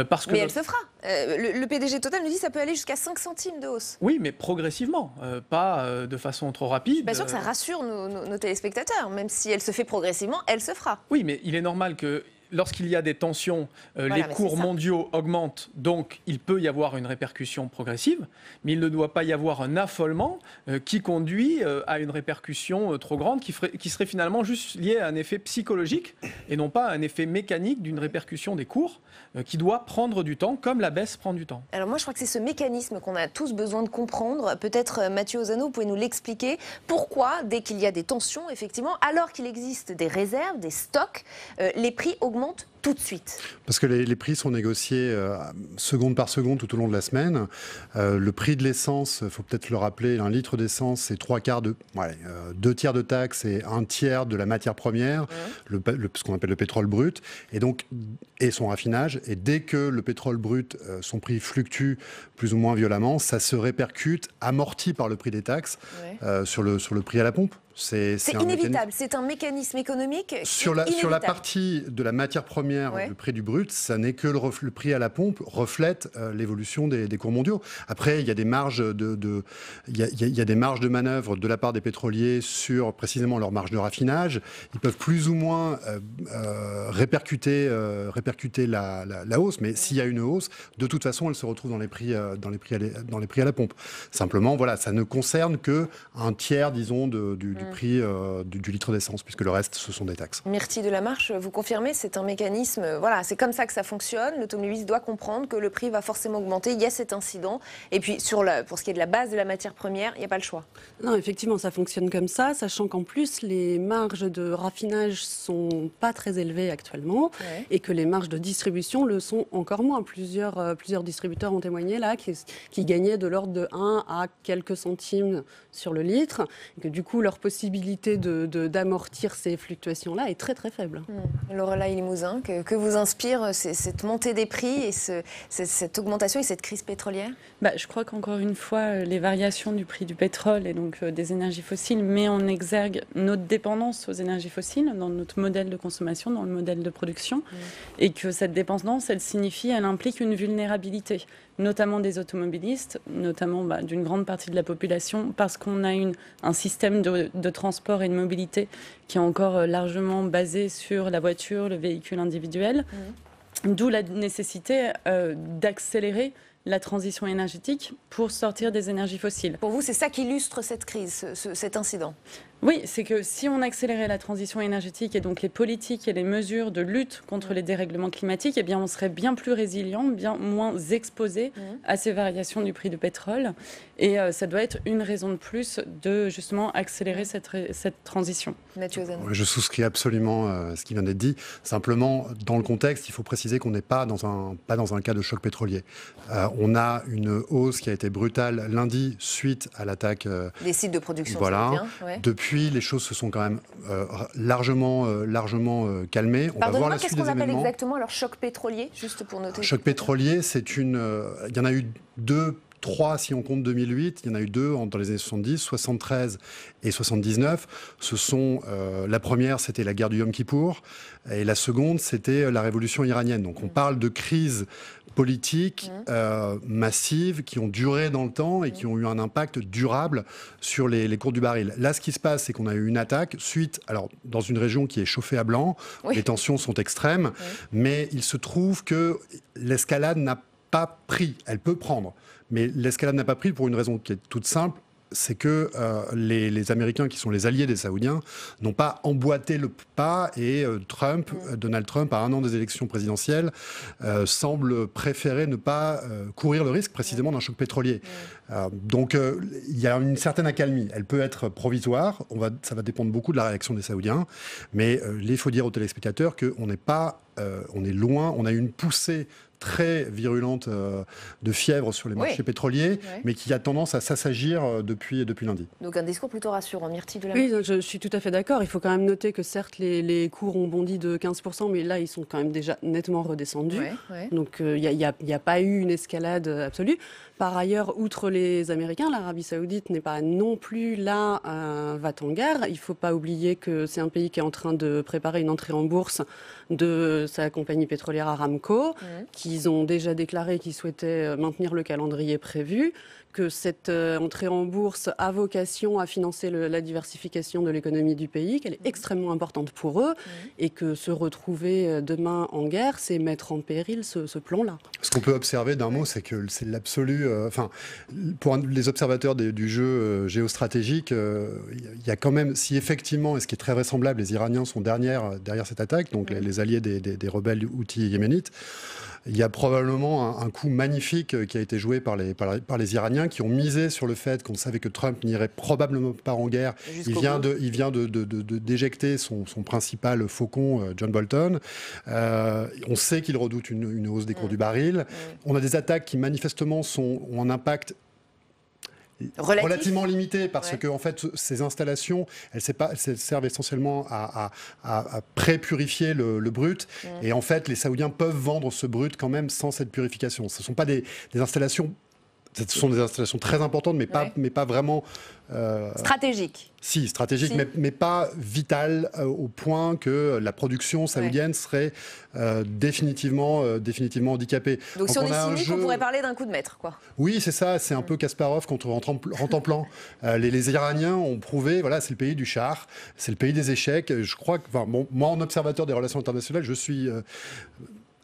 Parce que mais elle se fera. Le PDG Total nous dit que ça peut aller jusqu'à 5 centimes de hausse. Oui, mais progressivement, pas de façon trop rapide. Je suis pas sûr que ça rassure nos téléspectateurs. Même si elle se fait progressivement, elle se fera. Oui, mais il est normal que lorsqu'il y a des tensions, les cours mondiaux augmentent, donc il peut y avoir une répercussion progressive, mais il ne doit pas y avoir un affolement qui conduit à une répercussion trop grande, qui serait finalement juste liée à un effet psychologique et non pas à un effet mécanique d'une répercussion des cours qui doit prendre du temps, comme la baisse prend du temps. Alors moi, je crois que c'est ce mécanisme qu'on a tous besoin de comprendre. Peut-être, Mathieu Ozano, vous pouvez nous l'expliquer. Pourquoi, dès qu'il y a des tensions, effectivement, alors qu'il existe des réserves, des stocks, les prix augmentent tout de suite? Parce que les prix sont négociés seconde par seconde tout au long de la semaine. Le prix de l'essence, il faut peut-être le rappeler, un litre d'essence, c'est 2 tiers de taxes et 1 tiers de la matière première, ce qu'on appelle le pétrole brut, et son raffinage. Et dès que le pétrole brut, son prix fluctue plus ou moins violemment, ça se répercute, amorti par le prix des taxes, sur le prix à la pompe. C'est inévitable, c'est un mécanisme économique sur la partie de la matière première première du prix du brut, ça n'est que le prix à la pompe reflète l'évolution des cours mondiaux. Après, il y a des marges il y a des marges de manœuvre de la part des pétroliers sur précisément leur marge de raffinage. Ils peuvent plus ou moins répercuter la hausse, mais s'il y a une hausse, de toute façon, elle se retrouve dans les prix à la pompe. Simplement, voilà, ça ne concerne que un tiers, disons, du prix du litre d'essence, puisque le reste, ce sont des taxes. Myrtille Delamarche, vous confirmez, c'est un mécanisme, voilà, c'est comme ça que ça fonctionne. L'automobiliste doit comprendre que le prix va forcément augmenter. Il y a cet incident. Et puis, pour ce qui est de la base de la matière première, il n'y a pas le choix. Non, effectivement, ça fonctionne comme ça, sachant qu'en plus, les marges de raffinage sont pas très élevées actuellement et que les marges de distribution le sont encore moins. Plusieurs distributeurs ont témoigné là qui gagnaient de l'ordre de 1 à quelques centimes sur le litre, et que du coup, leur possibilité d'amortir ces fluctuations-là est très très faible. Lorelai Limousin, que vous inspire cette montée des prix et cette augmentation et cette crise pétrolière? Je crois qu'encore une fois, les variations du prix du pétrole et donc des énergies fossiles met en exergue notre dépendance aux énergies fossiles dans notre modèle de consommation, dans le modèle de production, et que cette dépendance, elle implique une vulnérabilité, notamment des automobilistes, notamment d'une grande partie de la population, parce qu'on a un système de transport et de mobilité qui est encore largement basé sur la voiture, le véhicule individuel, d'où la nécessité d'accélérer la transition énergétique pour sortir des énergies fossiles. Pour vous, c'est ça qui illustre cette crise, cet incident? Oui, c'est que si on accélérait la transition énergétique et donc les politiques et les mesures de lutte contre les dérèglements climatiques, eh bien on serait bien plus résilient, bien moins exposé à ces variations du prix du pétrole. Et ça doit être une raison de plus de justement accélérer cette transition. Mathieu Ozanne. Je souscris absolument à ce qui vient d'être dit. Simplement, dans le contexte, il faut préciser qu'on n'est pas dans un cas de choc pétrolier. On a une hausse qui a été brutale lundi suite à l'attaque des sites de production. Voilà. Depuis, les choses se sont quand même largement calmées. Pardonnez-moi, qu'est-ce qu'on appelle exactement leur choc pétrolier, juste pour noter? Choc pétrolier, il y en a eu 3 si on compte 2008, il y en a eu 2 dans les années 70, 73 et 79. La première, c'était la guerre du Yom Kippour, et la seconde, c'était la révolution iranienne. Donc on parle de crises politiques massives qui ont duré dans le temps et qui ont eu un impact durable sur les cours du baril. Là, ce qui se passe, c'est qu'on a eu une attaque dans une région qui est chauffée à blanc, les tensions sont extrêmes, mais il se trouve que l'escalade n'a pas pris, elle peut prendre. Mais l'escalade n'a pas pris pour une raison qui est toute simple, c'est que les Américains, qui sont les alliés des Saoudiens, n'ont pas emboîté le pas et Donald Trump, à 1 an des élections présidentielles, semble préférer ne pas courir le risque précisément d'un choc pétrolier. Donc il y a une certaine accalmie. Elle peut être provisoire, ça va dépendre beaucoup de la réaction des Saoudiens, mais il faut dire aux téléspectateurs qu'on n'est pas, on est loin, on a eu une poussée très virulente de fièvre sur les marchés pétroliers, mais qui a tendance à s'assagir depuis lundi. Donc un discours plutôt rassurant. Myrtille Delamarche. Oui, je suis tout à fait d'accord. Il faut quand même noter que certes, les cours ont bondi de 15%, mais là, ils sont quand même déjà nettement redescendus. Donc il n'y a pas eu une escalade absolue. Par ailleurs, outre les Américains, l'Arabie Saoudite n'est pas non plus là va-t-en-guerre. Il ne faut pas oublier que c'est un pays qui est en train de préparer une entrée en bourse de sa compagnie pétrolière Aramco, qu'ils ont déjà déclaré qu'ils souhaitaient maintenir le calendrier prévu, que cette entrée en bourse a vocation à financer la diversification de l'économie du pays, qu'elle est extrêmement importante pour eux, et que se retrouver demain en guerre, c'est mettre en péril ce plan-là. Ce qu'on peut observer d'un mot, c'est que c'est l'absolu... pour les observateurs du jeu géostratégique, il y a quand même, si effectivement, et ce qui est très vraisemblable, les Iraniens sont derrière cette attaque, donc les alliés des rebelles houthis yéménites, il y a probablement un coup magnifique qui a été joué par les Iraniens, qui ont misé sur le fait qu'on savait que Trump n'irait probablement pas en guerre. Il vient d'éjecter son principal faucon, John Bolton. On sait qu'il redoute une hausse des cours du baril. On a des attaques qui manifestement ont un impact relativement limité, parce que en fait, ces installations, elles servent essentiellement à pré-purifier le brut, et en fait, les Saoudiens peuvent vendre ce brut quand même sans cette purification. Ce ne sont pas des installations Ce sont des installations très importantes, mais pas vraiment... stratégiques. Si, stratégique, si. Mais pas vital au point que la production saoudienne serait définitivement handicapée. Donc si on est cynique, on pourrait parler d'un coup de maître, quoi. Oui, c'est ça, c'est un peu Kasparov contre Rantanplan. Les Iraniens ont prouvé, voilà, c'est le pays du char, c'est le pays des échecs. Je crois que, moi, en observateur des relations internationales, je suis...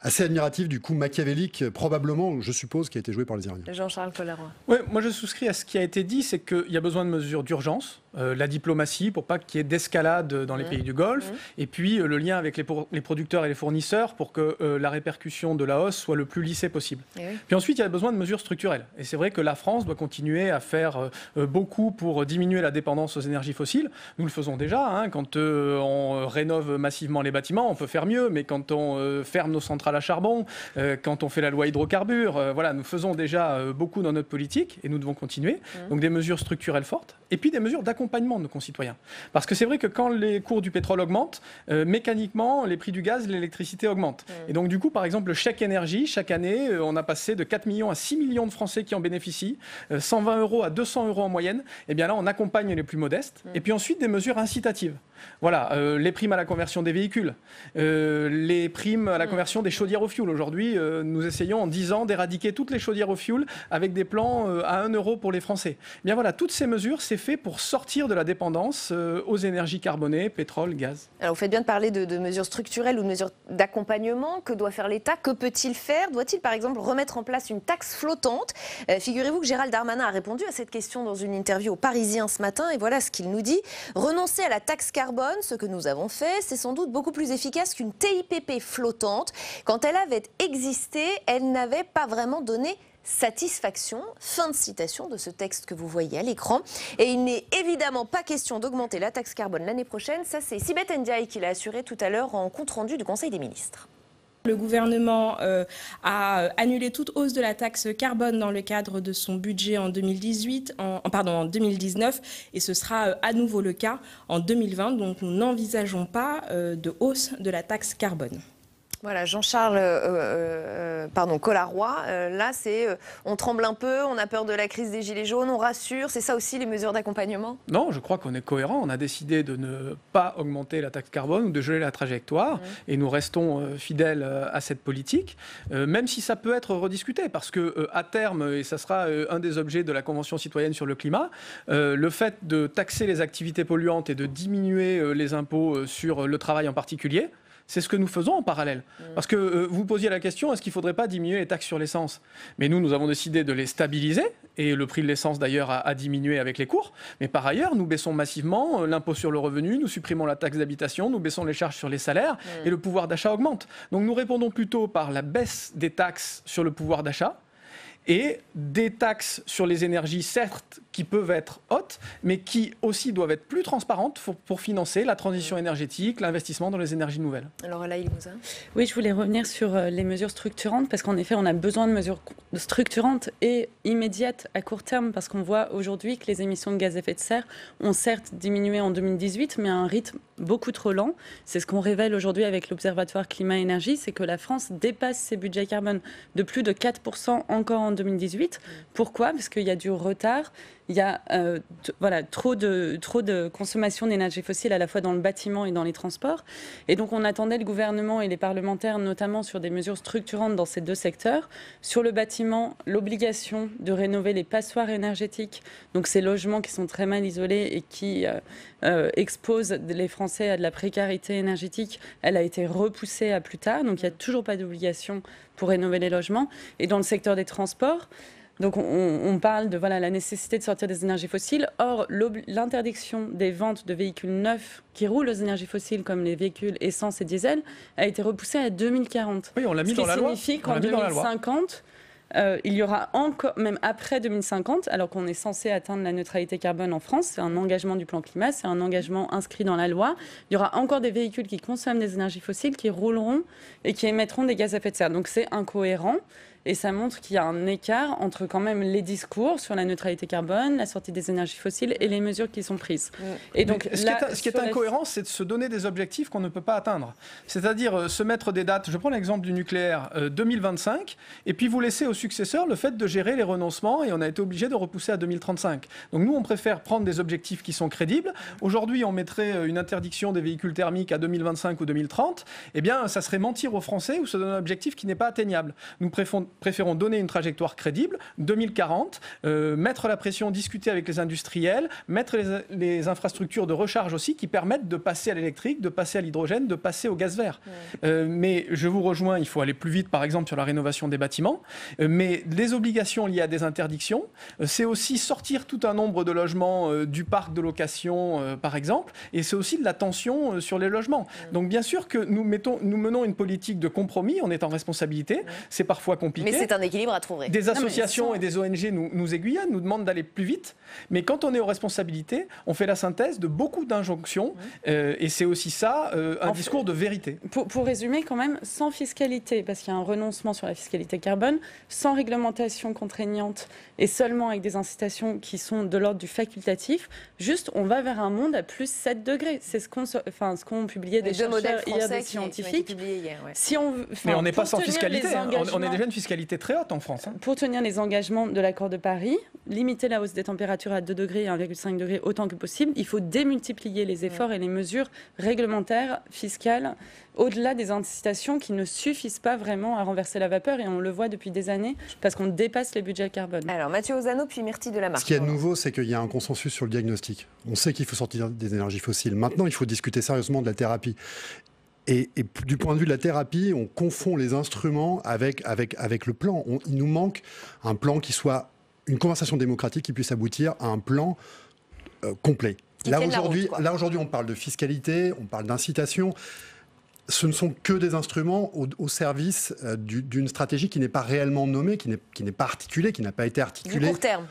assez admiratif du coup machiavélique, probablement, je suppose, qui a été joué par les Iraniens. Jean-Charles Collaroy. Oui, moi je souscris à ce qui a été dit, c'est qu'il y a besoin de mesures d'urgence, la diplomatie pour pas qu'il y ait d'escalade dans les pays du Golfe, et puis le lien avec les producteurs et les fournisseurs pour que la répercussion de la hausse soit le plus lissée possible. Puis ensuite, il y a besoin de mesures structurelles. Et c'est vrai que la France doit continuer à faire beaucoup pour diminuer la dépendance aux énergies fossiles. Nous le faisons déjà, hein, quand on rénove massivement les bâtiments, on peut faire mieux, mais quand on ferme nos centrales à charbon, quand on fait la loi hydrocarbures, voilà, nous faisons déjà beaucoup dans notre politique et nous devons continuer. Donc des mesures structurelles fortes et puis des mesures d'accompagnement de nos concitoyens. Parce que c'est vrai que quand les cours du pétrole augmentent, mécaniquement, les prix du gaz, l'électricité augmentent. Et donc du coup, par exemple, le chèque énergie, chaque année, on a passé de 4 millions à 6 millions de Français qui en bénéficient, 120 € à 200 € en moyenne. Et bien là, on accompagne les plus modestes. Et puis ensuite, des mesures incitatives. Voilà, les primes à la conversion des véhicules, les primes à la conversion des chaudières au fioul. Aujourd'hui, nous essayons en 10 ans d'éradiquer toutes les chaudières au fioul avec des plans à 1 € pour les Français. Eh bien voilà, toutes ces mesures, c'est fait pour sortir de la dépendance aux énergies carbonées, pétrole, gaz. Alors vous faites bien de parler de mesures structurelles ou de mesures d'accompagnement. Que doit faire l'État? Que peut-il faire? Doit-il par exemple remettre en place une taxe flottante? Figurez-vous que Gérald Darmanin a répondu à cette question dans une interview aux Parisiens ce matin et voilà ce qu'il nous dit. Renoncer à la taxe carbone, ce que nous avons fait, c'est sans doute beaucoup plus efficace qu'une TIPP flottante. Quand elle avait existé, elle n'avait pas vraiment donné satisfaction. Fin de citation de ce texte que vous voyez à l'écran. Et il n'est évidemment pas question d'augmenter la taxe carbone l'année prochaine. Ça, c'est Sibeth Ndiaye qui l'a assuré tout à l'heure en compte-rendu du Conseil des ministres. Le gouvernement a annulé toute hausse de la taxe carbone dans le cadre de son budget en 2019 et ce sera à nouveau le cas en 2020. Donc nous n'envisageons pas de hausse de la taxe carbone. Voilà, Jean-Charles Collaroy, là c'est on tremble un peu, on a peur de la crise des Gilets jaunes, on rassure, c'est ça aussi les mesures d'accompagnement? Non, je crois qu'on est cohérent, on a décidé de ne pas augmenter la taxe carbone ou de geler la trajectoire et nous restons fidèles à cette politique, même si ça peut être rediscuté parce que à terme, et ça sera un des objets de la Convention citoyenne sur le climat, le fait de taxer les activités polluantes et de diminuer les impôts sur le travail en particulier, c'est ce que nous faisons en parallèle. Parce que vous posiez la question, est-ce qu'il ne faudrait pas diminuer les taxes sur l'essence? Mais nous avons décidé de les stabiliser, et le prix de l'essence d'ailleurs a diminué avec les cours. Mais par ailleurs, nous baissons massivement l'impôt sur le revenu, nous supprimons la taxe d'habitation, nous baissons les charges sur les salaires, et le pouvoir d'achat augmente. Donc nous répondons plutôt par la baisse des taxes sur le pouvoir d'achat, et des taxes sur les énergies, certes, qui peuvent être hautes, mais qui aussi doivent être plus transparentes pour financer la transition énergétique, l'investissement dans les énergies nouvelles. Alors là, oui, je voulais revenir sur les mesures structurantes, parce qu'en effet, on a besoin de mesures structurantes et immédiates à court terme, parce qu'on voit aujourd'hui que les émissions de gaz à effet de serre ont certes diminué en 2018, mais à un rythme beaucoup trop lent. C'est ce qu'on révèle aujourd'hui avec l'Observatoire Climat-Énergie, c'est que la France dépasse ses budgets carbone de plus de 4% encore en 2018. Pourquoi? Parce qu'il y a du retard. Il y a trop de consommation d'énergie fossile à la fois dans le bâtiment et dans les transports. Et donc on attendait le gouvernement et les parlementaires notamment sur des mesures structurantes dans ces deux secteurs. Sur le bâtiment, l'obligation de rénover les passoires énergétiques, donc ces logements qui sont très mal isolés et qui exposent les Français à de la précarité énergétique, elle a été repoussée à plus tard. Donc il n'y a toujours pas d'obligation pour rénover les logements. Et dans le secteur des transports, donc on parle de la nécessité de sortir des énergies fossiles. Or, l'interdiction des ventes de véhicules neufs qui roulent aux énergies fossiles, comme les véhicules essence et diesel, a été repoussée à 2040. Oui, on l'a mis dans la loi. Ce qui signifie qu'en 2050, il y aura encore, même après 2050, alors qu'on est censé atteindre la neutralité carbone en France, c'est un engagement du plan climat, c'est un engagement inscrit dans la loi, il y aura encore des véhicules qui consomment des énergies fossiles, qui rouleront et qui émettront des gaz à effet de serre. Donc c'est incohérent. Et ça montre qu'il y a un écart entre quand même les discours sur la neutralité carbone, la sortie des énergies fossiles et les mesures qui sont prises. Et donc, ce qui est incohérent, c'est de se donner des objectifs qu'on ne peut pas atteindre. C'est-à-dire se mettre des dates, je prends l'exemple du nucléaire, 2025, et puis vous laissez aux successeurs le fait de gérer les renoncements, et on a été obligé de repousser à 2035. Donc nous, on préfère prendre des objectifs qui sont crédibles. Aujourd'hui, on mettrait une interdiction des véhicules thermiques à 2025 ou 2030. Eh bien, ça serait mentir aux Français ou se donner un objectif qui n'est pas atteignable. Nous préférons donner une trajectoire crédible, 2040, mettre la pression, discuter avec les industriels, mettre les infrastructures de recharge aussi qui permettent de passer à l'électrique, de passer à l'hydrogène, de passer au gaz vert. Mais je vous rejoins, il faut aller plus vite, par exemple, sur la rénovation des bâtiments. Mais les obligations liées à des interdictions, c'est aussi sortir tout un nombre de logements du parc de location, par exemple, et c'est aussi de la tension sur les logements. Donc bien sûr que nous menons une politique de compromis, on est en responsabilité, c'est parfois compliqué. Mais c'est un équilibre à trouver. Des associations et des ONG nous aiguillonnent, nous demandent d'aller plus vite, mais quand on est aux responsabilités, on fait la synthèse de beaucoup d'injonctions, et c'est aussi ça, un discours de vérité. Pour résumer quand même, sans fiscalité, parce qu'il y a un renoncement sur la fiscalité carbone, sans réglementation contraignante et seulement avec des incitations qui sont de l'ordre du facultatif, juste on va vers un monde à plus 7 degrés. C'est ce qu'ont publié des chercheurs hier, des scientifiques. Mais on n'est pas sans fiscalité, on est déjà une fiscalité très haute en France. Pour tenir les engagements de l'accord de Paris, limiter la hausse des températures à 2 degrés et 1,5 degré autant que possible, il faut démultiplier les efforts et les mesures réglementaires, fiscales, au-delà des incitations qui ne suffisent pas vraiment à renverser la vapeur, et on le voit depuis des années parce qu'on dépasse les budgets carbone. Alors Mathieu Ozano puis Myrtille Delamarre. Ce qui est nouveau, c'est qu'il y a un consensus sur le diagnostic. On sait qu'il faut sortir des énergies fossiles. Maintenant, il faut discuter sérieusement de la thérapie. Et du point de vue de la thérapie, on confond les instruments avec le plan. Il nous manque un plan qui soit une conversation démocratique qui puisse aboutir à un plan complet. Là aujourd'hui, on parle de fiscalité, on parle d'incitation. Ce ne sont que des instruments au service d'une stratégie qui n'est pas réellement nommée, qui n'est pas articulée, qui n'a pas été articulée. Du court terme.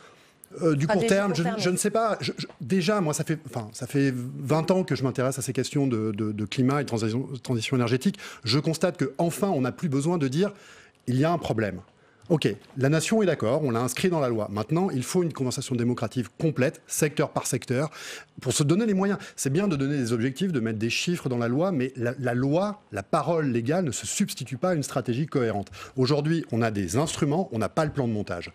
Du court terme, je ne sais pas. Déjà, moi, ça fait 20 ans que je m'intéresse à ces questions de climat et de transition énergétique. Je constate qu'enfin, on n'a plus besoin de dire il y a un problème. Ok, la nation est d'accord, on l'a inscrit dans la loi. Maintenant, il faut une conversation démocratique complète, secteur par secteur, pour se donner les moyens. C'est bien de donner des objectifs, de mettre des chiffres dans la loi, mais la loi, la parole légale ne se substitue pas à une stratégie cohérente. Aujourd'hui, on a des instruments, on n'a pas le plan de montage.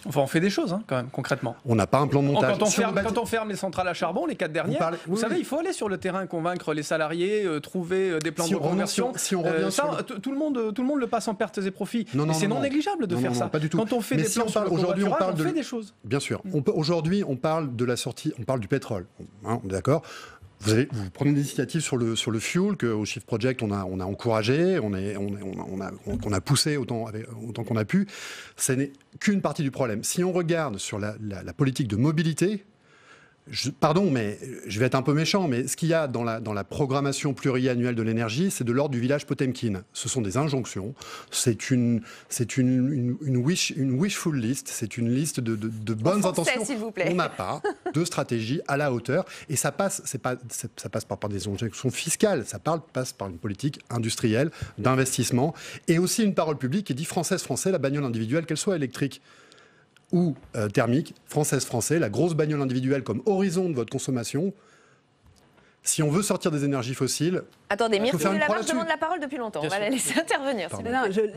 Enfin, on fait des choses, quand même, concrètement. On n'a pas un plan de montage. Quand on ferme les centrales à charbon, les 4 dernières, vous savez, il faut aller sur le terrain, convaincre les salariés, trouver des plans de reconversion. Tout le monde le passe en pertes et profits. C'est non négligeable de faire ça. Pas du tout. Quand on fait des plans sur le covoiturage, on fait des choses. Bien sûr. Aujourd'hui, on parle de la sortie, on parle du pétrole. On est d'accord ? Vous prenez des initiatives sur le fuel qu'au Shift Project on a encouragé, on a poussé autant qu'on a pu. Ce n'est qu'une partie du problème. Si on regarde sur la politique de mobilité, pardon, mais je vais être un peu méchant, mais ce qu'il y a dans la programmation pluriannuelle de l'énergie, c'est de l'ordre du village Potemkin. Ce sont des injonctions, c'est une wishful list, c'est une liste de bonnes intentions. On n'a pas de stratégie à la hauteur, et ça passe par des injonctions fiscales, ça passe par une politique industrielle, d'investissement, et aussi une parole publique qui dit française, la bagnole individuelle, qu'elle soit électrique ou thermique, français, la grosse bagnole individuelle comme horizon de votre consommation. Si on veut sortir des énergies fossiles... Attendez, Myrtille Delamarre demande la parole depuis longtemps. On va la laisser intervenir.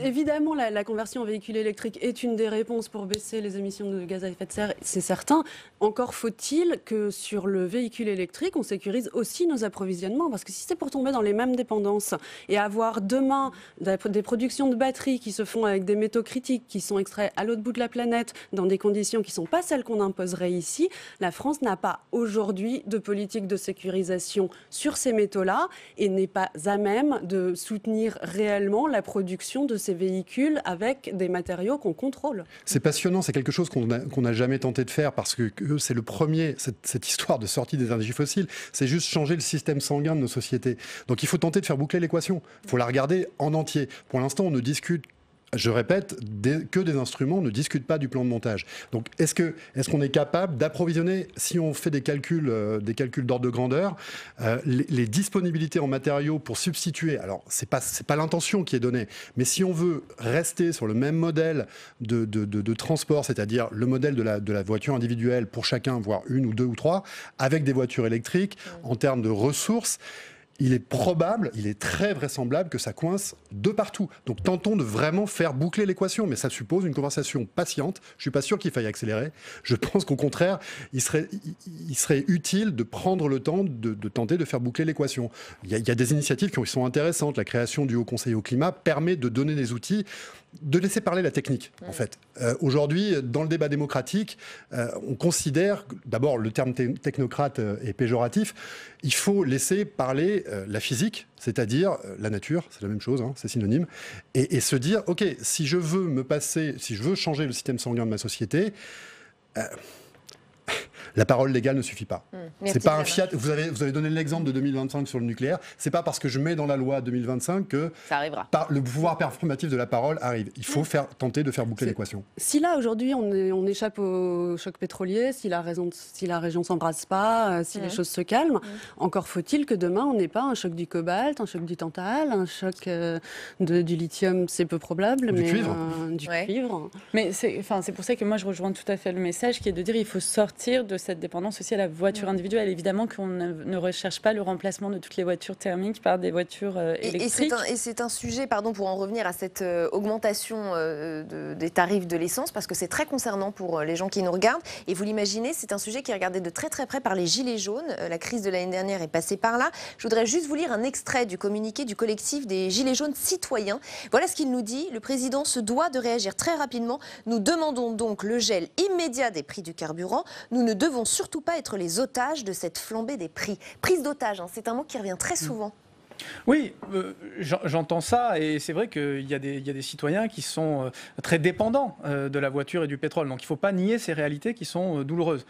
Évidemment, la conversion en véhicule électrique est une des réponses pour baisser les émissions de gaz à effet de serre, c'est certain. Encore faut-il que sur le véhicule électrique, on sécurise aussi nos approvisionnements. Parce que si c'est pour tomber dans les mêmes dépendances et avoir demain des productions de batteries qui se font avec des métaux critiques, qui sont extraits à l'autre bout de la planète, dans des conditions qui ne sont pas celles qu'on imposerait ici, la France n'a pas aujourd'hui de politique de sécurisation sur ces métaux-là et n'est pas à même de soutenir réellement la production de ces véhicules avec des matériaux qu'on contrôle. C'est passionnant, c'est quelque chose qu'on n'a jamais tenté de faire parce que c'est le premier, cette histoire de sortie des énergies fossiles, c'est juste changer le système sanguin de nos sociétés. Donc il faut tenter de faire boucler l'équation, il faut la regarder en entier. Pour l'instant, on ne discute je répète, que des instruments ne discutent pas du plan de montage. Donc, est-ce qu'on est capable d'approvisionner, si on fait des calculs d'ordre de grandeur, les disponibilités en matériaux pour substituer, alors c'est pas l'intention qui est donnée, mais si on veut rester sur le même modèle de transport, c'est-à-dire le modèle de la voiture individuelle pour chacun, voire une ou deux ou trois, avec des voitures électriques, en termes de ressources, il est très vraisemblable que ça coince de partout. Donc tentons de vraiment faire boucler l'équation, mais ça suppose une conversation patiente. Je ne suis pas sûr qu'il faille accélérer. Je pense qu'au contraire, il serait utile de prendre le temps de tenter de faire boucler l'équation. Il y a des initiatives qui sont intéressantes. La création du Haut Conseil au climat permet de donner des outils, de laisser parler la technique, en fait. Aujourd'hui, dans le débat démocratique, on considère, d'abord, le terme technocrate est péjoratif. Il faut laisser parler la physique, c'est-à-dire la nature, c'est la même chose, hein, c'est synonyme, et se dire, OK, si je veux changer le système sanguin de ma société, la parole légale ne suffit pas. C'est pas un fiat. Vous avez donné l'exemple de 2025 sur le nucléaire. C'est pas parce que je mets dans la loi 2025 que ça arrivera. Le pouvoir performatif de la parole arrive. Il faut tenter de faire boucler l'équation. Si là aujourd'hui on échappe au choc pétrolier, si la région s'embrase pas, si les choses se calment, encore faut-il que demain on n'ait pas un choc du cobalt, un choc du tantal, un choc du lithium, c'est peu probable, mais du cuivre. Mais c'est pour ça que moi je rejoins tout à fait le message qui est de dire il faut sortir de cette dépendance aussi à la voiture individuelle. Évidemment qu'on ne recherche pas le remplacement de toutes les voitures thermiques par des voitures électriques. Et c'est un sujet, pardon, pour en revenir à cette augmentation des tarifs de l'essence, parce que c'est très concernant pour les gens qui nous regardent. Et vous l'imaginez, c'est un sujet qui est regardé de très très près par les Gilets jaunes. La crise de l'année dernière est passée par là. Je voudrais juste vous lire un extrait du communiqué du collectif des Gilets jaunes citoyens. Voilà ce qu'il nous dit. Le président se doit de réagir très rapidement. Nous demandons donc le gel immédiat des prix du carburant. Nous ne devons surtout pas être les otages de cette flambée des prix. Prise d'otage, hein, c'est un mot qui revient très souvent. Oui, j'entends ça et c'est vrai qu'il y a des citoyens qui sont très dépendants de la voiture et du pétrole. Donc il ne faut pas nier ces réalités qui sont douloureuses.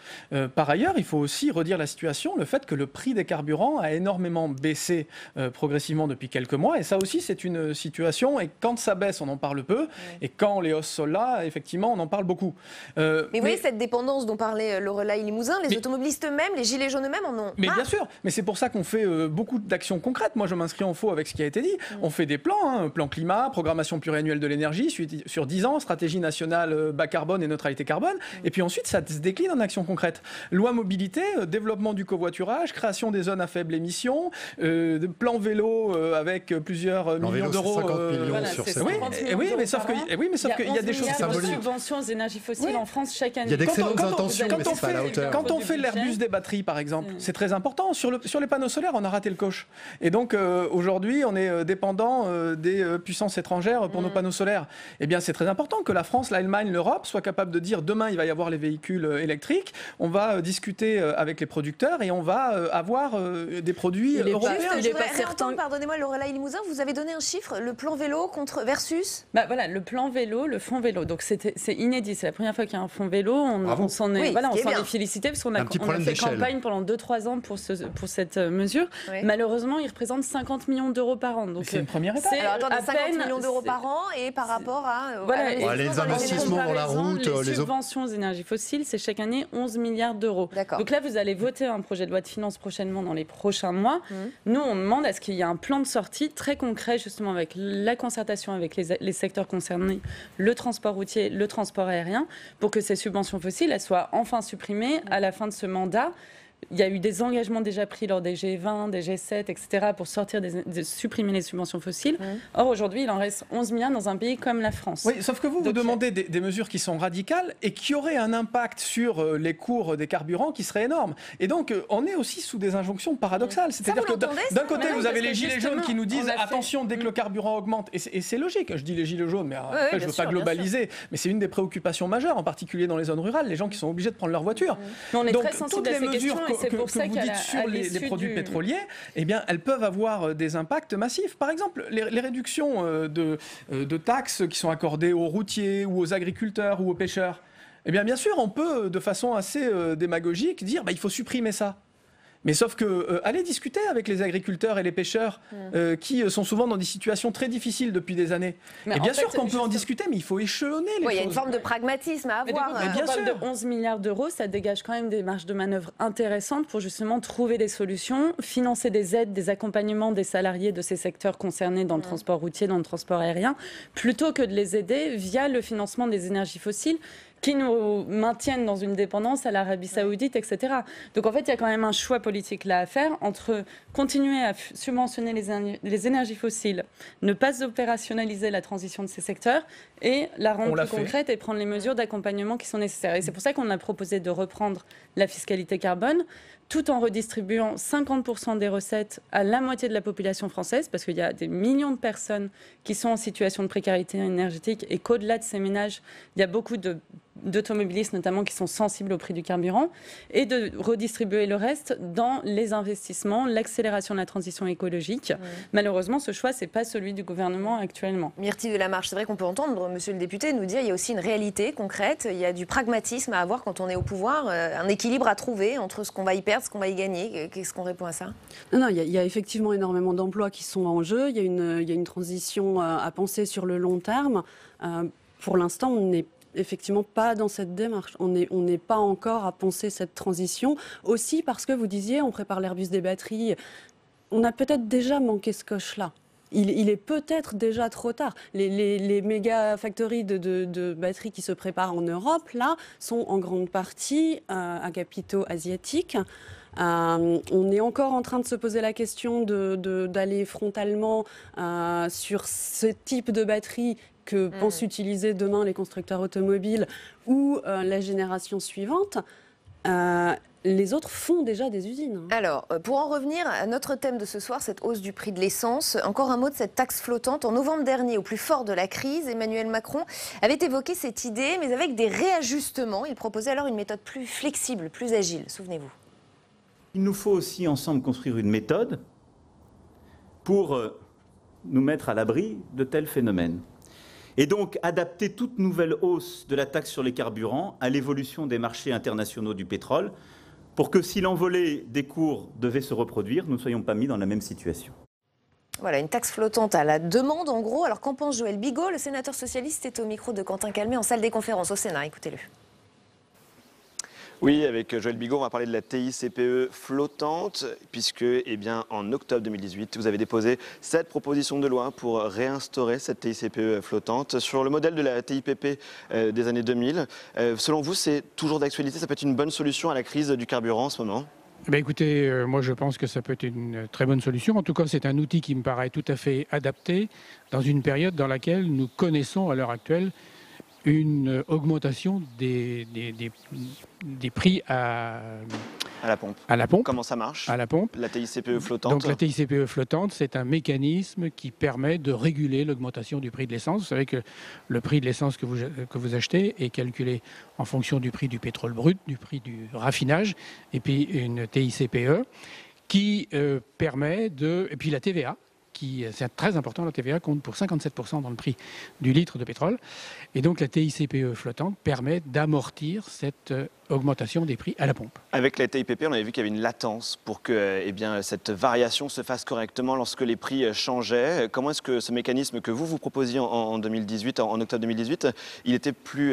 Par ailleurs, il faut aussi redire la situation, le fait que le prix des carburants a énormément baissé progressivement depuis quelques mois. Et ça aussi, c'est une situation. Et quand ça baisse, on en parle peu. Et quand les hausses sont là, effectivement, on en parle beaucoup. Mais vous voyez cette dépendance dont parlait Lorelai Limousin, les automobilistes eux-mêmes, les Gilets jaunes eux-mêmes en ont. Mais bien sûr, mais c'est pour ça qu'on fait beaucoup d'actions concrètes. Moi, je m'inscris en faux avec ce qui a été dit. On fait des plans, plan climat, programmation pluriannuelle de l'énergie sur 10 ans, stratégie nationale bas carbone et neutralité carbone. Et puis ensuite, ça se décline en actions concrètes. Loi mobilité, développement du covoiturage, création des zones à faible émission, plan vélo avec plusieurs millions d'euros. 50 millions sur 7 ans. Oui, mais sauf qu'il y a des choses symboliques. Subventions aux énergies fossiles en France chaque année. Il y a d'excellentes intentions, mais c'est pas à la hauteur. Quand on fait l'Airbus des batteries, par exemple, c'est très important. Sur les panneaux solaires, on a raté le coche. Et donc, aujourd'hui, on est dépendant des puissances étrangères pour nos panneaux solaires. Eh bien, c'est très important que la France, l'Allemagne, l'Europe soient capables de dire demain, il va y avoir les véhicules électriques. On va discuter avec les producteurs et on va avoir des produits européens. Je voudrais réentendre, pardonnez-moi, Lorelai Limousin, vous avez donné un chiffre, le plan vélo versus voilà, le plan vélo, le fonds vélo. Donc c'est inédit, c'est la première fois qu'il y a un fonds vélo. On s'en est, est félicité parce qu'on a fait campagne pendant 2-3 ans pour cette mesure. Oui. Malheureusement, il représente 50 millions d'euros par an. C'est une première étape. Alors, attendez, 50 millions d'euros par an et par rapport à les investissements dans la route, les subventions aux énergies fossiles, c'est chaque année 11 milliards d'euros. Donc là, vous allez voter un projet de loi de finances prochainement dans les prochains mois. Nous, on demande à ce qu'il y ait un plan de sortie très concret, justement avec la concertation avec les secteurs concernés, le transport routier, le transport aérien, pour que ces subventions fossiles elles soient enfin supprimées à la fin de ce mandat. Il y a eu des engagements déjà pris lors des G20, des G7, etc. pour de supprimer les subventions fossiles. Or, aujourd'hui, il en reste 11 milliards dans un pays comme la France. Oui, sauf que vous demandez des mesures qui sont radicales et qui auraient un impact sur les cours des carburants qui serait énorme. Et donc, on est aussi sous des injonctions paradoxales. C'est-à-dire que d'un côté, vous avez les Gilets jaunes qui nous disent « Attention, dès que le carburant augmente », et c'est logique, je dis les Gilets jaunes, mais après, je ne veux pas globaliser, mais c'est une des préoccupations majeures, en particulier dans les zones rurales, les gens qui sont obligés de prendre leur voiture. Mais on est très sensible à ces questions. Que vous dites sur les produits pétroliers, eh bien, elles peuvent avoir des impacts massifs. Par exemple, les réductions de taxes qui sont accordées aux routiers ou aux agriculteurs ou aux pêcheurs. Eh bien sûr, on peut, de façon assez démagogique, dire il faut supprimer ça. Mais sauf que allez discuter avec les agriculteurs et les pêcheurs qui sont souvent dans des situations très difficiles depuis des années. Et bien sûr qu'on peut en discuter, mais il faut échelonner les choses. Il y a une forme de pragmatisme à avoir. Mais bien sûr. De 11 milliards d'euros, ça dégage quand même des marges de manœuvre intéressantes pour justement trouver des solutions, financer des aides, des accompagnements des salariés de ces secteurs concernés dans le transport routier, dans le transport aérien, plutôt que de les aider via le financement des énergies fossiles qui nous maintiennent dans une dépendance à l'Arabie Saoudite, etc. Donc en fait, il y a quand même un choix politique là à faire entre continuer à subventionner les énergies fossiles, ne pas opérationnaliser la transition de ces secteurs et la rendre plus concrète et prendre les mesures d'accompagnement qui sont nécessaires. Et c'est pour ça qu'on a proposé de reprendre la fiscalité carbone tout en redistribuant 50% des recettes à la moitié de la population française, parce qu'il y a des millions de personnes qui sont en situation de précarité énergétique et qu'au-delà de ces ménages, il y a beaucoup d'automobilistes notamment qui sont sensibles au prix du carburant, et de redistribuer le reste dans les investissements, l'accélération de la transition écologique. Malheureusement, ce choix, ce n'est pas celui du gouvernement actuellement. Myrtille Delamarche, c'est vrai qu'on peut entendre monsieur le député nous dire qu'il y a aussi une réalité concrète, il y a du pragmatisme à avoir quand on est au pouvoir, un équilibre à trouver entre ce qu'on va y perdre, ce qu'on va y gagner. Qu'est-ce qu'on répond à ça? Non, il y a effectivement énormément d'emplois qui sont en jeu, il y a une transition à penser sur le long terme. Pour l'instant, on n'est effectivement pas dans cette démarche. On n'est pas encore à penser cette transition. Aussi parce que vous disiez, on prépare l'Airbus des batteries. On a peut-être déjà manqué ce coche-là. Il est peut-être déjà trop tard. Les méga factories de batteries qui se préparent en Europe, là, sont en grande partie à capitaux asiatiques. On est encore en train de se poser la question d'aller frontalement sur ce type de batterie que pensent utiliser demain les constructeurs automobiles ou la génération suivante. Les autres font déjà des usines. Alors, pour en revenir à notre thème de ce soir, cette hausse du prix de l'essence, encore un mot de cette taxe flottante. En novembre dernier, au plus fort de la crise, Emmanuel Macron avait évoqué cette idée, mais avec des réajustements. Il proposait alors une méthode plus flexible, plus agile. Souvenez-vous. Il nous faut aussi ensemble construire une méthode pour nous mettre à l'abri de tels phénomènes. Et donc adapter toute nouvelle hausse de la taxe sur les carburants à l'évolution des marchés internationaux du pétrole, pour que si l'envolée des cours devait se reproduire, nous ne soyons pas mis dans la même situation. Voilà, une taxe flottante à la demande, en gros. Alors qu'en pense Joël Bigot? Le sénateur socialiste est au micro de Quentin Calmet en salle des conférences au Sénat. Écoutez-le. Oui, avec Joël Bigot, on va parler de la TICPE flottante, puisque en octobre 2018, vous avez déposé cette proposition de loi pour réinstaurer cette TICPE flottante sur le modèle de la TIPP des années 2000. Selon vous, c'est toujours d'actualité? Ça peut être une bonne solution à la crise du carburant en ce moment? Écoutez, moi je pense que ça peut être une très bonne solution. En tout cas, c'est un outil qui me paraît tout à fait adapté dans une période dans laquelle nous connaissons à l'heure actuelle une augmentation des prix à la pompe. À la pompe. Comment ça marche? À la pompe. La TICPE flottante. Donc la TICPE flottante, c'est un mécanisme qui permet de réguler l'augmentation du prix de l'essence. Vous savez que le prix de l'essence que vous achetez est calculé en fonction du prix du pétrole brut, du prix du raffinage, et puis une TICPE qui permet de... Et puis la TVA. C'est très important, la TVA compte pour 57% dans le prix du litre de pétrole. Et donc la TICPE flottante permet d'amortir cette augmentation des prix à la pompe. Avec la TIPP, on avait vu qu'il y avait une latence pour que cette variation se fasse correctement lorsque les prix changeaient. Comment est-ce que ce mécanisme que vous proposiez en 2018, en octobre 2018, il était plus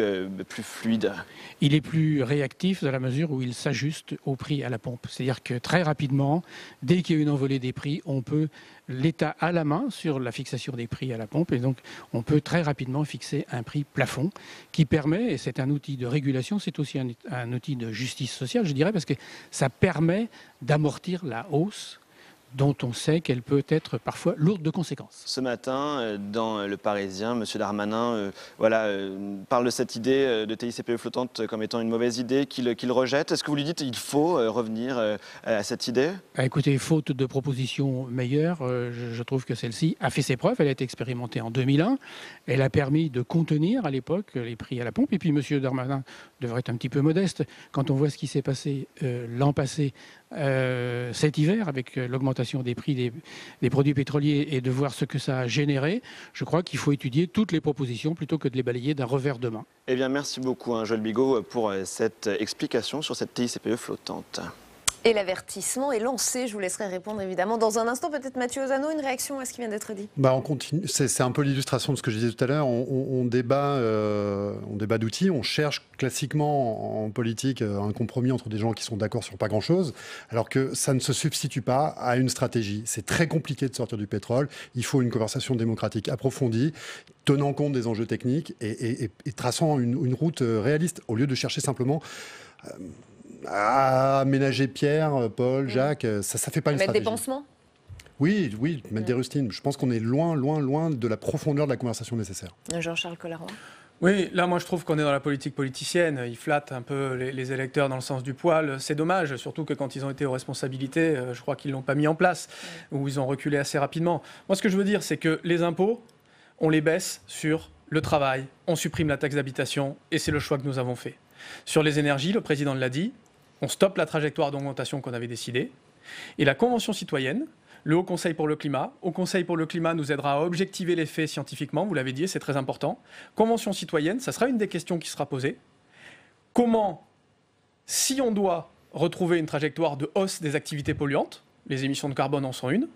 fluide? Il est plus réactif dans la mesure où il s'ajuste au prix à la pompe. C'est-à-dire que très rapidement, dès qu'il y a une envolée des prix, l'État a la main sur la fixation des prix à la pompe et donc on peut très rapidement fixer un prix plafond qui permet, et c'est un outil de régulation, c'est aussi un outil de justice sociale, je dirais, parce que ça permet d'amortir la hausse dont on sait qu'elle peut être parfois lourde de conséquences. Ce matin, dans Le Parisien, M. Darmanin parle de cette idée de TICPE flottante comme étant une mauvaise idée qu'il rejette. Est-ce que vous lui dites qu'il faut revenir à cette idée? Écoutez, faute de propositions meilleures, je trouve que celle-ci a fait ses preuves. Elle a été expérimentée en 2001. Elle a permis de contenir à l'époque les prix à la pompe. Et puis M. Darmanin devrait être un petit peu modeste. Quand on voit ce qui s'est passé l'an passé, cet hiver, avec l'augmentation des prix des produits pétroliers et de voir ce que ça a généré, je crois qu'il faut étudier toutes les propositions plutôt que de les balayer d'un revers de main. Merci beaucoup, Joël Bigot, pour cette explication sur cette TICPE flottante. Et l'avertissement est lancé, je vous laisserai répondre évidemment dans un instant. Peut-être Mathieu Ozanno, une réaction à ce qui vient d'être dit? On continue. C'est un peu l'illustration de ce que je disais tout à l'heure. On débat d'outils, on cherche classiquement en politique un compromis entre des gens qui sont d'accord sur pas grand-chose, alors que ça ne se substitue pas à une stratégie. C'est très compliqué de sortir du pétrole. Il faut une conversation démocratique approfondie, tenant compte des enjeux techniques et traçant une route réaliste, au lieu de chercher simplement... aménager Pierre, Paul, Jacques, ça fait pas une stratégie. Mettre des pansements ? Oui, mettre des rustines. Je pense qu'on est loin de la profondeur de la conversation nécessaire. Jean-Charles Colleroi. Oui, là, moi, je trouve qu'on est dans la politique politicienne. Ils flattent un peu les électeurs dans le sens du poil. C'est dommage, surtout que quand ils ont été aux responsabilités, je crois qu'ils ne l'ont pas mis en place, ou ils ont reculé assez rapidement. Moi, ce que je veux dire, c'est que les impôts, on les baisse sur le travail, on supprime la taxe d'habitation, et c'est le choix que nous avons fait. Sur les énergies, le président l'a dit, on stoppe la trajectoire d'augmentation qu'on avait décidée. Et la Convention citoyenne, le Haut Conseil pour le climat nous aidera à objectiver les faits scientifiquement, vous l'avez dit, c'est très important. Convention citoyenne, ça sera une des questions qui sera posée. Comment, si on doit retrouver une trajectoire de hausse des activités polluantes, les émissions de carbone en sont une,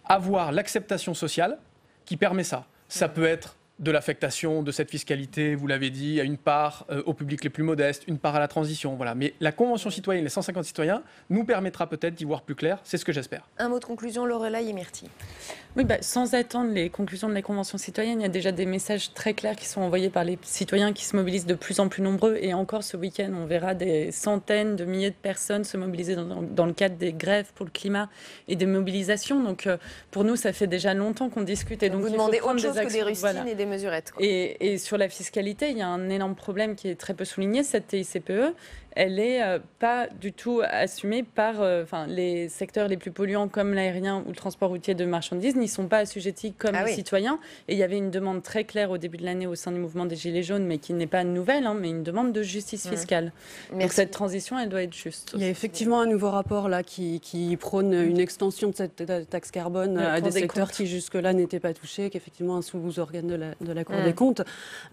avoir l'acceptation sociale qui permet ça. Ça peut être de l'affectation de cette fiscalité, vous l'avez dit, à une part au public les plus modestes, une part à la transition. Voilà. Mais la Convention citoyenne, les 150 citoyens, nous permettra peut-être d'y voir plus clair. C'est ce que j'espère. Un mot de conclusion, Lorelai et Myrtille. Oui, sans attendre les conclusions de la Convention citoyenne, il y a déjà des messages très clairs qui sont envoyés par les citoyens qui se mobilisent de plus en plus nombreux. Et encore ce week-end, on verra des centaines de milliers de personnes se mobiliser dans le cadre des grèves pour le climat et des mobilisations. Donc pour nous, ça fait déjà longtemps qu'on discute. Et donc, vous demandez autre chose que des rustines et des mesurettes. Et sur la fiscalité, il y a un énorme problème qui est très peu souligné. Cette TICPE, elle n'est pas du tout assumée par les secteurs les plus polluants comme l'aérien ou le transport routier de marchandises n'y sont pas assujettis comme les citoyens. Et il y avait une demande très claire au début de l'année au sein du mouvement des Gilets jaunes, mais qui n'est pas nouvelle, mais une demande de justice fiscale. Donc cette transition, elle doit être juste. Il y a effectivement un nouveau rapport là qui prône une extension de cette taxe carbone à des secteurs qui jusque-là n'étaient pas touchés, qu'effectivement un sous-organe de la Cour des comptes.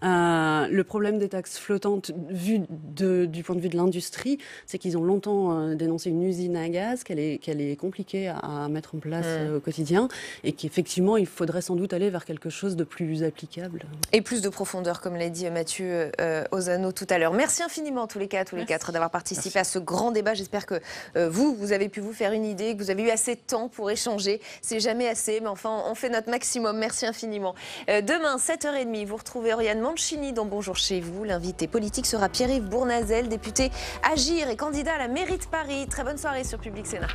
Le problème des taxes flottantes, vu du point de vue de l'industrie, c'est qu'ils ont longtemps dénoncé une usine à gaz, qu'elle est compliquée à mettre en place au quotidien, et qu'effectivement, il faudrait sans doute aller vers quelque chose de plus applicable. Et plus de profondeur, comme l'a dit Mathieu Ozanno tout à l'heure. Merci infiniment, tous les quatre d'avoir participé à ce grand débat. J'espère que vous avez pu vous faire une idée, que vous avez eu assez de temps pour échanger. C'est jamais assez, mais enfin, on fait notre maximum. Merci infiniment. Demain, 7h30, vous retrouvez Oriane Mancini dans Bonjour chez vous. L'invité politique sera Pierre-Yves Bournazel, député Agir et candidat à la mairie de Paris. Très bonne soirée sur Public Sénat.